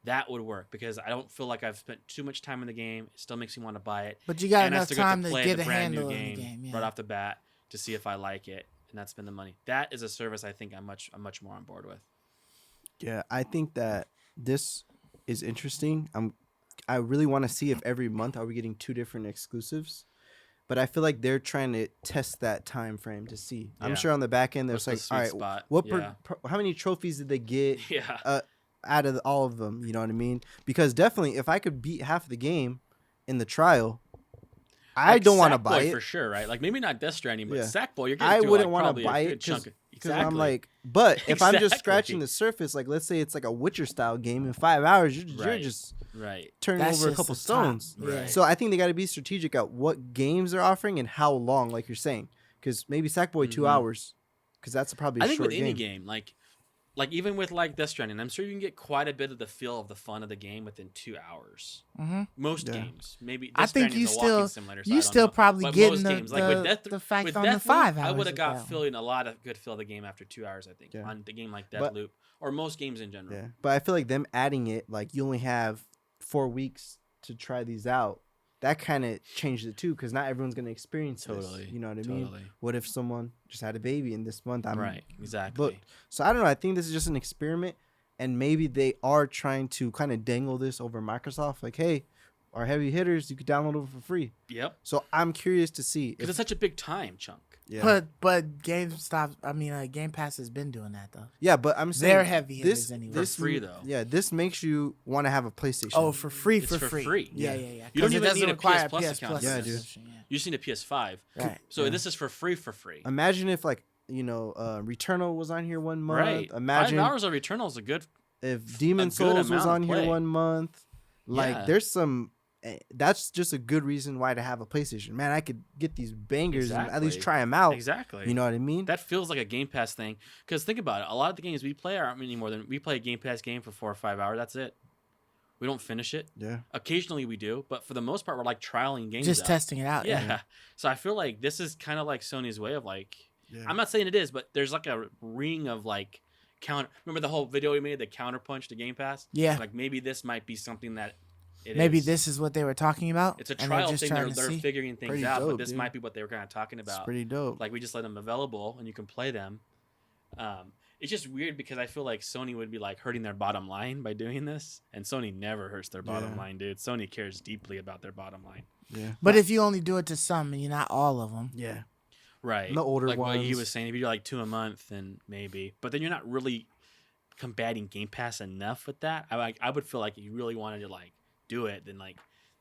That would work because I don't feel like I've spent too much time in the game. It still makes me want to buy it. But you got and I enough still time to to play get the a brand handle new of the game, game. Yeah. right off the bat to see if I like it and not spend the money. That is a service I think I'm much more on board with. Yeah, I think that this is interesting. I really want to see if every month are we getting 2 different exclusives. But I feel like they're trying to test that time frame to see. Yeah. I'm sure on the back end there's What's the like, all sweet right, spot? what Yeah. how many trophies did they get Yeah. out of all of them? You know what I mean? Because definitely, if I could beat half the game in the trial, I Like don't want to Sackboy buy it. for sure, right? Like maybe not Death Stranding, but Yeah. Sackboy, you're getting I through wouldn't like want to probably a buy good it chunk of, because I'm exactly. like, but if I'm just Exactly. scratching the surface, like let's say it's like a Witcher style game in 5 hours, you're Right. just right. turning That's over a just couple the top. stones. Yeah. So I think they got to be strategic at what games they're offering and how long, like you're saying, because maybe Sackboy 2 Mhm. hours, because that's probably a I think short with game. any game, like even with like Death Stranding, I'm sure you can get quite a bit of the feel of the fun of the game within 2 hours. Mm-hmm. Most Yeah. games, maybe. I Death think Stranding's you a walking still simulator, so you I don't still know. probably But getting most the, games, like with Death, the fact with on the Deathloop, 5 hours. I would have with got that one. feeling a lot of good feel of the game after 2 hours. I think Yeah. on the game like But- Deathloop or most games in general. Yeah, but I feel like them adding it, like you only have 4 weeks to try these out. That kind of changed it too, because not everyone's gonna experience Totally. this. You know what I mean? Totally. What if someone just had a baby in this month? I'm Right. Exactly. But so I don't know. I think this is just an experiment, and maybe they are trying to kind of dangle this over Microsoft. Like, hey, our heavy hitters, you could download it for free. Yep. So I'm curious to see. Because it's such a big time chunk. Yeah, But Game Pass has been doing that though. yeah, but I'm saying They're heavy hitters this, anyway. this For free, though. Yeah, this makes you want to have a PlayStation. Oh, for free, It's for free. free. Yeah, Yeah. yeah, yeah. You don't 'Cause it even doesn't need a require PS Plus account. Yeah, dude. subscription, yeah. You just need a PS5. Right. So Yeah. this is for free. Imagine if like Returnal was on here one month. Right. Imagine 5 hours of Returnal is a good. if Demon good Souls was amount of on here play. one month. Like Yeah. there's some. That's just a good reason why to have a PlayStation. Man, I could get these bangers and at least Exactly. try them out. Exactly. You know what I mean? That feels like a Game Pass thing. Because think about it. A lot of the games we play aren't any more than we play a Game Pass game for 4 or 5 hours. That's it. We don't finish it. Yeah. Occasionally we do, but for the most part, we're like trialing games. Just out. testing it out. Yeah. So I feel like this is kind of like Sony's way of like. Yeah. I'm not saying it is, but there's like a ring of like counter. Remember the whole video we made, the counterpunch to Game Pass? Yeah. Like maybe this might be something that. Maybe is. this is what they were talking about. It's a and they're trial just thing. trying They're, to they're see. figuring things Pretty out, but dope, this dude. might be what they were kind of talking It's about. pretty dope. Like we just let them available and you can play them. It's just weird because I feel like Sony would be like hurting their bottom line by doing this, and Sony never hurts their bottom Yeah. line, dude. Sony cares deeply about their bottom line. Yeah. But if you only do it to some, and you're not all of them. Yeah. Right. The older like what he ones. was saying, if you do like 2 a month, then maybe. But then you're not really combating Game Pass enough with that. I would feel like if you really wanted to like do it, then like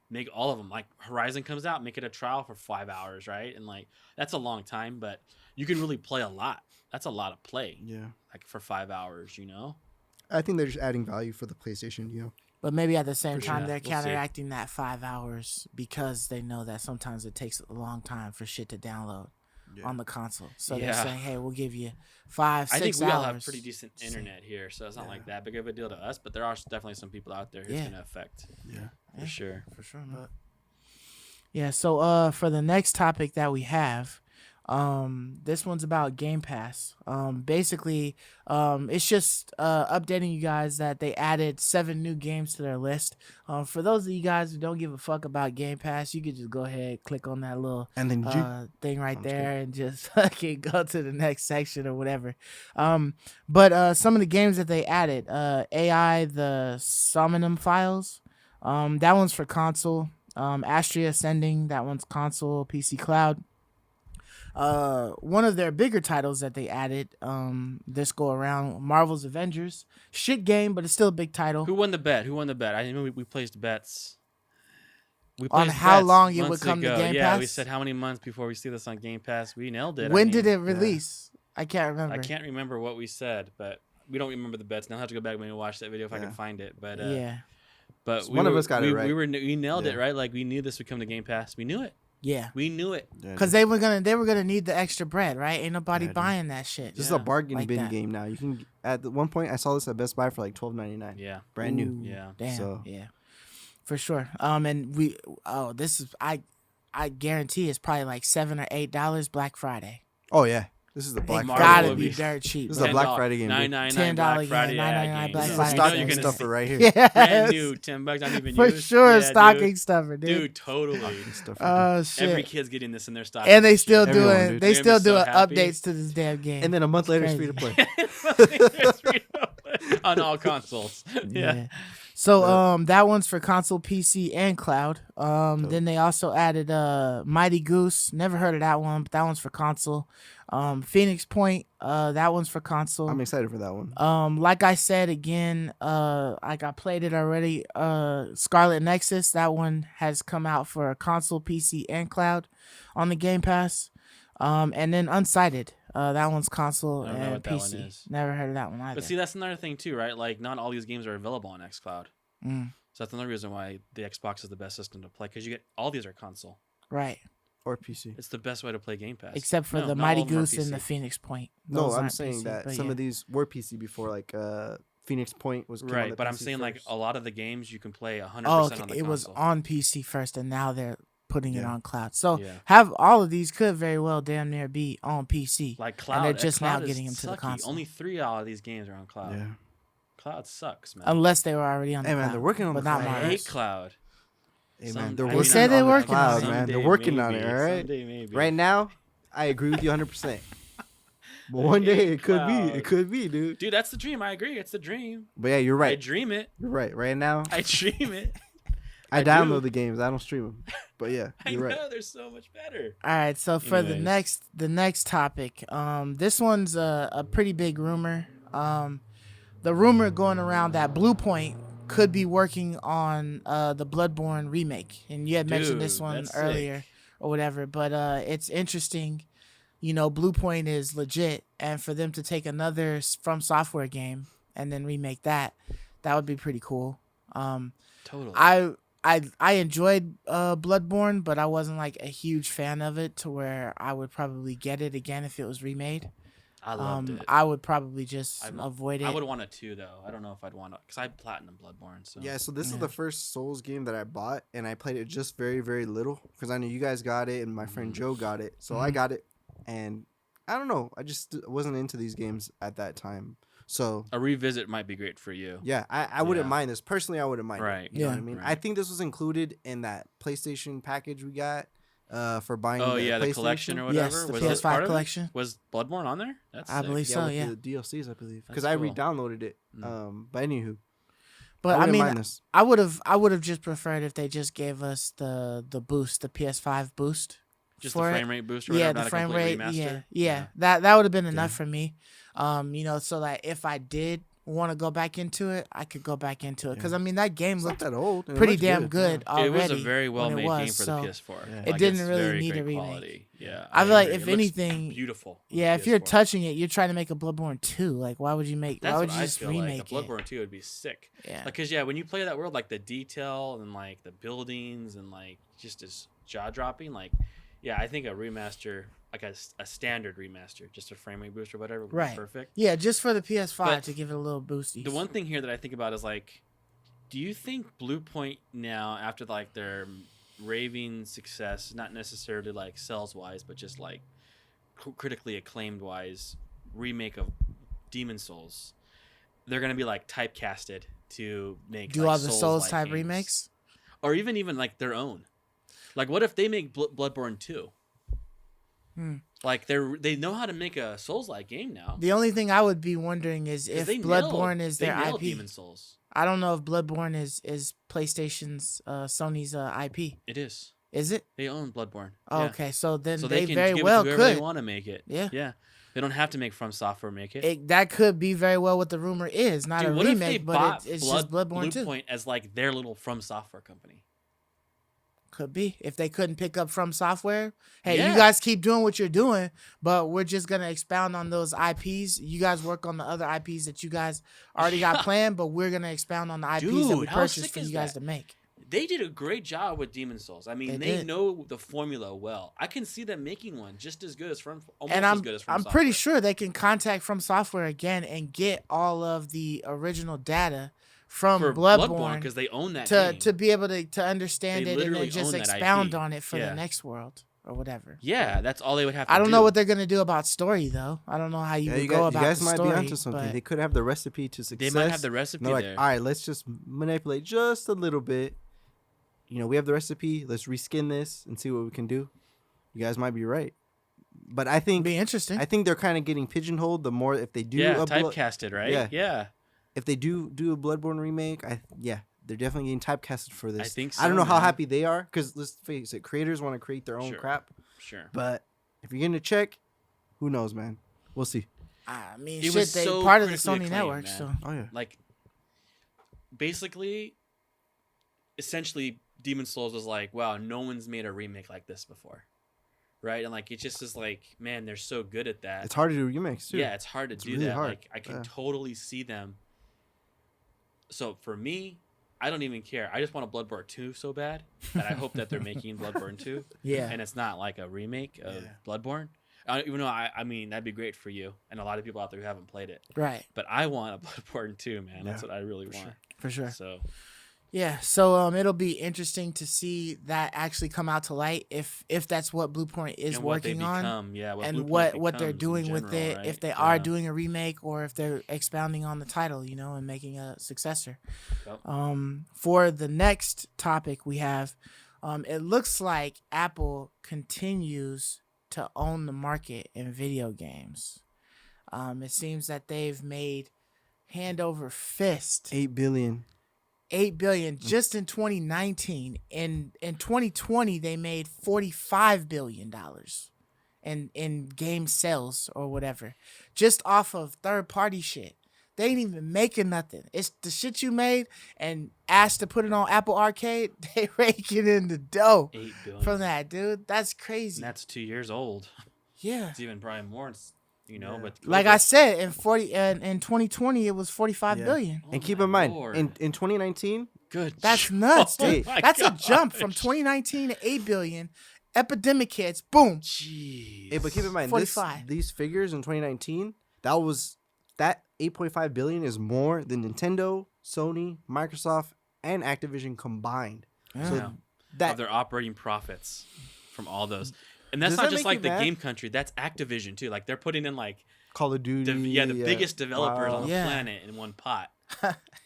make all of them. Like Horizon comes out, make it a trial for 5 hours, right? And like that's a long time, but you can really play a lot. That's a lot of play, Yeah. like for 5 hours, you know? I think they're just adding value for the PlayStation, you know. But maybe at the same For time, sure. they're We'll see. counteracting that 5 hours because they know that sometimes it takes a long time for shit to download on the console. So they're Yeah. saying, hey, we'll give you 5, 6 I think we hours. all have pretty decent internet here, so it's not Yeah. like that big of a deal to us. But there are definitely some people out there who's Yeah. going to affect Yeah. for sure. For sure. Yeah, so for the next topic that we have, this one's about Game Pass. Basically, it's just updating you guys that they added 7 new games to their list. For those of you guys who don't give a fuck about Game Pass, you could just go ahead, click on that little And then thing right I'm just there and just fucking go to the next section or whatever. But some of the games that they added, AI, the Somnium Files, that one's for console. Astria Ascending, that one's console, PC Cloud. One of their bigger titles that they added this go around, Marvel's Avengers. Shit game, but it's still a big title. Who won the bet? I know we placed bets. We On placed how bets long it would months come to ago. Game Yeah, we Pass? said how many months before we see this on Game Pass. We nailed it. When did it release? I can't remember. I can't remember what we said, but we don't remember the bets. Now I'll have to go back and watch that video if I Yeah. can find it. But Yeah. but One of us got it right. We nailed it Yeah. right. Like we knew this would come to Game Pass. We knew it. Yeah. We knew it. Because they were gonna need the extra bread, right? Ain't nobody Yeah, dude. buying that shit. This is a bargain like bin that. game now. You can at one point I saw this at Best Buy for like $12.99. Yeah. Brand new. Ooh, Yeah. Damn. So- Yeah. For sure. And this is I guarantee it's probably like $7 or $8 Black Friday. Oh yeah. This is the Black It Marvel Friday. gotta will be be- dirt cheap. This is a bro. Black Friday game, dude. $9.99 $10, Black yeah, Friday. $9.99 game. Black This is So a Friday. you know stocking you're gonna stuffer see- right here. Yes. Brand new, $10 not even For used. sure, Yeah, stocking dude. stuffer, dude. Dude, totally. Stocking stuffer, dude. Oh shit. Every kid's getting this in their stocking. And they this still year. Everyone, doing dude. they They're still gonna be doing so happy. updates to this damn game. And then a month later, it's crazy. free to play. On all consoles. Yeah. So that one's for console, PC, and cloud. Then they also added Mighty Goose. Never heard of that one, but that one's for console. Phoenix Point, that one's for console. I'm excited for that one. Like I said again, I played it already. Scarlet Nexus, that one has come out for console, PC, and cloud on the Game Pass. And then Unsighted, that one's console I don't know and what that PC. one is. Never heard of that one either. But see, that's another thing too, right? Like, not all these games are available on XCloud. Mm, So that's another reason why the Xbox is the best system to play, because you get all these are console. right, Or PC. It's the best way to play Game Pass. except for No, the not Mighty all of them are Goose and PC. the Phoenix Point. No, Those I'm aren't saying PC, that but some yeah. of these were PC before, like Phoenix Point was came on Right, the but I'm PC saying like first. a lot of the games you can play 100% Oh, on okay. the It was console. on PC first, and now they're putting it Yeah. on cloud. So Yeah. have all of these could very well damn near be on PC. Like cloud, they're just now Cloud is getting them to the sucky. console. Only 3 out of these games are on cloud. Yeah. Cloud sucks, man. Unless they were already on the Hey man, cloud. they're working on but the not cloud. I Mars. hate cloud. Hey Some- man, they're I They working mean, said on they're the working on cloud, it. man. They're Someday, working on it, maybe. all right? Someday, maybe. Right now, I agree with you 100%. But one day it could be. Cloud. It could be, dude. Dude, that's the dream. I agree. It's the dream. But yeah, you're I right. dream it. You're right. Right now, I dream it. I I do. download the games. I don't stream them. But yeah, I you're know right. they're so much better. All right, so for Anyways. the next topic, this one's a pretty big rumor. The rumor going around that Bluepoint could be working on the Bloodborne remake, and you had mentioned this Dude, one that's earlier or whatever. But it's interesting. You know, Bluepoint is legit, and for them to take another From Software game and then remake that would be pretty cool. Totally. I enjoyed Bloodborne, but I wasn't like a huge fan of it to where I would probably get it again if it was remade. I loved it. I would probably just I'm- avoid it. I would want it too, though. I don't know if I'd want to, because I platinum Bloodborne. So Yeah, so this is Yeah. the first Souls game that I bought, and I played it just very, very little because I knew you guys got it, and my friend Joe got it. So I Mhm. got it, and I don't know. I just wasn't into these games at that time. So a revisit might be great for you. yeah, I wouldn't Yeah. mind this. Personally, I wouldn't mind it. Right. You know Yeah. what I mean? Right. I think this was included in that PlayStation package we got for buying Oh the yeah, the PlayStation. collection or Yes, whatever. the was this part PS5 of it? collection. Was Bloodborne on there? That's I sick. believe Yeah, so. with Yeah, the DLCs, I believe, because That's I cool. re-downloaded it. Mm. But anywho, but I wouldn't mean, mind this. I would have just preferred if they just gave us the boost, the PS5 boost. Just the for it. frame rate boost or Yeah, whatever. the not a frame complete rate. remaster? Yeah. That would have been enough Yeah. for me. You know, so that if I did want to go back into it, I could go back into it because Yeah. I mean that game It's not looked that old. and it pretty looks damn good yeah. already. It was a very well when it made game was, for so the PS4. Yeah. It didn't it's really very need a great remake. quality. Yeah, I feel like agree. if It looks anything, beautiful. on Yeah, the if you're PS4. touching it, you're trying to make a Bloodborne 2. Like, why would you make? That's why would what you I just feel remake like. A it? Bloodborne 2 would be sick. Yeah, Because yeah, when you play that world, like the detail and like the buildings and like just is jaw dropping. Like, yeah, I think a remaster, like a standard remaster, just a frame rate boost or whatever, would Right. be perfect. yeah, just for the PS5 But to give it a little boosty. The one thing here that I think about is like, do you think Bluepoint now, after like their raving success, not necessarily like sales wise, but just like critically acclaimed wise, remake of Demon Souls, they're gonna be like typecasted to make do like, all the Souls like type games. remakes? or even like their own. Like, what if they make Bloodborne 2? Like they know how to make a Souls-like game now. The only thing I would be wondering is 'Cause if they Bloodborne nailed- is they their nailed IP. Demon Souls. I don't know if Bloodborne is PlayStation's Sony's IP. It is. Is it? They own Bloodborne. Oh, Yeah. okay, so then So they can very give well it to whoever could. they want to make it. Yeah. Yeah. They don't have to make From Software make it. That could be very well what the rumor is. Not Dude, a what if they remake, but bought it's just Bloodborne 2. Bluepoint as like their little From Software company? Could be. If they couldn't pick up From Software, hey, Yeah. you guys keep doing what you're doing, but we're just going to expound on those IPs. You guys work on the other IPs that you guys already got planned, but we're going to expound on the IPs that we Dude, how purchased sick for is you guys that? to make. They did a great job with Demon Souls. I mean, they know the formula well. I can see them making one just as good as From as good as I'm Software. pretty sure they can contact From Software again and get all of the original data from Bloodborne because they own that game. to be able to understand They it and then just expound on it for the next world or whatever. Yeah, that's all they would have to do. I don't know what they're going to do about story, though. I don't know how you would go about the story. You guys might be onto something. They could have the recipe to success. They might have the recipe there. Like, all right, let's just manipulate just a little bit. You know, we have the recipe. Let's reskin this and see what we can do. You guys might be right. But I think... It'd be interesting. I think they're kind of getting pigeonholed the more if they do... typecasted, right? Yeah. If they do a Bloodborne remake, they're definitely getting typecasted for this. I think so, I don't know how happy they are, because let's face it, creators want to create their own crap. Sure. But if you're getting a check, who knows, man? We'll see. I mean, they part of the Sony network, man. so... Oh, yeah. Like, basically, essentially, Demon Souls was like, wow, no one's made a remake like this before. Right? And, like, it just is like, man, they're so good at that. It's hard to do remakes, too. Yeah, it's hard to do really that. Hard. Like, I can totally see them. So, for me, I don't even care. I just want a Bloodborne 2 so bad that I hope that they're making Bloodborne 2. Yeah. And it's not like a remake of Bloodborne. Even though, I mean, that'd be great for you and a lot of people out there who haven't played it. Right. But I want a Bloodborne 2, man. That's what I really want. For sure. So... Yeah, so it'll be interesting to see that actually come out to light if that's what Bluepoint is working on, and what they're doing with it. Right? If they are doing a remake or if they're expounding on the title, you know, and making a successor. Yep. For the next topic we have, it looks like Apple continues to own the market in video games. It seems that they've made hand over fist $8 billion just in 2019. In 2020 they made $45 billion in game sales or whatever, just off of third party shit. They ain't even making nothing. It's the shit you made and asked to put it on Apple Arcade. They raking in the dough from that, dude. That's crazy. And that's 2 years old. Yeah, it's even probably more. You know, but like I said, in 2020 it was $45 billion. And keep in mind, in 2019, that's nuts, dude. That's a jump from 2019 to $8 billion. Epidemic hits, boom. Jeez. Hey, but keep in mind, these figures in 2019, that 8.5 billion is more than Nintendo, Sony, Microsoft, and Activision combined. So of their operating profits from all those. And that's not just like the game country. That's Activision too. Like they're putting in like Call of Duty. The biggest developers on the planet in one pot.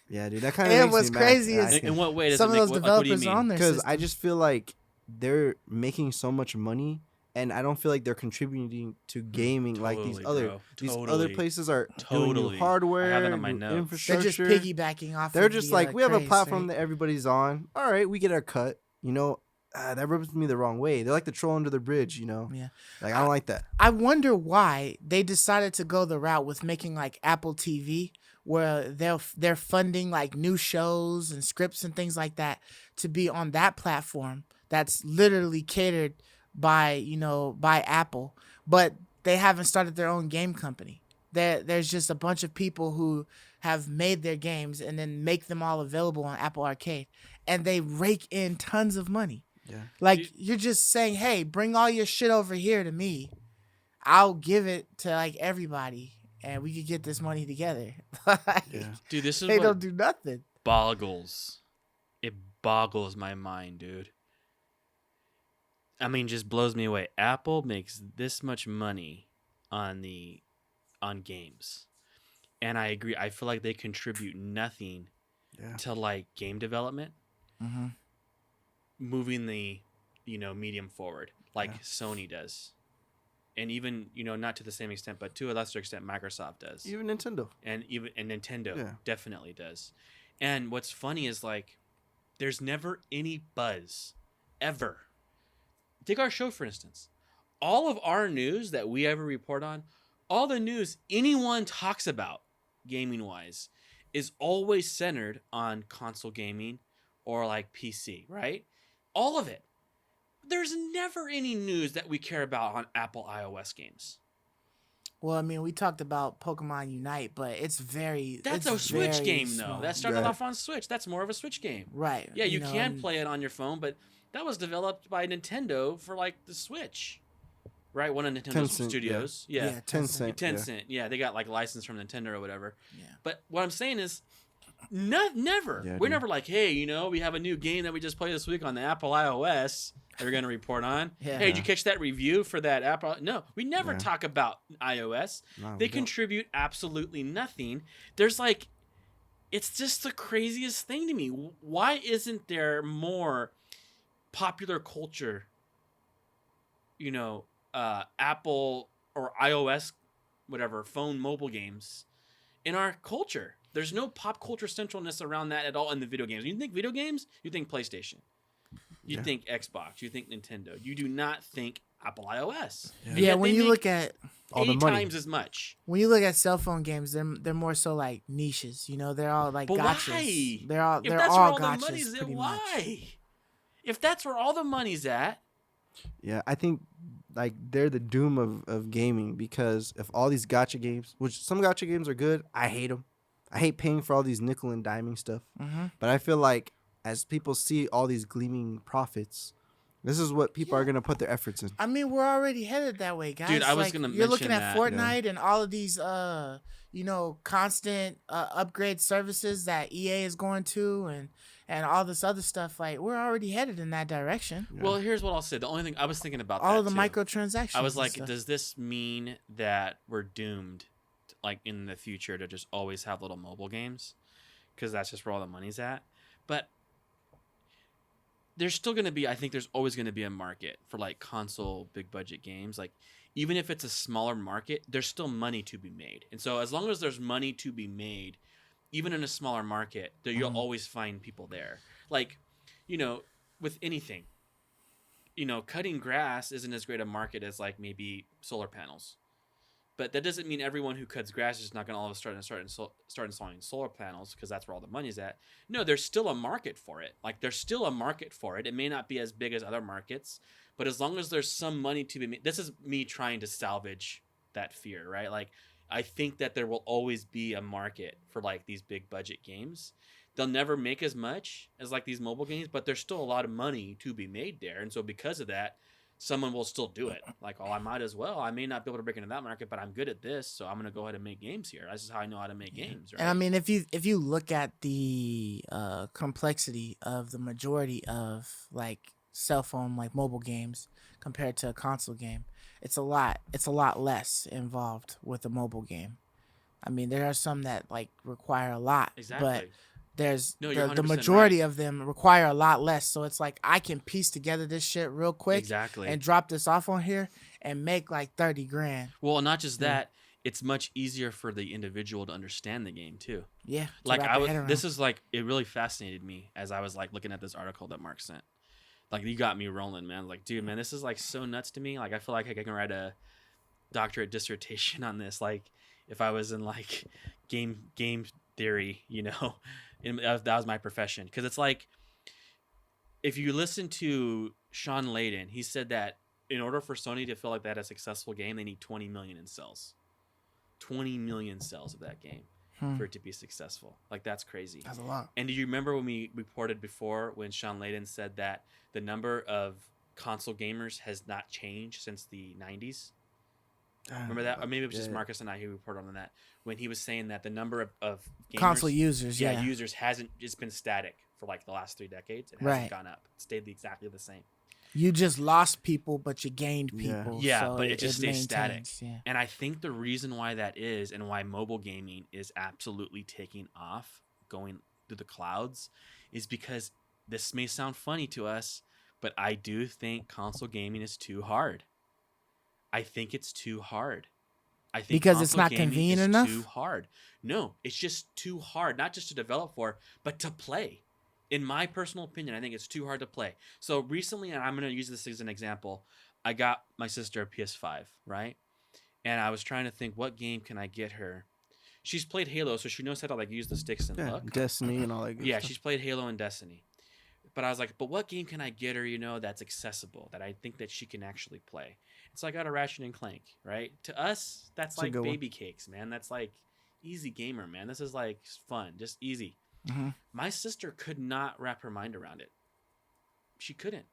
Yeah, dude. That kind of what's crazy is in what way does some it make, of those developers on there? Because I just feel like they're making so much money, and I don't feel like they're contributing to gaming like these other places are doing new hardware, I have it on my notes. Infrastructure. They're just piggybacking off. They're just like, we have a platform that everybody's on. All right, we get our cut. You know. That rubs me the wrong way. They're like the troll under the bridge, you know? Yeah. Like, I don't like that. I wonder why they decided to go the route with making like Apple TV, where they're funding like new shows and scripts and things like that to be on that platform that's literally catered by Apple. But they haven't started their own game company. There's just a bunch of people who have made their games and then make them all available on Apple Arcade. And they rake in tons of money. Yeah. Like, you're just saying, hey, bring all your shit over here to me. I'll give it to, like, everybody, and we could get this money together. Dude, this is they don't do nothing. It boggles my mind, dude. I mean, just blows me away. Apple makes this much money on games. And I agree. I feel like they contribute nothing to, like, game development. Mm-hmm. Moving the medium forward like Sony does, and even not to the same extent, but to a lesser extent Microsoft does, even Nintendo, and Nintendo definitely does. And what's funny is, like, there's never any buzz ever. Take our show for instance. All of our news that we ever report on, all the news anyone talks about gaming wise is always centered on console gaming or like PC, right? All of it. There's never any news that we care about on Apple iOS games. Well, I mean, we talked about Pokemon Unite, but it's That's it's a Switch very game, small. though. That started Right. off on Switch. That's more of a Switch game. Right. Yeah, you know, can and- play it on your phone, but that was developed by Nintendo for like the Switch, right? One of Nintendo's Tencent, studios. Yeah. Tencent. Tencent. Yeah, they got like license from Nintendo or whatever. Yeah. But what I'm saying is, never. Yeah, We're dude. never like, hey, we have a new game that we just played this week on the Apple iOS that we're going to report on. Yeah. Hey, did you catch that review for that Apple? No, we never Yeah. talk about iOS. No, we They don't. contribute absolutely nothing. There's like, it's just the craziest thing to me. Why isn't there more popular culture, Apple or iOS, whatever, phone mobile games in our culture? There's no pop culture centralness around that at all in the video games. You think video games, you think PlayStation. You Yeah. think Xbox. You think Nintendo. You do not think Apple iOS. And Yeah, yet when they you make look at all the 80 money. times as much. cell phone games, they're more so like niches. They're all like But gotchas. why? They're all If they're that's all where all the gotchas. money's at, pretty why? much. If that's where all the money's at, Yeah, I think like they're the doom of gaming because if all these gotcha games, which some gotcha games are good, I hate them. I hate paying for all these nickel and diming stuff. Mm-hmm. But I feel like as people see all these gleaming profits, this is what people are gonna put their efforts in. I mean, we're already headed that way, guys. Dude, I was Like, gonna You're looking mention at that, Fortnite and all of these, constant upgrade services that EA is going to, and all this other stuff. Like, we're already headed in that direction. Yeah. well, here's what I'll say. The only thing I was thinking about All that of the too. microtransactions. I was and like, stuff. does this mean that we're doomed, like in the future, to just always have little mobile games? Because that's just where all the money's at. But there's still going to be, I think there's always going to be a market for like console big budget games. Like even if it's a smaller market, there's still money to be made. And so as long as there's money to be made, even in a smaller market, there you'll always find people there. Like, with anything, cutting grass isn't as great a market as like maybe solar panels. But that doesn't mean everyone who cuts grass is not going to all of a sudden start installing solar panels because that's where all the money's at. No, there's still a market for it. Like there's still a market for it. It may not be as big as other markets, but as long as there's some money to be made, this is me trying to salvage that fear, right? Like I think that there will always be a market for like these big budget games. They'll never make as much as like these mobile games, but there's still a lot of money to be made there. And so because of that, someone will still do it. Like, I might as well. I may not be able to break into that market, but I'm good at this, so I'm going to go ahead and make games here. That's just how I know how to make games, right? And I mean, if you look at the complexity of the majority of like cell phone, like mobile games compared to a console game, it's a lot less involved with a mobile game. I mean, there are some that like require a lot, Exactly. but there's No, you're the 100% majority right. of them require a lot less. So it's like I can piece together this shit real quick Exactly. and drop this off on here and make like 30 grand. Well, not just that, it's much easier for the individual to understand the game too. Yeah. to Like wrap your head around. this is like, it really fascinated me as I was like looking at this article that Mark sent. Like you got me rolling, man. Like, dude, man, this is like so nuts to me. Like I feel like I can write a doctorate dissertation on this. Like if I was in like game theory, and that was my profession. Because it's like, if you listen to Sean Layden, he said that in order for Sony to feel like they had a successful game, they need 20 million in sales. 20 million sales of that game for it to be successful. Like, that's crazy. That's a lot. And do you remember when we reported before when Sean Layden said that the number of console gamers has not changed since the 90s? Remember that? Or maybe it was just Marcus and I who reported on that. When he was saying that the number of gamers, Console users, users hasn't, it's been static for like the last 3 decades. It hasn't gone up. It stayed exactly the same. You just lost people, but you gained Yeah. people. Yeah, so but it just stays static. maintains, Yeah. And I think the reason why that is and why mobile gaming is absolutely taking off, going through the clouds, is because this may sound funny to us, but I do think console gaming is too hard. I think it's too hard. I think Because it's console not gaming convenient is enough? Too hard. No, it's just too hard, not just to develop for, but to play. In my personal opinion, I think it's too hard to play. So recently, and I'm going to use this as an example, I got my sister a PS5, right? And I was trying to think, what game can I get her? She's played Halo, so she knows how to like use the sticks and look. Destiny and all that good Yeah, stuff. she's played Halo and Destiny. But I was like, but what game can I get her, that's accessible, that I think that she can actually play? And so I got a Ratchet and Clank, right? To us, that's like baby cakes, man. That's like easy gamer, man. This is like fun, just easy. Mm-hmm. My sister could not wrap her mind around it. She couldn't.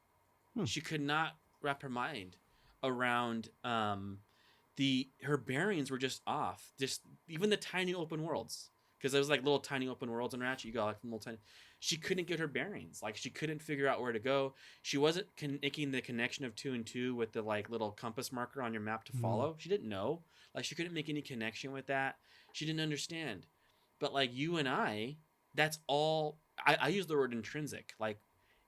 She could not wrap her mind around her bearings were just off. Just even the tiny open worlds. Because there was like little tiny open worlds in Ratchet. You got like little tiny. She couldn't get her bearings. Like she couldn't figure out where to go. She wasn't making the connection of 2 and 2 with the like little compass marker on your map to follow. She didn't know. Like she couldn't make any connection with that. She didn't understand. But like you and I, that's all. I use the word intrinsic. Like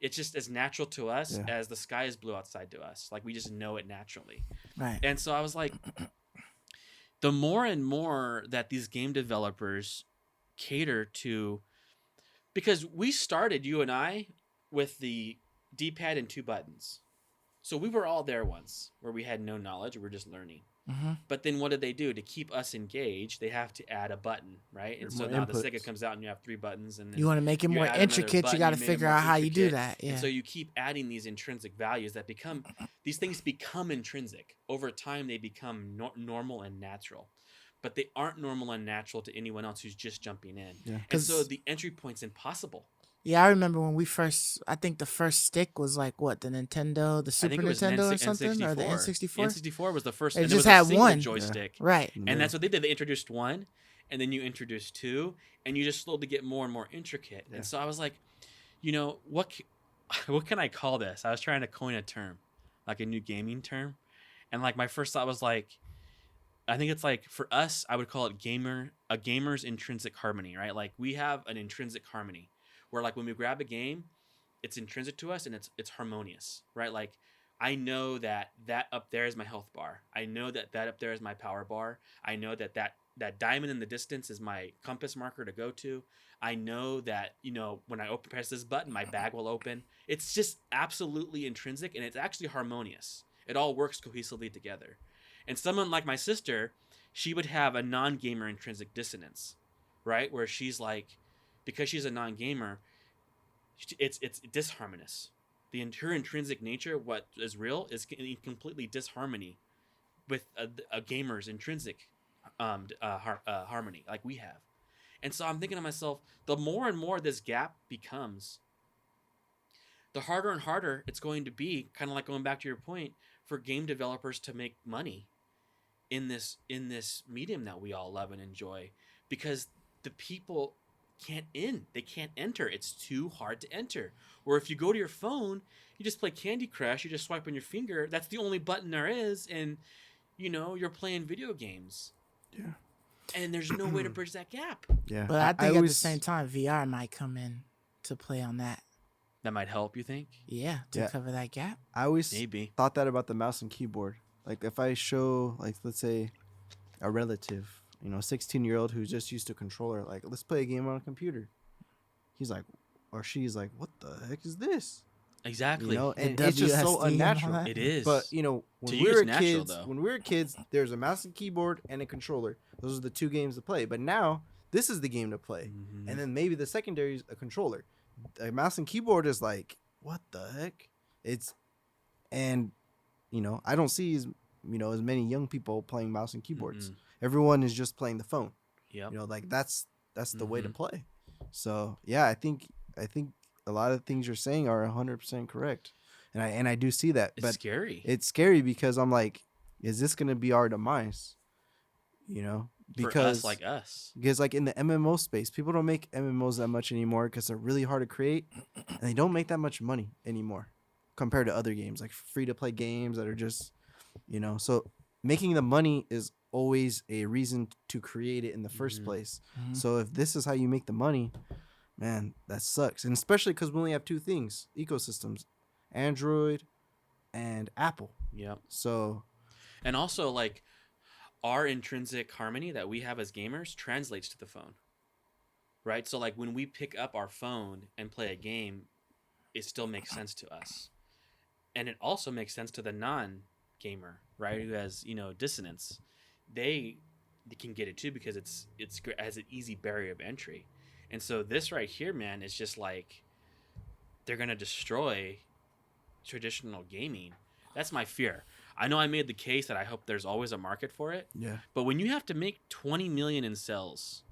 it's just as natural to us as the sky is blue outside to us. Like we just know it naturally. Right. And so I was like, the more and more that these game developers cater to, because we started, you and I, with the D-pad and 2 buttons. So we were all there once where we had no knowledge. We were just learning. Mm-hmm. But then what did they do? To keep us engaged, they have to add a button, right? And so now the Sega comes out and you have 3 buttons. And you want to make it more intricate, you got to figure out how you do that. Yeah. And so you keep adding these intrinsic values that these things become intrinsic. Over time, they become normal and natural. But they aren't normal and natural to anyone else who's just jumping in. Yeah. And so the entry point's impossible. Yeah, I remember when I think the first stick was like what, the Nintendo, the Super Nintendo or something, N64. or the N64. N64 was the first. It just had one joystick, right? And that's what they did. They introduced 1, and then you introduced 2, and you just slowly get more and more intricate. Yeah. And so I was like, what can I call this? I was trying to coin a term, like a new gaming term, and like my first thought was like, I think it's like for us, I would call it a gamer's intrinsic harmony, right? Like we have an intrinsic harmony. Where like when we grab a game, it's intrinsic to us and it's harmonious, right? Like I know that up there is my health bar. I know that up there is my power bar. I know that diamond in the distance is my compass marker to go to. I know that, when I press this button, my bag will open. It's just absolutely intrinsic and it's actually harmonious. It all works cohesively together. And someone like my sister, she would have a non-gamer intrinsic dissonance, right? Where she's like, because she's a non-gamer, it's disharmonious. Her intrinsic nature, what is real, is in completely disharmony with a gamer's intrinsic harmony, like we have. And so I'm thinking to myself, the more and more this gap becomes, the harder and harder it's going to be, kind of like going back to your point, for game developers to make money in this medium that we all love and enjoy, because the people they can't enter. It's too hard to enter. Or if you go to your phone, you just play Candy Crush, you just swipe on your finger, that's the only button there is, and you're playing video games. Yeah. And there's no way to bridge that gap. Yeah. But I think at the same time, VR might come in to play on that. That might help, you think? Yeah, to cover that gap. I always thought that about the mouse and keyboard. Like if I show, like, let's say a relative, a 16-year-old who's just used to a controller, like, let's play a game on a computer. He's like, or she's like, what the heck is this? Exactly. And it's just so unnatural. It is. But, when we were kids, there's a mouse and keyboard and a controller. Those are the 2 games to play. But now, this is the game to play. Mm-hmm. And then maybe the secondary is a controller. A mouse and keyboard is like, what the heck? I don't see as many young people playing mouse and keyboards. Mm-hmm. Everyone is just playing the phone. Yeah. Like that's the way to play. So yeah, I think a lot of things you're saying are 100% correct, and I do see that. It's scary. It's scary because I'm like, is this gonna be our demise? Because for us. Because like in the MMO space, people don't make MMOs that much anymore because they're really hard to create, and they don't make that much money anymore compared to other games like free to play games that are just, so making the money is always a reason to create it in the first place. Mm-hmm. So if this is how you make the money, man, that sucks. And especially because we only have 2 things, ecosystems, Android and Apple. Yep. So, and also like our intrinsic harmony that we have as gamers translates to the phone, right? So like when we pick up our phone and play a game, it still makes sense to us. And it also makes sense to the non-gamer, right? Who has, dissonance. They can get it too because it has an easy barrier of entry. And so this right here, man, is just like they're gonna destroy traditional gaming. That's my fear. I know I made the case that I hope there's always a market for it. Yeah. But when you have to make 20 million in sales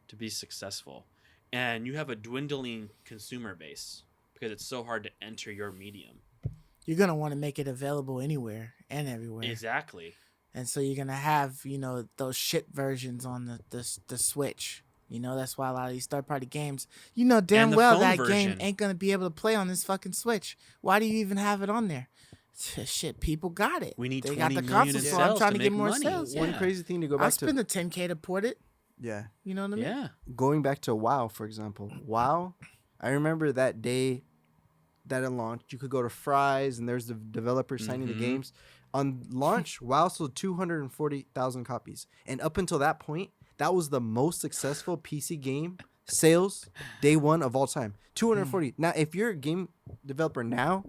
to be successful, and you have a dwindling consumer base because it's so hard to enter your medium. You're gonna want to make it available anywhere and everywhere. Exactly. And so you're gonna have, those shit versions on the Switch. That's why a lot of these third-party games, damn the well phone that version. game ain't gonna be able to play on this fucking Switch. Why do you even have it on there? Shit, people got it. We need they 20 got the million console, in so I'm sales trying to to get make more money. sales. Yeah. One crazy thing to go I'll back to. spend the $10K to port it. Yeah. You know what I mean? Yeah. Going back to WoW, for example. WoW, I remember that day that it launched. You could go to Fry's, and there's the developers signing the games. On launch, WoW sold 240,000 copies. And up until that point, that was the most successful PC game sales day one of all time. 240. Now, if you're a game developer now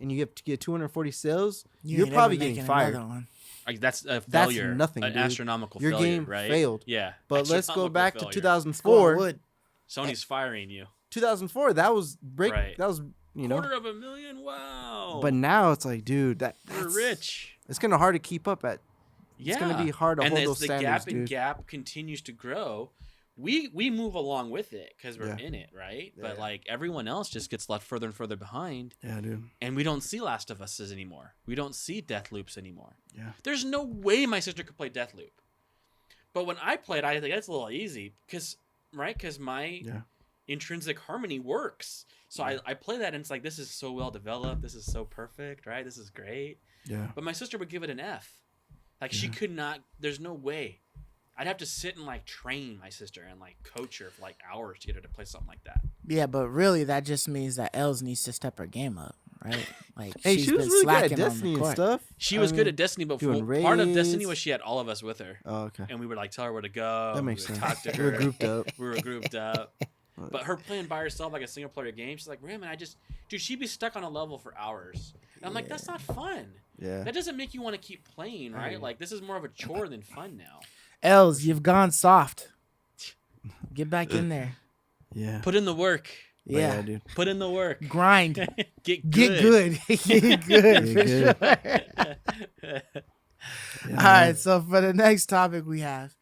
and you have to get 240 sales, you're ain't probably ever getting making fired. another one. Like that's a failure. That's nothing, an dude. astronomical Your failure, game right? failed. Yeah. But let's go Astronomical back to failure. 2004. Wood. Sony's firing you. 2004, that was Right. That was, $250,000. Wow. But now it's like, dude, we're that's rich. It's kind of hard to keep up at. Yeah. It's going to be hard to and hold as those the standards, gap and dude. gap continues to grow, we move along with it because we're in it, right? But Yeah. like everyone else just gets left further and further behind, Yeah, dude. and we don't see Last of Us anymore. We don't see Death Loops anymore. Yeah. There's no way my sister could play Deathloop. But when I played, I think that's a little easy because my intrinsic harmony works. So I play that and it's like, this is so well developed. This is so perfect, right? This is great. Yeah. But my sister would give it an F. Like she could not, there's no way. I'd have to sit and like train my sister and like coach her for like hours to get her to play something like that. Yeah, but really that just means that Els needs to step her game up, right? Like Hey, she's she was been really good slacking at Destiny on the and court. stuff. She was good at Destiny, but doing part of Destiny raids. was she had all of us with her. Oh, okay. And we would like tell her where to go. That makes we would sense. talk to We were her. grouped up. We were grouped up. But her playing by herself like a single player game, she's like, man, dude, she'd be stuck on a level for hours. And I'm like, that's not fun. Yeah. That doesn't make you want to keep playing, right? Like this is more of a chore than fun now. Els, you've gone soft. Get back in there. Yeah. Put in the work. But Yeah. dude. Put in the work. Grind. Get Get good. Get good. Get for good. sure. Yeah, All right, so for the next topic we have,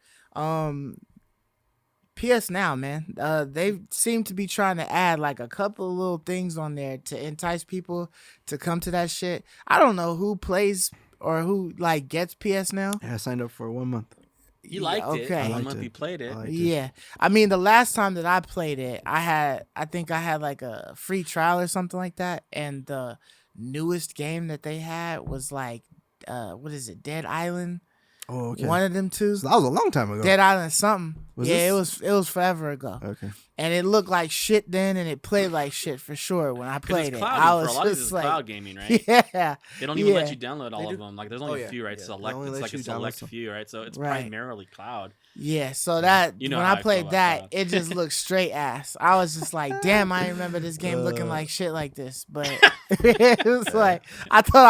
PSNow, man. They seem to be trying to add like a couple of little things on there to entice people to come to that shit. I don't know who plays or who like gets PSNow. Yeah, I signed up for 1 month. You liked it. Okay. I One liked month it. you played it. I liked it. Yeah, I mean the last time that I played it, I think I had like a free trial or something like that, and the newest game that they had was like, what is it, Dead Island? Oh, okay. One of them two. So that was a long time ago. Dead Island something. Was yeah, this- it was forever ago. Okay. And it looked like shit then, and it played like shit for sure when I 'Cause played it's it. cloud I for was a lot of just these is like, cloud gaming, right? yeah, They don't even let yeah. you download all They of do? them. Like there's only Oh, a few, right? yeah. Select. They only It's let like a you download select some. few, right? So it's Right. primarily cloud. Yeah, so that You know when how I I feel played about that, cloud. it just looked straight ass. I was just like, damn, I remember this game looking like shit like this. But it was like I thought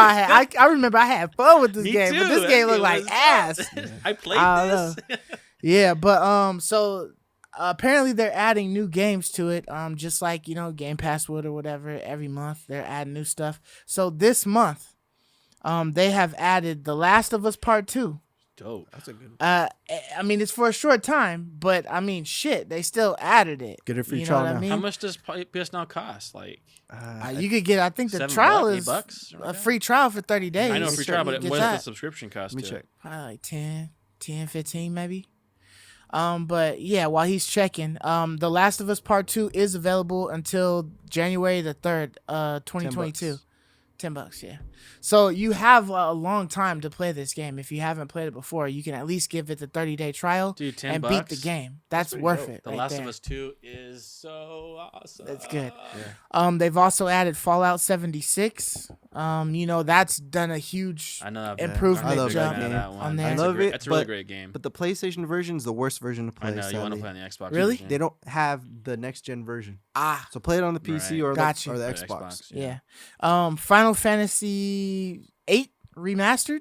I remember I had fun with this Me game, but too. this That game looked game like was ass. I played I this. Yeah, but so apparently they're adding new games to it. Just like Gamepass would or whatever. Every month they're adding new stuff. So this month, they have added The Last of Us Part 2. Dope. That's a good one. I mean it's for a short time, but I mean shit, they still added it. Get a free You know trial what I now. mean? How much does PS Now cost? Like You could get. I think the $7, trial $8, is something like a that? free trial for 30 days. I know free trial, but You what get does the that. subscription cost? Let me to check. it? Probably like 10, 15 maybe. But yeah, while he's checking, The Last of Us Part 2 is available until January the 3rd, 2022. $10, yeah. So you have a long time to play this game. If you haven't played it before, you can at least give it the 30-day trial Dude, $10 and beat the game. That's pretty worth dope. it. The right Last there. of Us 2 is so awesome. That's good. Yeah. They've also added Fallout 76. That's done a huge I know. improvement I love jump that game. on there. I love it, It's a really but- great game. But the PlayStation version is the worst version to play. I know you want to sadly. play on the Xbox. Really? version. They don't have the next gen version, Ah, so play it on the PC Right. or, Gotcha. or the Or Xbox. yeah. Final Fantasy 8 remastered.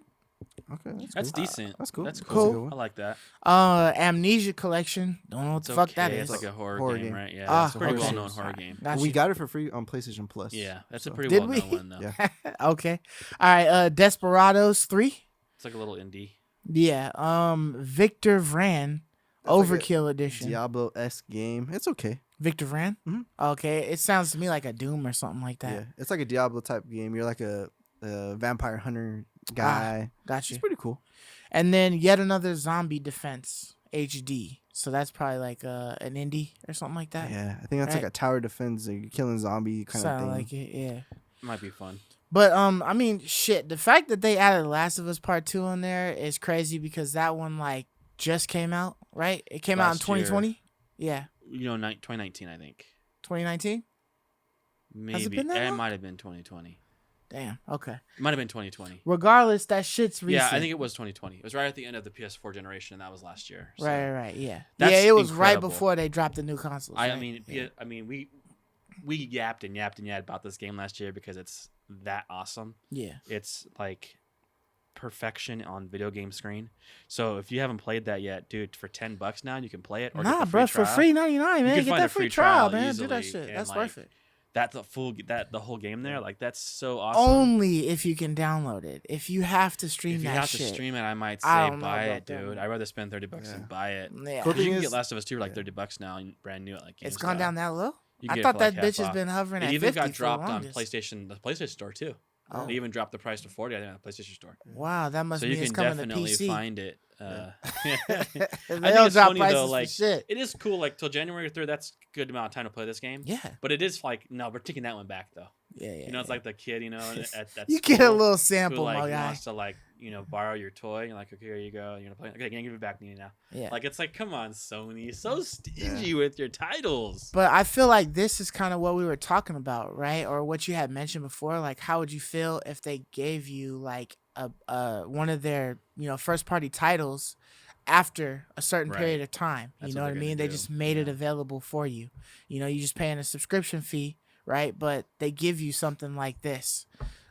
Okay, That's cool. decent. That's cool. That's That's a cool. good one. I like that. Amnesia Collection. Don't know what It's the fuck that okay. is. It's like a horror Horror game, game. right? Yeah, Ah, it's a pretty okay. well known horror game. Got We you. got it for free on PlayStation Plus. Yeah, that's so. a pretty Did well we? known one though. Yeah. Okay. All right. Desperados 3. It's like a little indie. Yeah. Victor Vran, That's like a Overkill Edition. Diablo-esque game. It's okay. Victor Vran. Mhm. Okay. It sounds to me like a Doom or something like that. Yeah, it's like a Diablo type game. You're like a vampire hunter guy. Got you. It's pretty cool. And then yet another Zombie Defense HD. So that's probably like an indie or something like that. Yeah, I think that's like Right. a tower defense, like you're killing zombie kind of Sound thing. like it. Yeah. Might be fun. But I mean, shit. The fact that they added Last of Us Part 2 on there is crazy because that one like just came out, right? It came out in Last year. 2020. Yeah, 2019, I think. 2019. Maybe been that it long? might have been 2020. Damn. Okay. It might have been 2020. Regardless, that shit's recent. Yeah, I think it was 2020. It was right at the end of the PS4 generation, and that was last year. So. Right. Yeah. That's Yeah, it was right incredible. before they dropped the new consoles. I right? mean, Yeah. we yapped about this game last year because it's that awesome. Yeah. It's like perfection on video game screen. So if you haven't played that yet, dude, for $10 now you can play it. Or Nah, get the bro, free for trial. free $99, man. can Get find that a free free trial, trial man. Do that easily, shit. and, That's like, worth it. That's the whole game there. Like that's so awesome. Only if you can download it. If you have to stream If you that have shit. to stream it, I might say I don't know buy about it, that, dude. man. I'd rather spend $30 Yeah. and buy it. Yeah. Cool You thing can is- get Last of Us 2 for like $30 now and brand new at like It's GameStop. gone down that low? You can I get it thought for, that like, bitch half has been off. hovering It at even 50 got for the dropped on longest. the PlayStation Store too. Oh. They even dropped the price to 40, I think, on the PlayStation Store. Wow, that must So mean you it's can coming to definitely PC. find it. They I think don't it's drop funny prices though, for like shit. it is cool. Like till January 3rd, that's a good amount of time to play this game. Yeah. But it is like no, we're taking that one back though. Yeah. You know, it's like the kid, you know, at You get a school little who sample, like my guy. wants to like borrow your toy. You're like, okay, here you go. You're gonna play. Okay, can you give it back to me now? Yeah. Like it's like, come on, Sony, you're so stingy with your titles. But I feel like this is kind of what we were talking about, right? Or what you had mentioned before. Like, how would you feel if they gave you like a one of their first party titles after a certain Right. period of time? That's You know what what I they're mean? gonna They do. just made it Yeah. available for you. You just paying a subscription fee, right? But they give you something like this.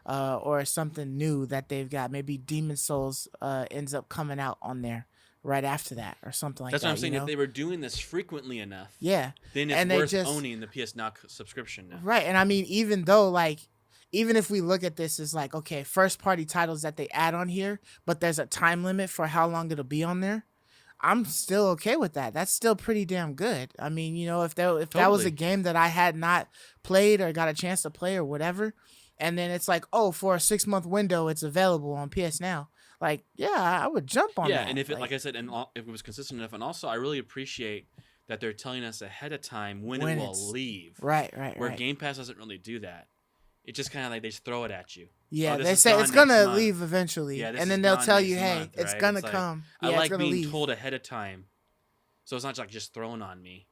Or something new that they've got. Maybe Demon Souls ends up coming out on there right after that, or something like That's that. what I'm saying. you know? If they were doing this frequently enough, Yeah. then it's And they worth just- owning the PSNow subscription now. Right. And I mean, even though, like, even if we look at this as like, okay, first party titles that they add on here, but there's a time limit for how long it'll be on there, I'm still okay with that. That's still pretty damn good. I mean, if that was a Totally. game that I had not played or got a chance to play or whatever, and then it's like, oh, for a 6-month window, it's available on PSNow. Like, yeah, I would jump on Yeah, that. and if it, like I said, and if it was consistent enough, and also I really appreciate that they're telling us ahead of time when When it will it's- leave. right. Where Game Pass doesn't really do that. It just kind of like they just throw it at you. Yeah, Oh, this they is say gone it's gonna next month. leave eventually, Yeah, this and then is they'll gone tell you, next hey, month, it's right? gonna It's like, come. I Yeah, it's like gonna being leave. told ahead of time, so it's not like just thrown on me.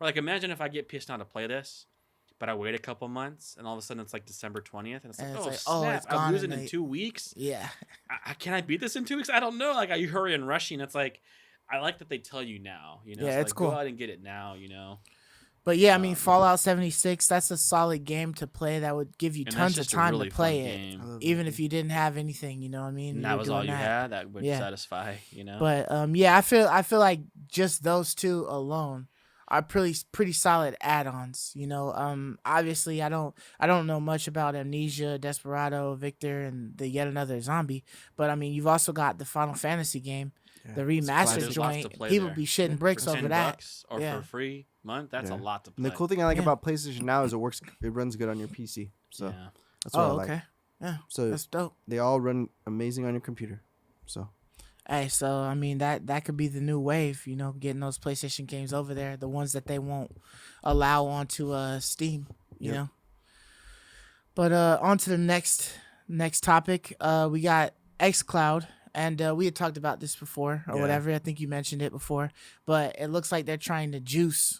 Or like imagine if I get PS Now to play this, but I wait a couple months, and all of a sudden it's like December 20th, and it's like, And it's oh like, snap, oh, it's I'll gone lose it in in the- 2 weeks. Yeah. Can I beat this in 2 weeks? I don't know. Like, are you hurry and rushing? It's like, I like that they tell you now. Yeah, it's like, cool. Go out and get it now. But yeah, I mean, Um, Fallout 76, that's a solid game to play that would give you And tons that's of just a time really to play fun it. game. I love that Even game. if you didn't have anything, you know what I mean? And You that were was all doing you that. had. That would Yeah. satisfy. But yeah, I feel like just those two alone are pretty solid add-ons. Obviously I don't know much about Amnesia, Desperado, Victor, and the Yet Another Zombie, but I mean, you've also got the Final Fantasy game, Yeah, the it's remastered classic. There's lots to joint. play People there. be shitting bricks For over $10 that. or Yeah. for a free month. That's a Yeah. lot to And play. the cool thing I like Yeah. about PlayStation Now is it runs good on your PC. So yeah. that's what I Oh, like. okay. Yeah, So that's dope. they all run amazing on your computer. So Hey, so I mean that could be the new wave, getting those PlayStation games over there, the ones that they won't allow onto Steam, you Yep. know. But on to the next topic. We got XCloud, and we had talked about this before or Yeah. whatever. I think you mentioned it before, but it looks like they're trying to juice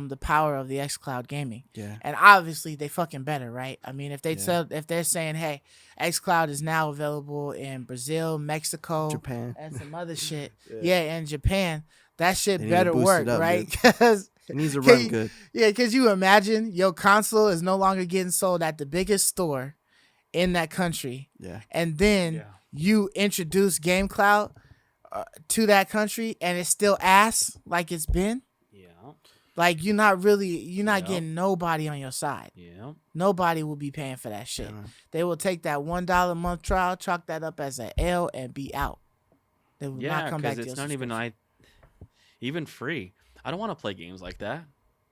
the power of the XCloud gaming. yeah, And obviously they fucking better, right? I mean, if Yeah. if they're saying, hey, XCloud is now available in Brazil, Mexico, Japan. and some other shit. Yeah. Yeah, in Japan, that shit They need to better boost work, it up, right? dude. Because It needs to Can run you- good. yeah, because you imagine your console is no longer getting sold at the biggest store in that country, Yeah. and then Yeah. you introduce GameCloud to that country and it's still ass like it's been. Yeah. Like you're not Yep. getting nobody on your side. Yeah. Nobody will be paying for that shit. Yeah. They will take that $1 a month trial, chalk that up as an L, and be out. They will not come back to it's your not even free. I don't want to play games like that,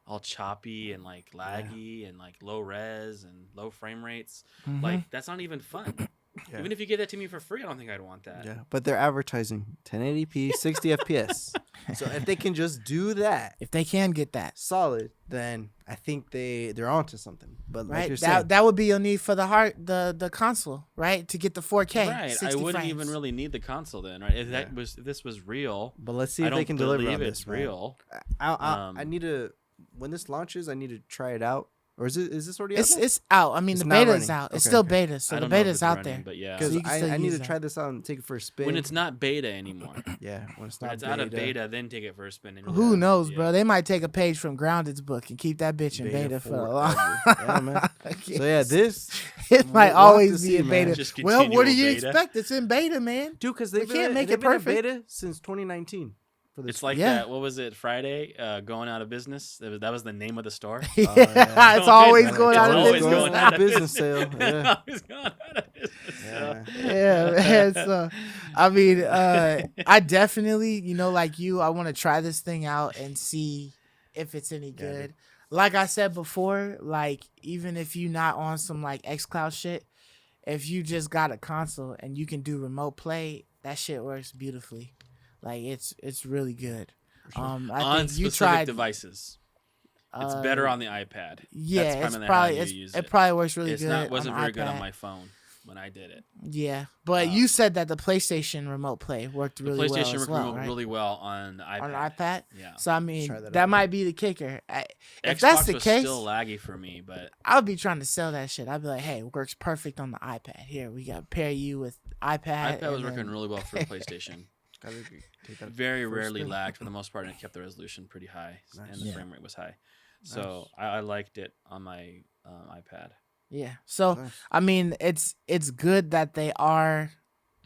all choppy and like laggy and like low res and low frame rates. Mhm. Like that's not even fun. Yeah. Even if you give that to me for free, I don't think I'd want that. Yeah, but they're advertising 1080p, 60 FPS. So if they can just do that, If they can get that. solid, then I think they're onto something. But like Right, you're saying, that would be your need for the console, right? To get the 4K, Right. 60 I wouldn't frames. even really need the console then, right? If if this was real, but let's see I if don't they can deliver believe on it's this. Man. real. I need to when this launches, I need to try it out. Or is this already out? there? It's out. I mean, It's the not beta is running. out. It's Okay, still okay. beta, so I the don't know if beta's it's out running, there. but yeah. Because So you can still I need use to that. try this out and take it for a spin. When it's not beta anymore. Yeah, when it's When not it's out of beta, then take it for a spin. And Who yeah, knows, yeah. bro? They might take a page from Grounded's book and keep that bitch in beta for a long. Yeah, man. So yeah, this It might we'll have to always be see, in man. beta. Just Well, what do continual you beta. expect? It's in beta, man. dude, because They they've can't make they've it been in perfect. beta since 2019. For this. It's like Yeah. that. What was it? Friday, going out of business. That was the name of the store. Yeah, yeah. it's always Yeah, going it's out of always business. going out of business sale. Yeah. Always going out of business Yeah, sale. man. Yeah, man. So, I mean, I definitely, like you, I want to try this thing out and see if it's any Yeah, good. dude. Like I said before, like even if you're not on some like XCloud shit, if you just got a console and you can do remote play, that shit works beautifully. Like it's really good. I On think you specific tried devices. It's better on the iPad. Yeah, That's it's primarily probably how you use it probably works really It's good. not wasn't on very good on iPad. my phone when I did it. Yeah, but you said that the PlayStation remote play worked The really well PlayStation as worked well, right? really well on the iPad. On an iPad. Yeah. So I mean, Try that that out. might be the kicker. If Xbox that's the was case, still laggy for me, but I would be trying to sell that shit. I'd be like, hey, it works perfect on the iPad. Here, we got to pair you with iPad. iPad was and working then- really well for the PlayStation. Gotta take that Very for a rarely spin. lagged for the most part, and it kept the resolution pretty high, Nice. and the Yeah. frame rate was high. So I liked it on my iPad. Yeah. So Nice. I mean, it's good that they are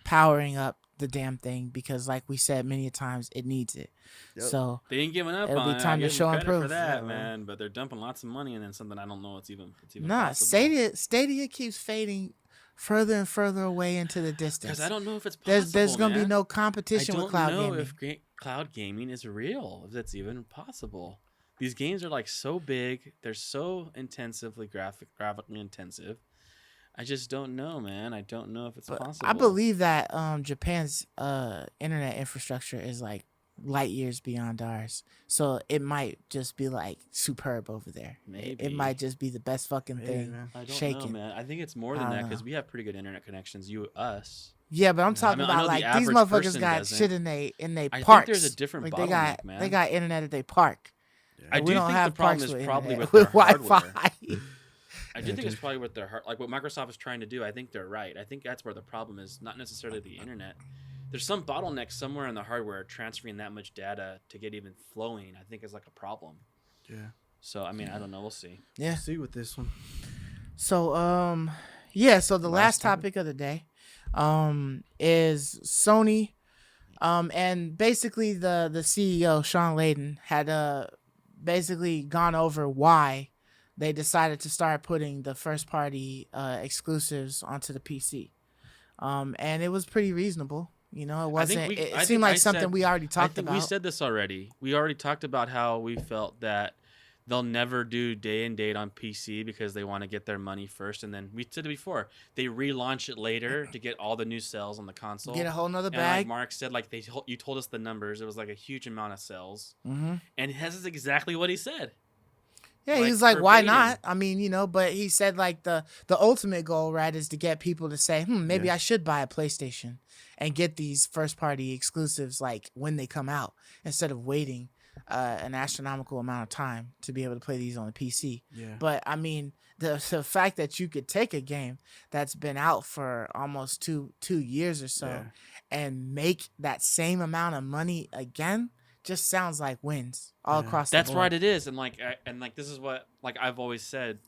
powering up the damn thing because, like we said many a times, it needs it. Yep. So They ain't giving up It'll be on it. time I to give show them and credit prove. for that, Yeah, man. But they're dumping lots of money and then something I don't know it's even nah, possible. Stadia keeps fading further and further away into the distance. Because I don't know if it's possible. There's gonna be man. no I competition don't with cloud know gaming. if cloud gaming is real, if that's even possible. These games are like so big, they're so intensively graphically intensive. I just don't know, man. I don't know if it's But possible. I believe that Japan's internet infrastructure is like light years beyond ours. So it might just be like superb over there. Maybe. It might just be the best fucking Maybe, thing. man. I don't shaking. know, man. I think it's more than I that don't because know. we have pretty good internet connections. Us. Yeah, but I'm talking I know about the like these average motherfuckers person got doesn't. shit in they I think parks. there's a different like bottleneck, man. they got internet at their park. I We do don't think have the problem parks is with probably internet, with their Wi-Fi. hardware. I do think it's probably with their like what Microsoft is trying to do. I think they're right. I think that's where the problem is, not necessarily the internet. There's some bottleneck somewhere in the hardware transferring that much data to get even flowing. I think is like a problem. Yeah. So I mean, I don't know. We'll see. Yeah. See with this one. So yeah, so the last Last topic of the day is Sony and basically the CEO Sean Layden had basically gone over why they decided to start putting the first party exclusives onto the PC. And it was pretty reasonable. It wasn't it I seemed think like I something said- we already I talked think about. we said this already. We already talked about how we felt that they'll never do day and date on PC because they want to get their money first, and then we said it before. They relaunch it later to get all the new sales on the console. Get a whole nother And bag. like Mark said, like you told us the numbers. It was like a huge amount of sales, Mm-hmm. and this is exactly what he said. Yeah, Like, he was like, "Why verbatim. not?" I mean, but he said like the ultimate goal, right, is to get people to say, maybe Yeah. I should buy a PlayStation and get these first party exclusives like when they come out instead of waiting an astronomical amount of time to be able to play these on the PC. Yeah. But I mean, the fact that you could take a game that's been out for almost two years or so Yeah. and make that same amount of money again just sounds like wins all Yeah. across That's the board. right. It is, and this is what I've always said.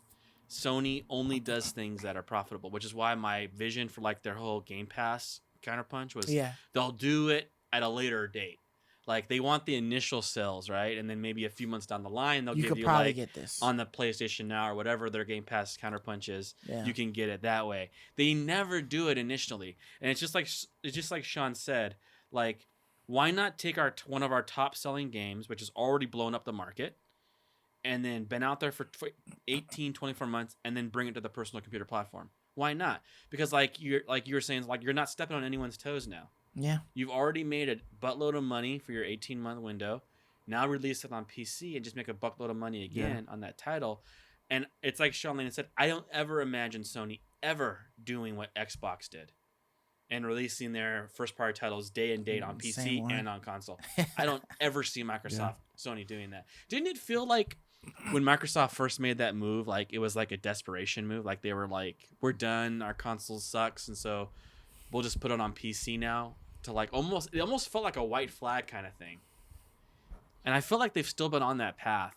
Sony only does things that are profitable, which is why my vision for like their whole Game Pass counterpunch was Yeah. they'll do it at a later date. Like they want the initial sales, right? And then maybe a few months down the line, they'll You give could you probably like get this. on the PlayStation Now or whatever their Game Pass counterpunch is. Yeah. You can get it that way. They never do it initially, and it's just like Sean said. Like, why not take one of our top selling games, which has already blown up the market, and then been out there for 18, 24 months, and then bring it to the personal computer platform? Why not? Because like you were saying, like you're not stepping on anyone's toes now. Yeah. You've already made a buttload of money for your 18-month window. Now release it on PC and just make a buttload of money again on that title. And it's like Sean Lane said, I don't ever imagine Sony ever doing what Xbox did and releasing their first-party titles day and date on PC and on console. I don't ever see Microsoft, Sony doing that. Didn't it feel like when Microsoft first made that move, like it was like a desperation move? Like they were like, we're done, our console sucks, and so we'll just put it on PC now. To like it almost felt like a white flag kind of thing. And I feel like they've still been on that path.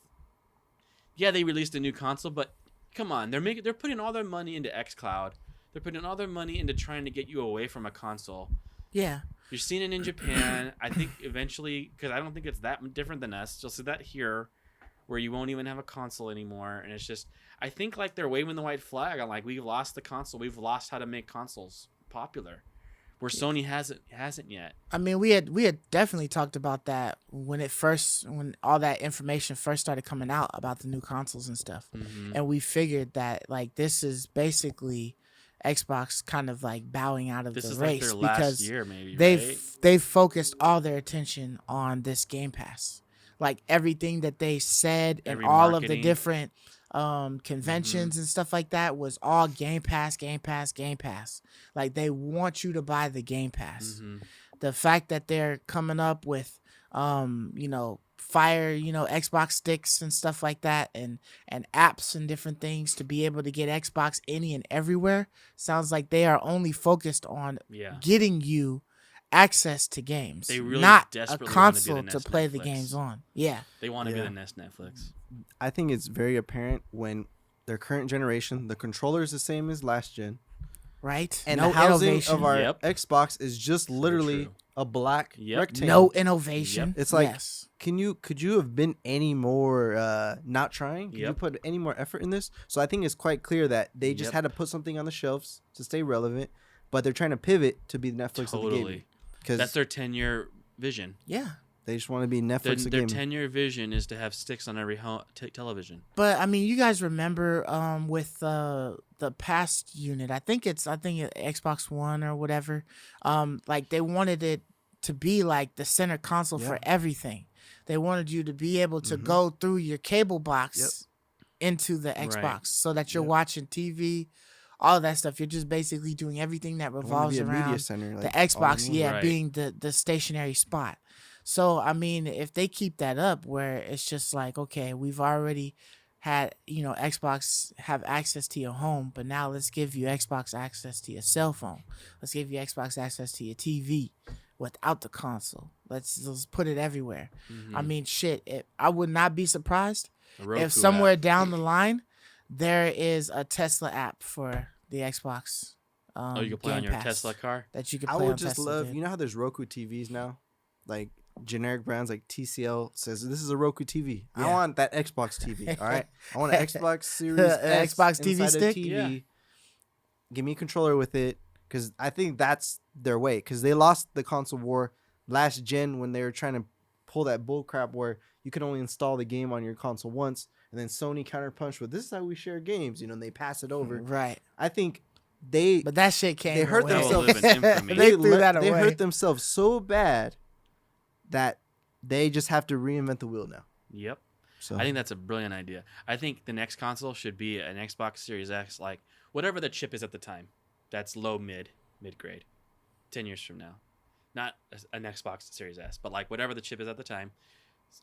Yeah, they released a new console, but come on, they're putting all their money into XCloud. They're putting all their money into trying to get you away from a console. Yeah. You're seeing it in Japan. I think eventually, because I don't think it's that different than us, you'll see that here, where you won't even have a console anymore. And it's just, I think like they're waving the white flag on like, we've lost the console. We've lost how to make consoles popular. Where Sony hasn't yet. I mean, we had definitely talked about that when all that information first started coming out about the new consoles and stuff. Mm-hmm. And we figured that like this is basically Xbox kind of like bowing out of the race like their last because year, maybe, they've focused all their attention on this Game Pass. Like everything that they said and all of the different conventions and stuff like that was all Game Pass. Like they want you to buy the Game Pass. The fact that they're coming up with fire Xbox sticks and stuff like that and apps and different things to be able to get Xbox any and everywhere sounds like they are only focused on getting you access to games. They really not a desperately console want to to play Netflix. the games on. Yeah. They want to be the next Netflix. I think it's very apparent when their current generation, the controller is the same as last gen. Right. And no the housing innovation. of our Xbox is just literally a black rectangle. No innovation. It's like, could you have been any more not trying? Could you put any more effort in this? So I think it's quite clear that they just had to put something on the shelves to stay relevant, but they're trying to pivot to be the Netflix of the gaming. Because that's their 10-year vision. Yeah. They just want to be Netflix of gaming. Their 10-year vision is to have sticks on every television. But I mean, you guys remember with the past unit, I think Xbox One or whatever, like they wanted it to be like the center console for everything. They wanted you to be able to go through your cable box into the Xbox so that you're watching TV, all of that stuff. You're just basically doing everything that revolves around media center, like, the Xbox, being the stationary spot. So, I mean, if they keep that up where it's just like, okay, we've already had, Xbox have access to your home, but now let's give you Xbox access to your cell phone. Let's give you Xbox access to your TV without the console. Let's put it everywhere. I mean, I would not be surprised if somewhere down the line there is a Tesla app for the Xbox. You can play on your Tesla car? That you can play I would on just Tesla, love, how there's Roku TVs now? Like generic brands like TCL says, this is a Roku TV. I want that Xbox TV, all right? I want an Xbox Series S Xbox TV inside stick? a TV. Yeah. Give me a controller with it, because I think that's their way. Because they lost the console war last gen when they were trying to pull that bull crap where you could only install the game on your console once, and then Sony counterpunched with, this is how we share games, and they pass it over. Right. I think but that shit came. They hurt away. themselves. They threw that away. They hurt themselves so bad that they just have to reinvent the wheel now. Yep. So I think that's a brilliant idea. I think the next console should be an Xbox Series X, like whatever the chip is at the time. That's mid grade. 10 years from now, not an Xbox Series S, but like whatever the chip is at the time,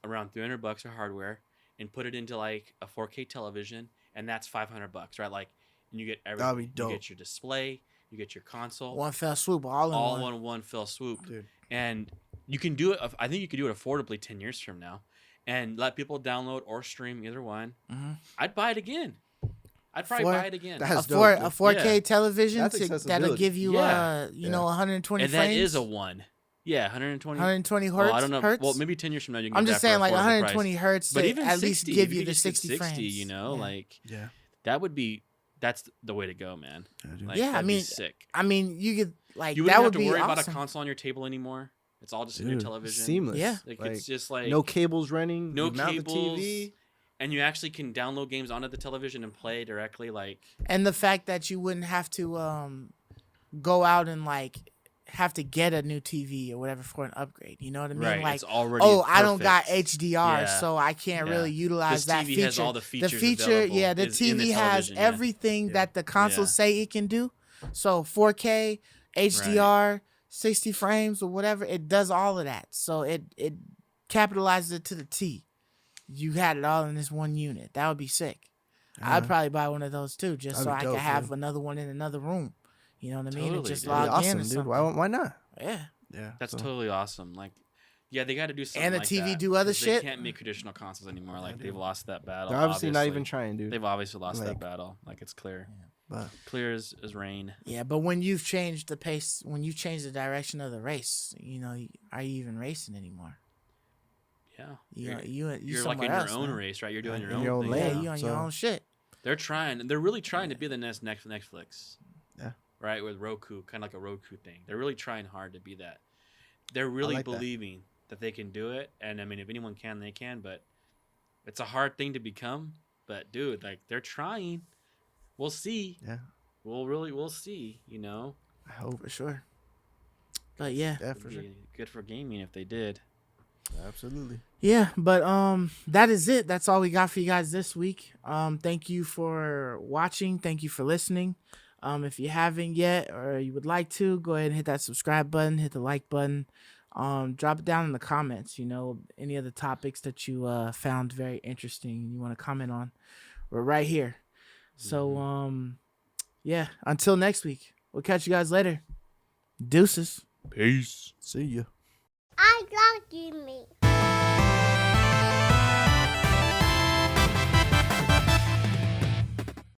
around $300 for hardware, and put it into like a 4K television, and that's $500, right? Like, and you get everything. That'd be dope. You get your display, you get your console, one fell swoop, all in one fell swoop, dude. And you can do it. I think you could do it affordably 10 years from now, and let people download or stream either one. I'd buy it again. I'd probably buy it again. That's a dope, dude. 4K television That's that'll accessibility. give you Yeah. you know 120 and frames. that is a 1. Yeah, 120. 120 hertz. Well, I don't know. Hertz? Well, maybe 10 years from now you can I'm get just that saying for like affordable 120 price. hertz But to even at 60, least give you could the just get 60 frames. you know, Yeah. like Yeah. that would be that's the way to go, man. Like, Yeah, I that'd be mean, sick. I mean, you could like You that wouldn't have would to be worry awesome. about a console on your table anymore. It's all just in your Dude, television. seamless. Yeah. Like, Like, it's just like no cables running. no you mount cables, the TV. and you actually can download games onto the television and play directly. Like, And the fact that you wouldn't have to go out and like have to get a new TV or whatever for an upgrade. You know what I mean? right? Like, it's already. oh, I don't got perfect. HDR, Yeah. so I can't Yeah. really utilize This that TV feature. has all the features the feature, available yeah, the is in the TV has television, yeah. everything Yeah. that the consoles Yeah. say it can do. So 4K, HDR, 60 frames or whatever, it does all of that. So it capitalizes it to the T. You had it all in this one unit. That would be sick. I'd probably buy one of those too, just That'd so be I dope, could have dude. another one in another room. You know what I mean? And Totally, just dude. log That'd be in awesome, or dude. something. Why not? Yeah. Yeah. That's so- totally awesome. Like, yeah, they got to do something. And the like TV that, do other 'cause shit? They can't make traditional consoles anymore. Like, dude. they've lost that battle. They're obviously not even trying, dude. They've obviously lost that Like- battle. Like, it's clear. But Clear as rain. Yeah, but when you've changed the pace, when you've changed the direction of the race, you know, are you even racing anymore? Yeah. You You're like in somewhere your else, own man. race, right? You're doing In your own your own thing. lane. Yeah, now. you on so- your own shit. They're trying. They're really trying to be the next Netflix. Yeah. Right, with Roku, kind of like a Roku thing. They're really trying hard to be that. They're really like that. believing that they can do it, and I mean, if anyone can, they can. But it's a hard thing to become. But dude, like they're trying. We'll see. yeah, We'll see. You know, I hope. For sure. But yeah. Yeah, It'd for sure. be good for gaming if they did. Absolutely. Yeah, but that is it. That's all we got for you guys this week. Thank you for watching. Thank you for listening. If you haven't yet or you would like to, go ahead and hit that subscribe button, hit the like button. Drop it down in the comments, you know, any of the topics that you found very interesting and you want to comment on. We're right here. So yeah, until next week. We'll catch you guys later. Deuces. Peace. See ya. I love you, me.